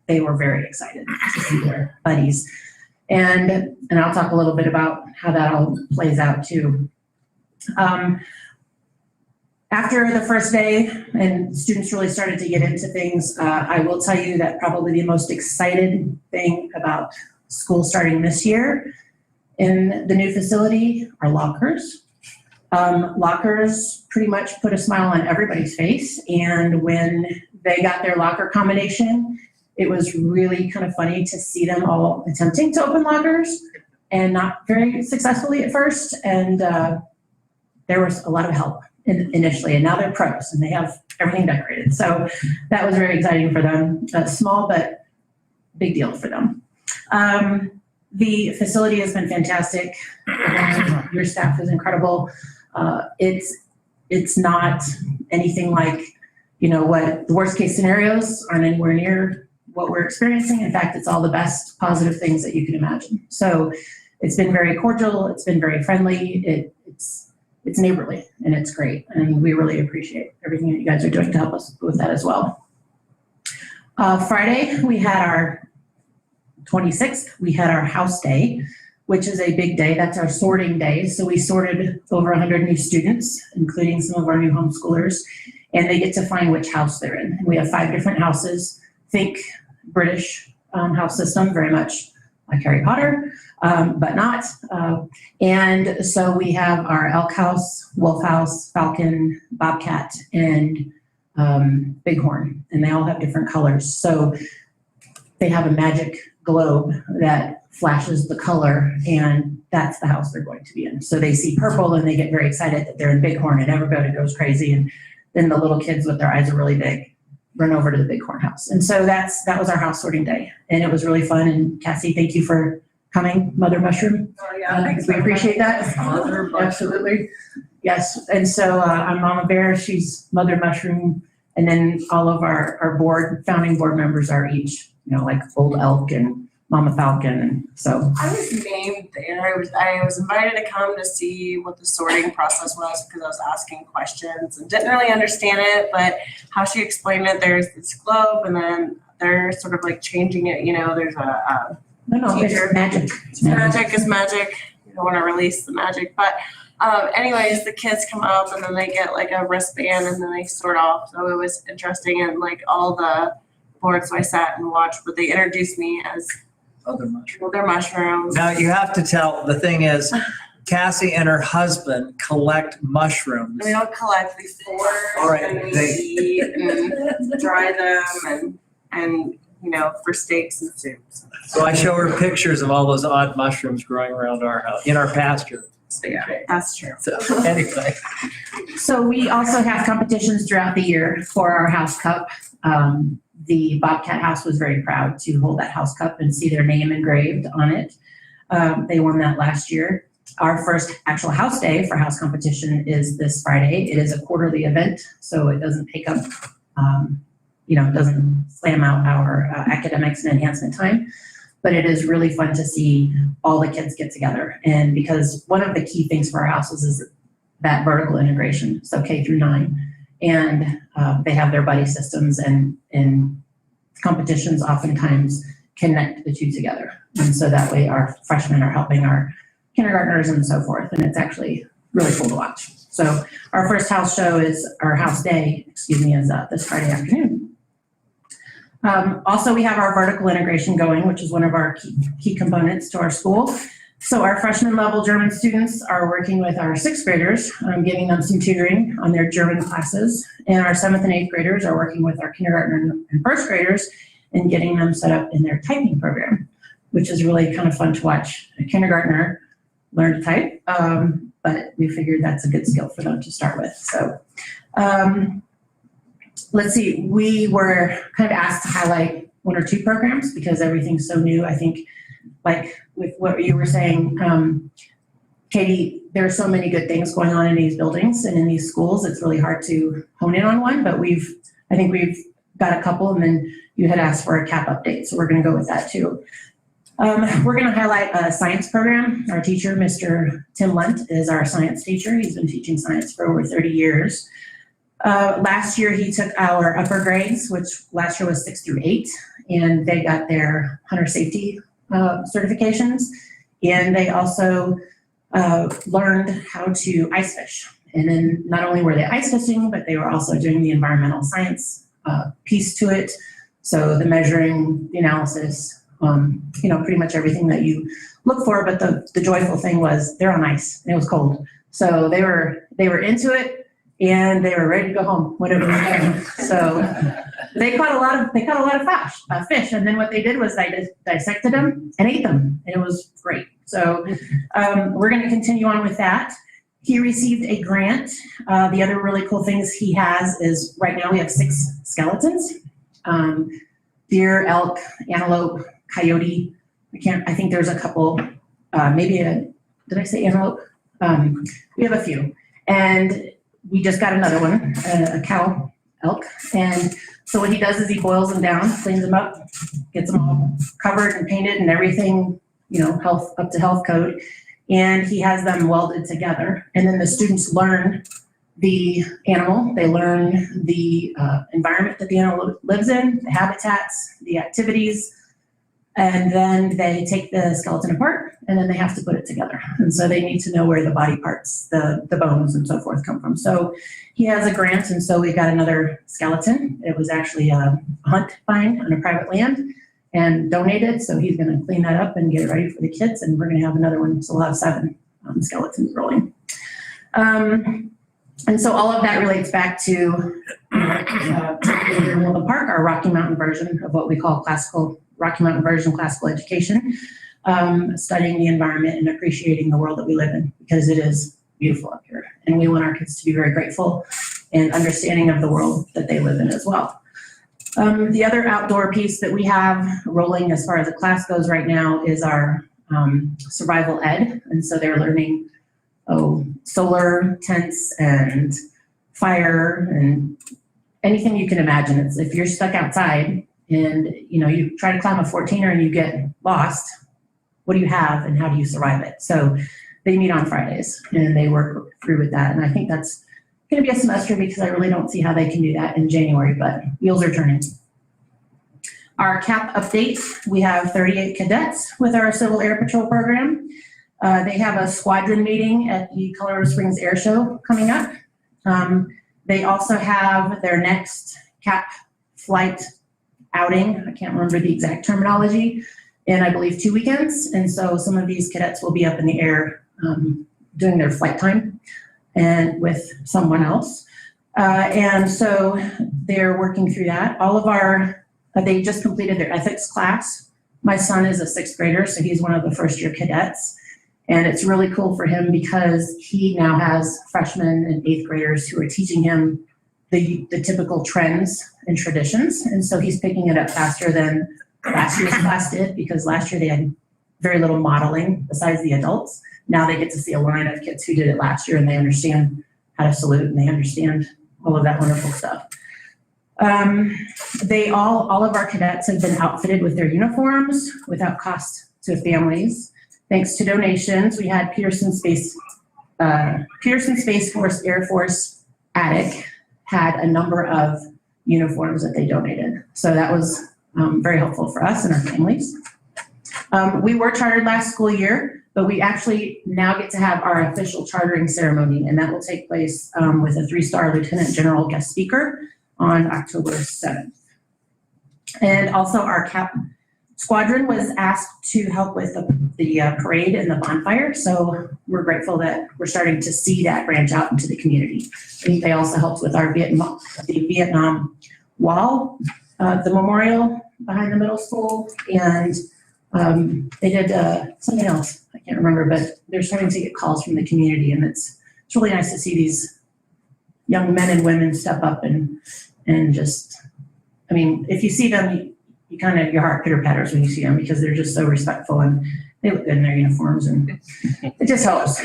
they were very excited to see their buddies. And I'll talk a little bit about how that all plays out too. After the first day and students really started to get into things, I will tell you that probably the most excited thing about school starting this year in the new facility are lockers. Lockers pretty much put a smile on everybody's face, and when they got their locker combination, it was really kind of funny to see them all attempting to open lockers and not very successfully at first, and there was a lot of help initially, and now they're pros and they have everything decorated. So that was very exciting for them. Small, but big deal for them. The facility has been fantastic. Your staff is incredible. It's not anything like, what the worst case scenarios aren't anywhere near what we're experiencing. In fact, it's all the best positive things that you can imagine. So it's been very cordial. It's been very friendly. It's neighborly, and it's great. And we really appreciate everything that you guys are doing to help us with that as well. Friday, we had our 26th, we had our house day, which is a big day. That's our sorting day. So we sorted over 100 new students, including some of our new homeschoolers, and they get to find which house they're in. And we have 5 different houses. Think British house system, very much like Harry Potter, but not. And so we have our elk house, wolf house, falcon, bobcat, and bighorn, and they all have different colors. So they have a magic globe that flashes the color, and that's the house they're going to be in. So they see purple and they get very excited that they're in bighorn, and everybody goes crazy. And then the little kids with their eyes are really big run over to the bighorn house. And so that was our house sorting day, and it was really fun. And Cassie, thank you for coming, Mother Mushroom. Oh, yeah. Thanks. We appreciate that. Absolutely. Yes. And so I'm Mama Bear, she's Mother Mushroom. And then all of our founding board members are each, like Old Elk and Mama Falcon. And so I was named there. I was invited to come to see what the sorting process was because I was asking questions and didn't really understand it, but how she explained it, there's this globe and then they're sort of like changing it, there's a no, teacher. it's magic. Magic is magic. You don't want to release the magic, but anyways, the kids come up and then they get like a wristband and then they sort off. So it was interesting, and like all the boards, so I sat and watched, but they introduced me as Other mushrooms. Now you have to tell, the thing is, Cassie and her husband collect mushrooms. And we don't collect before, All right, and we eat and dry them and for steaks and soups. So I show her pictures of all those odd mushrooms growing around our house, in our pasture. So yeah, that's true. So anyway, So we also have competitions throughout the year for our House Cup. The Bobcat House was very proud to hold that House Cup and see their name engraved on it. They won that last year. Our first actual house day for house competition is this Friday. It is a quarterly event, so it doesn't take up, it doesn't slam out our academics and enhancement time. But it is really fun to see all the kids get together. And because one of the key things for our houses is that vertical integration, so K through 9. And they have their buddy systems, and competitions oftentimes connect the two together. And so that way our freshmen are helping our kindergartners and so forth. And it's actually really cool to watch. So our first house day, is this Friday afternoon. Also, we have our vertical integration going, which is one of our key components to our school. So our freshman level German students are working with our 6th graders, giving them some tutoring on their German classes. And our 7th and 8th graders are working with our kindergarten and 1st graders and getting them set up in their typing program, which is really kind of fun to watch a kindergartner learn to type. But we figured that's a good skill for them to start with. So let's see, we were kind of asked to highlight 1 or 2 programs because everything's so new. I think, like with what you were saying, Katie, there are so many good things going on in these buildings and in these schools. It's really hard to hone in on one, but I think we've got a couple, and then you had asked for a CAP update, so we're going to go with that too. We're going to highlight a science program. Our teacher, Mr. Tim Lunt, is our science teacher. He's been teaching science for over 30 years. Last year, he took our upper grades, which last year was 6 through 8, and they got their hunter safety certifications. And they also learned how to ice fish. And then not only were they ice fishing, but they were also doing the environmental science piece to it. So the measuring, the analysis, pretty much everything that you look for. But the joyful thing was they're on ice and it was cold. So they were into it and they were ready to go home when it was done. So they caught a lot of fish. And then what they did was they dissected them and ate them. And it was great. So we're going to continue on with that. He received a grant. The other really cool things he has is right now we have 6 skeletons. Deer, elk, antelope, coyote. I think there's a couple, did I say antelope? We have a few. And we just got another one, a cow elk. And so what he does is he boils them down, cleans them up, gets them all covered and painted and everything, up to health code. And he has them welded together. And then the students learn the animal, they learn the environment that the animal lives in, the habitats, the activities, and then they take the skeleton apart and then they have to put it together. And so they need to know where the body parts, the bones and so forth come from. So he has a grant, and so we got another skeleton. It was actually a hunt find on a private land and donated. So he's going to clean that up and get it ready for the kids. And we're going to have another one. So we'll have 7 skeletons rolling. And so all of that relates back to the park, our Rocky Mountain version of what we call Rocky Mountain version classical education, studying the environment and appreciating the world that we live in, because it is beautiful up here. And we want our kids to be very grateful and understanding of the world that they live in as well. The other outdoor piece that we have rolling as far as the class goes right now is our survival ed. And so they're learning solar tents and fire and anything you can imagine. It's if you're stuck outside and you try to climb a 14er and you get lost, what do you have and how do you survive it? So they meet on Fridays and they work through with that. And I think that's going to be a semester because I really don't see how they can do that in January, but wheels are turning. Our CAP update, we have 38 cadets with our Civil Air Patrol program. They have a squadron meeting at the Colorado Springs Air Show coming up. They also have their next CAP flight outing. I can't remember the exact terminology, in I believe 2 weekends. And so some of these cadets will be up in the air doing their flight time and with someone else. And so they're working through that. They just completed their ethics class. My son is a 6th grader, so he's one of the first year cadets. And it's really cool for him because he now has freshmen and eighth graders who are teaching him the typical trends and traditions. And so he's picking it up faster than last year's class did, because last year they had very little modeling besides the adults. Now they get to see a line of kids who did it last year, and they understand how to salute and they understand all of that wonderful stuff. All of our cadets have been outfitted with their uniforms without cost to families. Thanks to donations, we had Peterson Space Force Air Force Attic had a number of uniforms that they donated. So that was very helpful for us and our families. We were chartered last school year, but we actually now get to have our official chartering ceremony, and that will take place with a 3-star Lieutenant General guest speaker on October 7th. And also our CAP squadron was asked to help with the parade and the bonfire. So we're grateful that we're starting to see that branch out into the community. I think they also helped with our Vietnam Wall, the memorial behind the middle school, and they did something else. I can't remember, but they're starting to get calls from the community, and it's really nice to see these young men and women step up and just, I mean, if you see them, you kind of, your heart pitter patters when you see them because they're just so respectful and they look good in their uniforms, and it just helps.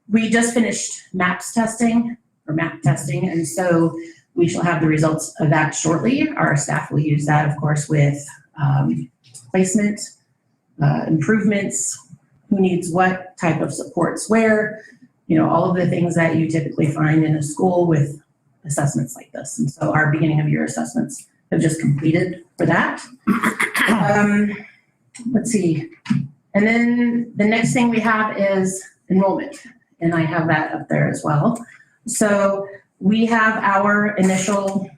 We just finished map testing, and so we shall have the results of that shortly. Our staff will use that, of course, with placement, improvements, who needs what type of supports where, all of the things that you typically find in a school with assessments like this. And so our beginning of year assessments have just completed for that. Let's see. And then the next thing we have is enrollment, and I have that up there as well. So we have our initial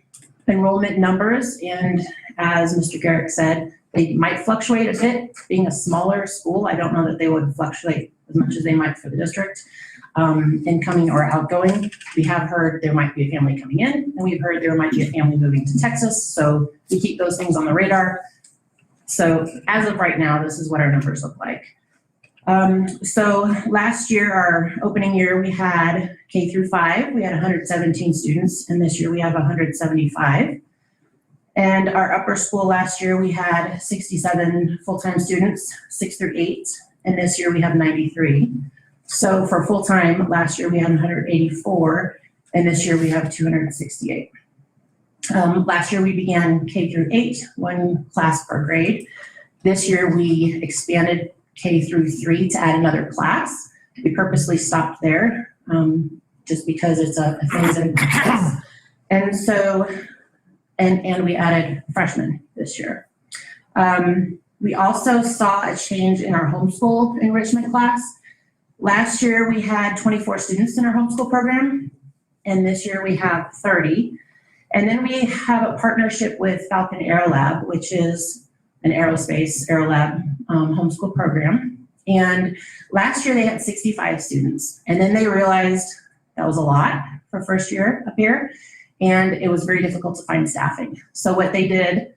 enrollment numbers, and as Mr. Garrick said, they might fluctuate a bit. Being a smaller school, I don't know that they would fluctuate as much as they might for the district. Incoming or outgoing, we have heard there might be a family coming in, and we've heard there might be a family moving to Texas. So we keep those things on the radar. So as of right now, this is what our numbers look like. So last year, our opening year, we had K through 5, we had 117 students, and this year we have 175. And our upper school last year, we had 67 full-time students, 6 through 8, and this year we have 93. So for full-time, last year we had 184, and this year we have 268. Last year we began K through 8, 1 class per grade. This year we expanded K through 3 to add another class. We purposely stopped there just because it's a phase-in process. And so, and we added freshmen this year. We also saw a change in our homeschool enrichment class. Last year, we had 24 students in our homeschool program, and this year we have 30. And then we have a partnership with Falcon Aerolab, which is an aerospace Aerolab homeschool program. And last year they had 65 students, and then they realized that was a lot for first year up here, and it was very difficult to find staffing. So what they did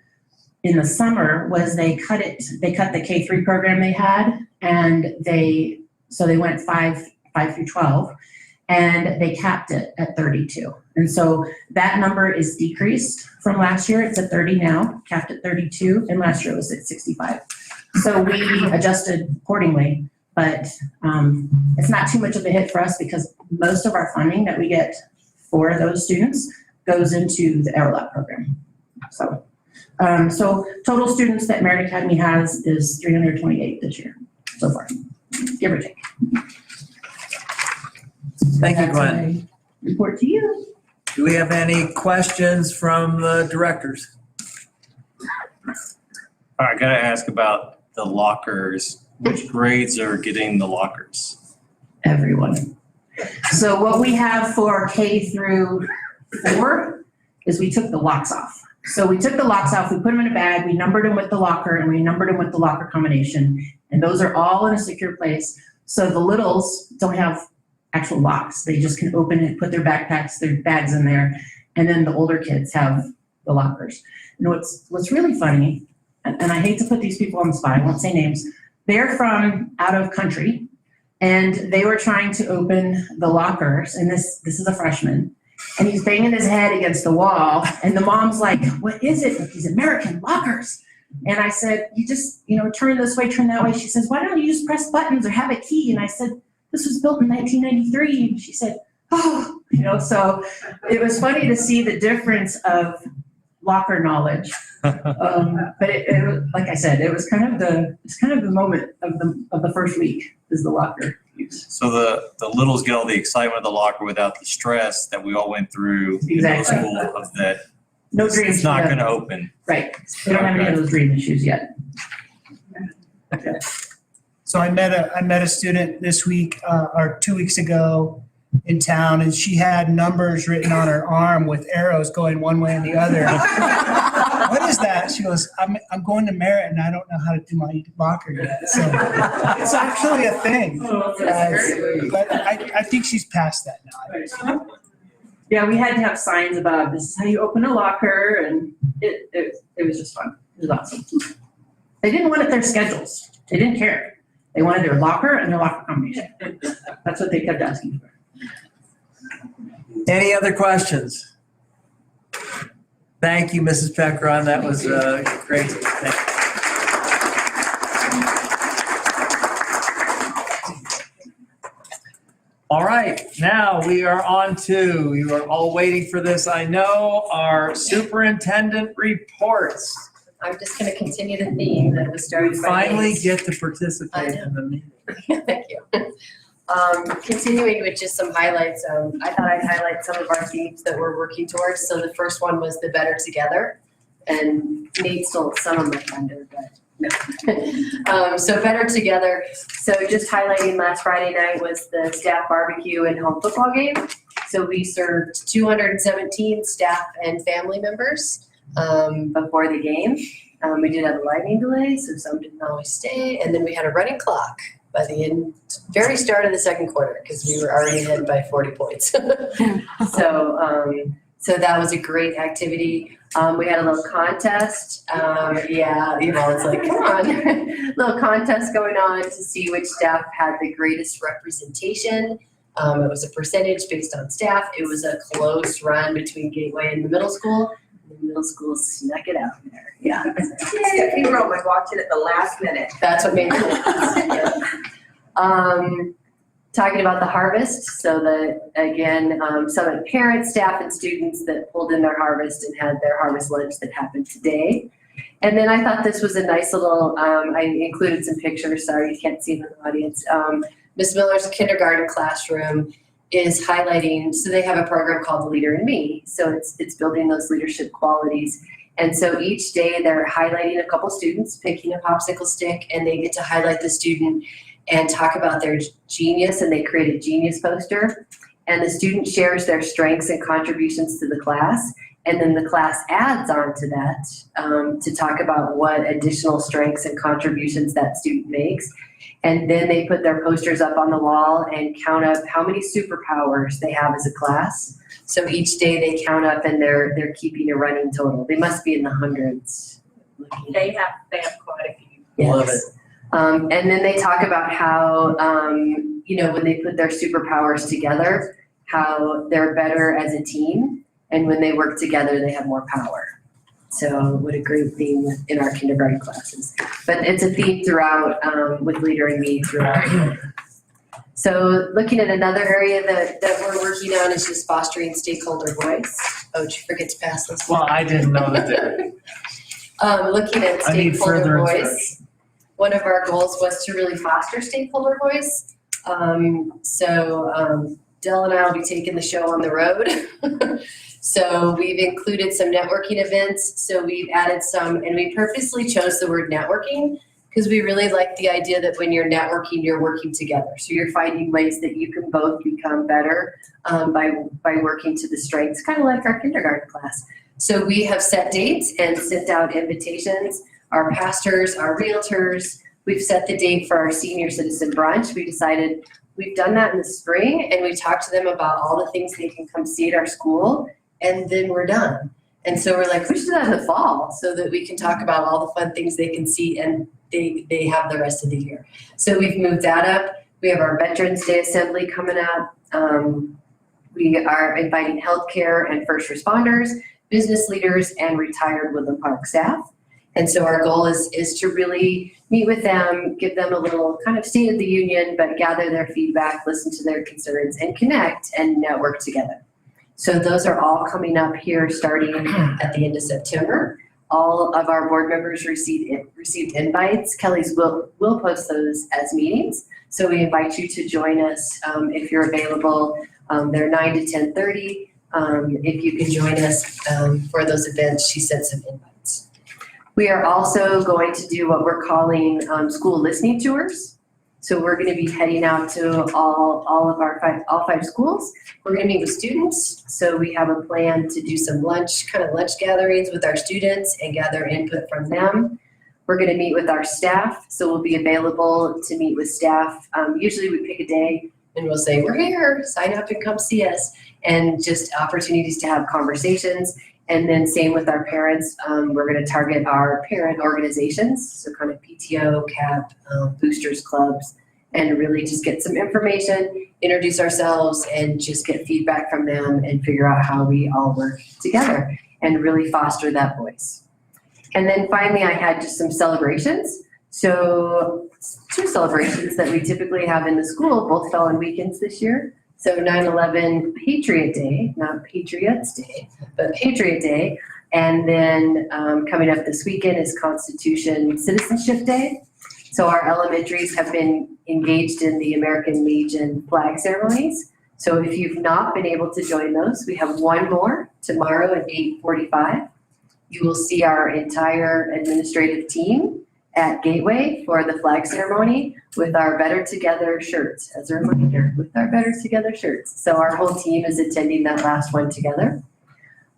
in the summer was they cut the K-3 program they had, and they went 5 through 12, and they capped it at 32. And so that number is decreased from last year. It's at 30 now, capped at 32, and last year it was at 65. So we adjusted accordingly, but it's not too much of a hit for us because most of our funding that we get for those students goes into the Aerolab program. So total students that Merit Academy has is 328 this year so far, give or take. Thank you, That's Gwen. my report to you. Do we have any questions from the directors? All right, I gotta ask about the lockers. Which grades are getting the lockers? Everyone. So what we have for K through 4 is we took the locks off. So we took the locks off, we put them in a bag, we numbered them with the locker, and we numbered them with the locker combination. And those are all in a secure place. So the littles don't have actual locks. They just can open it, put their backpacks, their bags in there. And then the older kids have the lockers. And what's really funny, and I hate to put these people on the spot, I won't say names, they're from out of country, and they were trying to open the lockers, and this is a freshman, and he's banging his head against the wall, and the mom's like, what is it with these American lockers? And I said, you just, turn this way, turn that way. She says, why don't you just press buttons or have a key? And I said, this was built in 1993. And she said, oh, so it was funny to see the difference of locker knowledge. But it was, like I said, it was kind of the moment of the first week is the locker use. So the littles get all the excitement of the locker without the stress that we all went through in middle Exactly. school of that. No dreams. It's not going to open. Right. They don't have any of those dream issues yet. So I met a student this week, or 2 weeks ago in town, and she had numbers written on her arm with arrows going one way and the other. What is that? She goes, I'm going to Merritt and I don't know how to do my locker yet. So it's actually a thing. But I think she's past that now. Yeah, we had to have signs about this is how you open a locker, and it was just fun. It was awesome. They didn't want it their schedules. They didn't care. They wanted their locker and their locker combination. That's what they kept asking for. Any other questions? Thank you, Mrs. Peckron. That was great. Thank you. All right, now we are on to, you are all waiting for this, I know, our superintendent reports. I'm just going to continue the theme that was started We by finally Hayes. get to participate in the meeting. Thank you. Continuing with just some highlights, I thought I'd highlight some of our themes that we're working towards. So the first one was the Better Together, and Nate stole some of my thunder, but no. So Better Together. So just highlighting last Friday night was the staff barbecue and home football game. So we served 217 staff and family members before the game. We did have a lightning delay, so some didn't always stay, and then we had a running clock by the very start of the second quarter because we were already ahead by 40 points. So that was a great activity. We had a little contest. Yeah, Yvonne's like, come on. Little contest going on to see which staff had the greatest representation. It was a percentage based on staff. It was a close run between Gateway and the middle school. The middle school snuck it out there. Yeah. Stephanie Roman walked in at the last minute. That's what made it. Talking about the harvest, so that again, some of the parents, staff, and students that pulled in their harvest and had their harvest lunch that happened today. And then I thought this was a nice little, I included some pictures, sorry you can't see them in the audience. Ms. Miller's kindergarten classroom is highlighting, so they have a program called Leader in Me. So it's building those leadership qualities. And so each day they're highlighting a couple students, picking a popsicle stick, and they get to highlight the student and talk about their genius, and they create a genius poster. And the student shares their strengths and contributions to the class. And then the class adds on to that to talk about what additional strengths and contributions that student makes. And then they put their posters up on the wall and count up how many superpowers they have as a class. So each day they count up and they're keeping a running total. They must be in the hundreds. They have quite a few. Yes. Love it. And then they talk about how, when they put their superpowers together, how they're better as a team. And when they work together, they have more power. So what a great theme in our kindergarten classes. But it's a theme throughout, with Leader in Me throughout. So looking at another area that we're working on is just fostering stakeholder voice. Oh, did you forget to pass this? Well, I didn't know that there. Looking at I need further stakeholder voice. One of our goals was to really foster stakeholder voice. Dell and I will be taking the show on the road. So we've included some networking events. So we've added some, and we purposely chose the word networking because we really like the idea that when you're networking, you're working together. So you're finding ways that you can both become better by working to the strengths, kind of like our kindergarten class. So we have set dates and sent out invitations. Our pastors, our realtors, we've set the date for our senior citizen brunch. We decided we've done that in the spring, and we talked to them about all the things they can come see at our school, and then we're done. And so we're like, we should do that in the fall so that we can talk about all the fun things they can see, and they have the rest of the year. So we've moved that up. We have our Veterans Day Assembly coming up. We are inviting healthcare and first responders, business leaders, and retired Woodland Park staff. And so our goal is to really meet with them, give them a little kind of state of the union, but gather their feedback, listen to their concerns, and connect and network together. So those are all coming up here starting at the end of September. All of our board members received invites. Kelly's will post those as meetings. So we invite you to join us if you're available. They're 9 to 10:30. If you can join us for those events, she sent some invites. We are also going to do what we're calling school listening tours. So we're going to be heading out to all five schools. We're going to meet with students. So we have a plan to do some lunch gatherings with our students and gather input from them. We're going to meet with our staff. So we'll be available to meet with staff. Usually we pick a day and we'll say, we're here, sign up and come see us. And just opportunities to have conversations. And then same with our parents. We're going to target our parent organizations, so kind of PTO, CAP, boosters clubs, and really just get some information, introduce ourselves, and just get feedback from them and figure out how we all work together and really foster that voice. And then finally, I had just some celebrations. So 2 celebrations that we typically have in the school, both fell on weekends this year. So 9/11 Patriot Day, not Patriots Day, but Patriot Day. And then coming up this weekend is Constitution Citizenship Day. So our elementaries have been engaged in the American Legion flag ceremonies. So if you've not been able to join those, we have one more tomorrow at 8:45. You will see our entire administrative team at Gateway for the flag ceremony with our Better Together shirts, as a reminder, with our Better Together shirts. So our whole team is attending that last one together.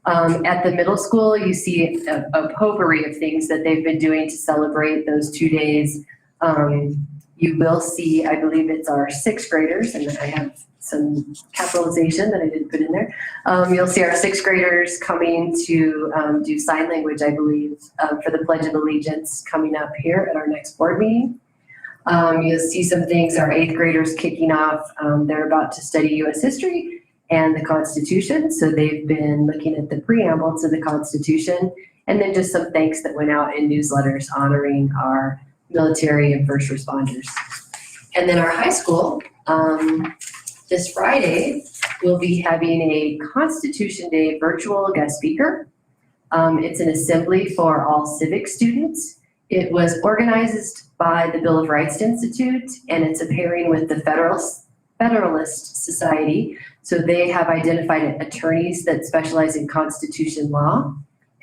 At the middle school, you see a potpourri of things that they've been doing to celebrate those 2 days. You will see, I believe it's our 6th graders, and I have some capitalization that I didn't put in there. You'll see our 6th graders coming to do sign language, I believe, for the Pledge of Allegiance coming up here at our next board meeting. You'll see some things, our 8th graders kicking off. They're about to study U.S. history and the Constitution. So they've been looking at the preamble to the Constitution, and then just some thanks that went out in newsletters honoring our military and first responders. And then our high school, this Friday, we'll be having a Constitution Day virtual guest speaker. It's an assembly for all civic students. It was organized by the Bill of Rights Institute, and it's a pairing with the Federalist Society. So they have identified attorneys that specialize in Constitution law,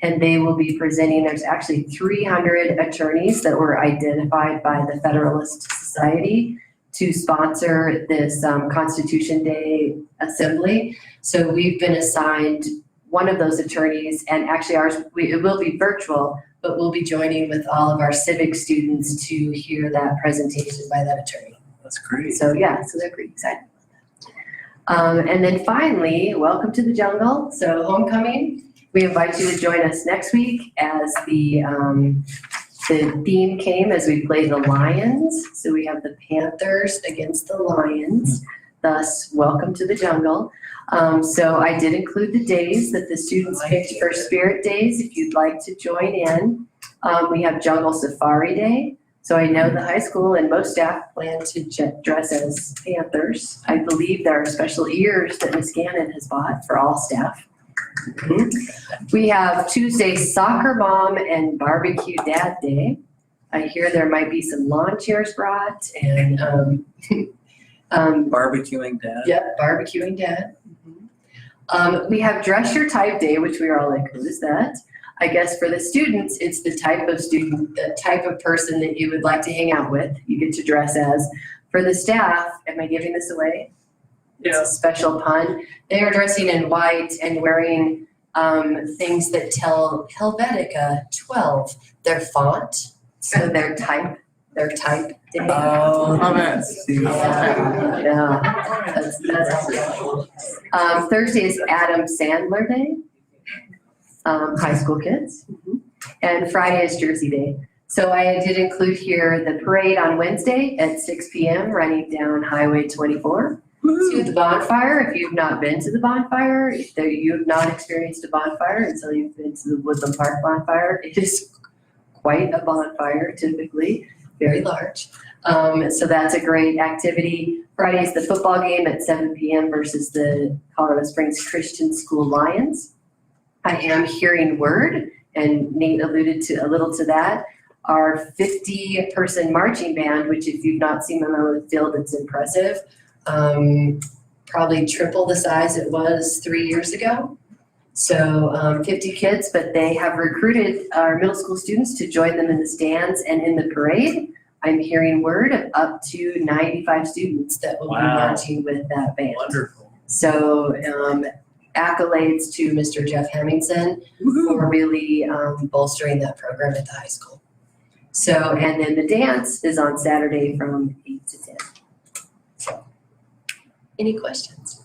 and they will be presenting. There's actually 300 attorneys that were identified by the Federalist Society to sponsor this Constitution Day assembly. So we've been assigned one of those attorneys, and actually it will be virtual, but we'll be joining with all of our civic students to hear that presentation by that attorney. That's great. So yeah, so they're pretty excited about that. And then finally, welcome to the jungle. So homecoming, we invite you to join us next week as the theme came as we play the Lions. So we have the Panthers against the Lions, thus welcome to the jungle. So I did include the days that the students picked for Spirit Days if you'd like to join in. We have Jungle Safari Day. So I know the high school and most staff plan to dress as Panthers. I believe there are special ears that Ms. Gannon has bought for all staff. We have Tuesday Soccer Mom and Barbecue Dad Day. I hear there might be some lawn chairs brought and Barbecuing Dad. Yep, barbecuing Dad. We have Dress Your Type Day, which we are all like, who is that? I guess for the students, it's the type of student, the type of person that you would like to hang out with. You get to dress as. For the staff, am I giving this away? It's a special pun. They are dressing in white and wearing things that tell Helvetica 12, their font, so their type day. Oh, that's Thursday is Adam Sandler Day, high school kids. And Friday is Jersey Day. So I did include here the parade on Wednesday at 6 p.m. running down Highway 24 to the bonfire. If you've not been to the bonfire, if you've not experienced a bonfire until you've been to the Woodland Park bonfire, it is quite a bonfire typically, very large. So that's a great activity. Friday is the football game at 7 p.m. versus the Colorado Springs Christian School Lions. I am hearing word, and Nate alluded to a little to that. Our 50-person marching band, which if you've not seen them on the field, it's impressive. Probably triple the size it was 3 years ago. So 50 kids, but they have recruited our middle school students to join them in the stands and in the parade. I'm hearing word of up to 95 students that will be marching with that band. Wonderful. So accolades to Mr. Jeff Hemmingson for really bolstering that program at the high school. So, and then the dance is on Saturday from 8 to 10. So, any questions?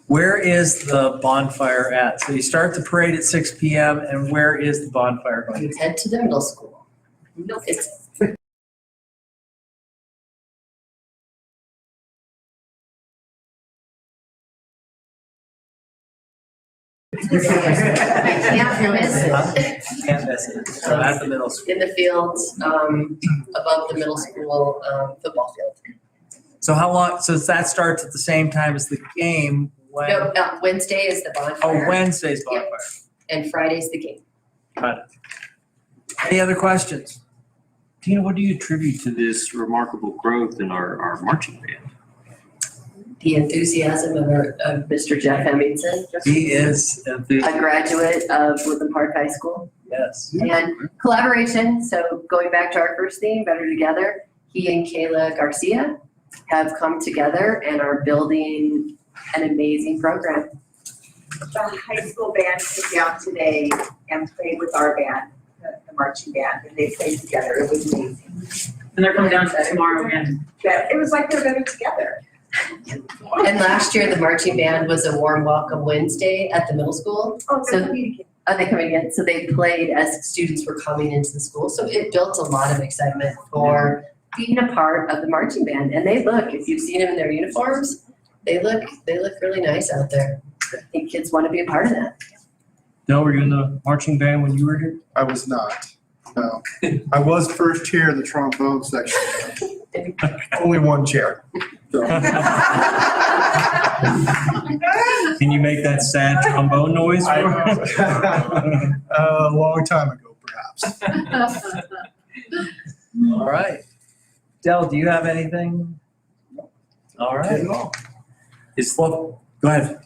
Where is the bonfire at? So you start the parade at 6 p.m. and where is the bonfire going to You be? head to the middle school. It's You can't miss it. Can't miss it. So at the middle school. In the fields, above the middle school football field. So how long, so that starts at the same time as the game when? No, Wednesday is the bonfire. Oh, Wednesday's bonfire. And Friday's the game. Got it. Any other questions? Tina, what do you attribute to this remarkable growth in our marching band? The enthusiasm of Mr. Jeff Hemmingson. He is A graduate of Woodland Park High School. Yes. And collaboration, so going back to our first theme, Better Together, he and Kayla Garcia have come together and are building an amazing program. The high school band came down today and played with our band, the marching band, and they played together. It was amazing. And they're coming down tomorrow again. It was like they're better together. And last year, the marching band was a warm welcome Wednesday at the middle school. Oh, So- they're competing. Are they coming in? So they played as students were coming into the school. So it built a lot of excitement for being a part of the marching band. And they look, if you've seen them in their uniforms, they look really nice out there. I think kids want to be a part of that. Del, were you in the marching band when you were here? I was not, no. I was first chair in the trombone section. Only one chair. Can you make that sad trombone noise? A long time ago, perhaps. All right. Del, do you have anything? All right. Go ahead.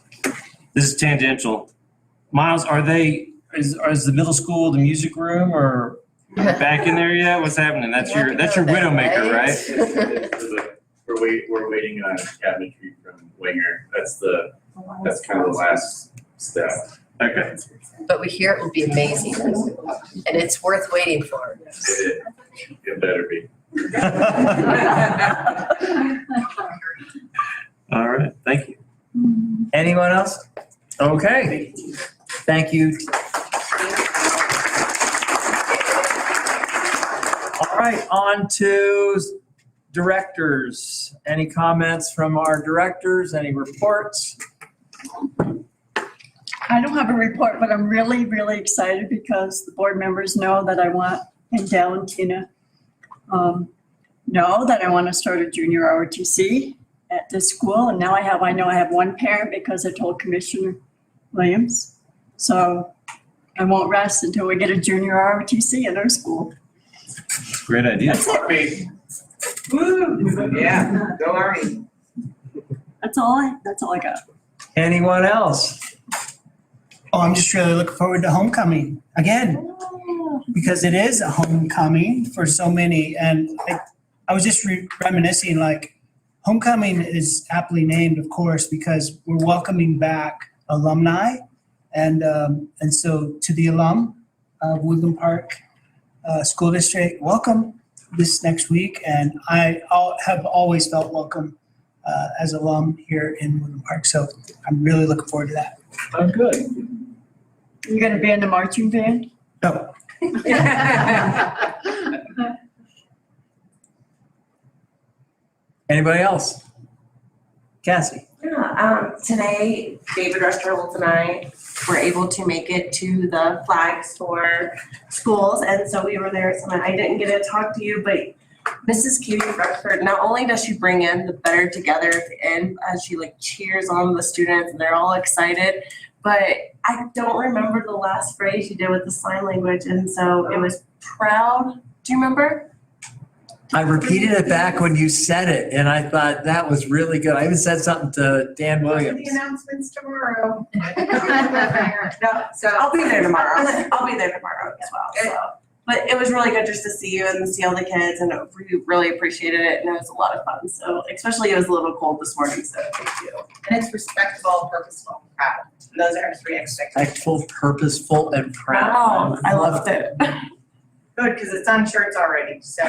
This is tangential. Miles, is the middle school the music room or back in there yet? What's happening? That's your Widowmaker, right? We're waiting on cabinetry from Winger. That's kind of the last step. Okay. But we hear it will be amazing. And it's worth waiting for. It better be. All right. Thank you. Anyone else? Okay. Thank you. All right, on to directors. Any comments from our directors? Any reports? I don't have a report, but I'm really, really excited because the board members know that I want, and Dale and Tina know that I want to start a junior ROTC at this school. And now I know I have one parent because I told Commissioner Williams. So I won't rest until we get a junior ROTC in our school. Great idea. That's it. Woo! Yeah, go Army. That's all I got. Anyone else? Oh, I'm just really looking forward to homecoming again, because it is a homecoming for so many. And I was just reminiscing, like, homecoming is aptly named, of course, because we're welcoming back alumni. And so to the alum of Woodland Park School District, welcome this next week. And I have always felt welcome as alum here in Woodland Park. So I'm really looking forward to that. Oh, good. You gonna be in the marching band? No, Anybody else? Cassie? Yeah, today, David Rushfield and I were able to make it to the flags for schools, and so we were there at Summit. I didn't get to talk to you, but Mrs. Katie Rushford, not only does she bring in the Better Together at the end, as she like cheers on the students and they're all excited, but I don't remember the last phrase she did with the sign language, and so it was proud. Do you remember? I repeated it back when you said it, and I thought that was really good. I even said something to Dan Williams. The announcements tomorrow. No, so I'll be there tomorrow. I'll be there tomorrow as well. So. But it was really good just to see you and see all the kids, and we really appreciated it, and it was a lot of fun. So especially it was a little cold this morning, so thank you. And it's respectful, purposeful, and proud. Those are our three expectations. Respectful, purposeful, and proud. Wow, I loved it. Good, because it's on shirts already, so.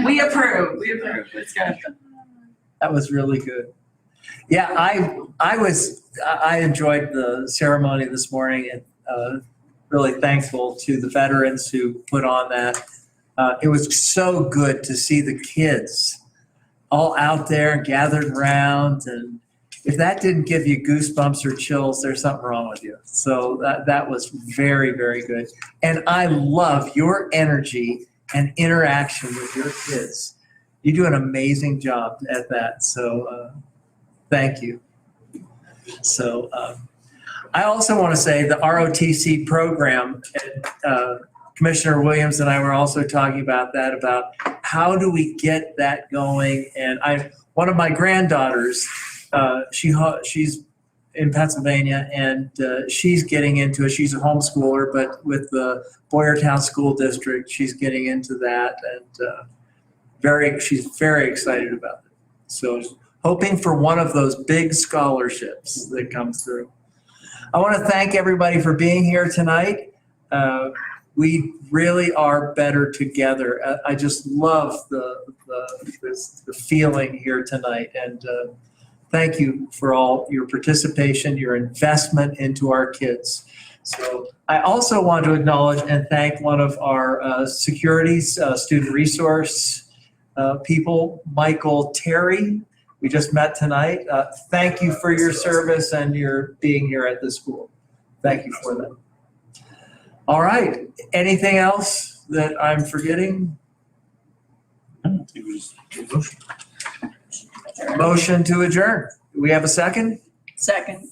We approve. It's good. That was really good. Yeah, I enjoyed the ceremony this morning, and really thankful to the veterans who put on that. It was so good to see the kids all out there gathered around, and if that didn't give you goosebumps or chills, there's something wrong with you. So that was very, very good. And I love your energy and interaction with your kids. You do an amazing job at that. So thank you. So I also want to say the ROTC program, Commissioner Williams and I were also talking about that, about how do we get that going? And one of my granddaughters, she's in Pennsylvania, and she's getting into it. She's a homeschooler, but with the Boyertown School District, she's getting into that, and she's very excited about it. So hoping for one of those big scholarships that comes through. I want to thank everybody for being here tonight. We really are better together. I just love the feeling here tonight, and thank you for all your participation, your investment into our kids. So I also want to acknowledge and thank one of our securities, student resource people, Michael Terry. We just met tonight. Thank you for your service and your being here at the school. Thank you for that. All right. Anything else that I'm forgetting? Motion to adjourn. Do we have a second? Second.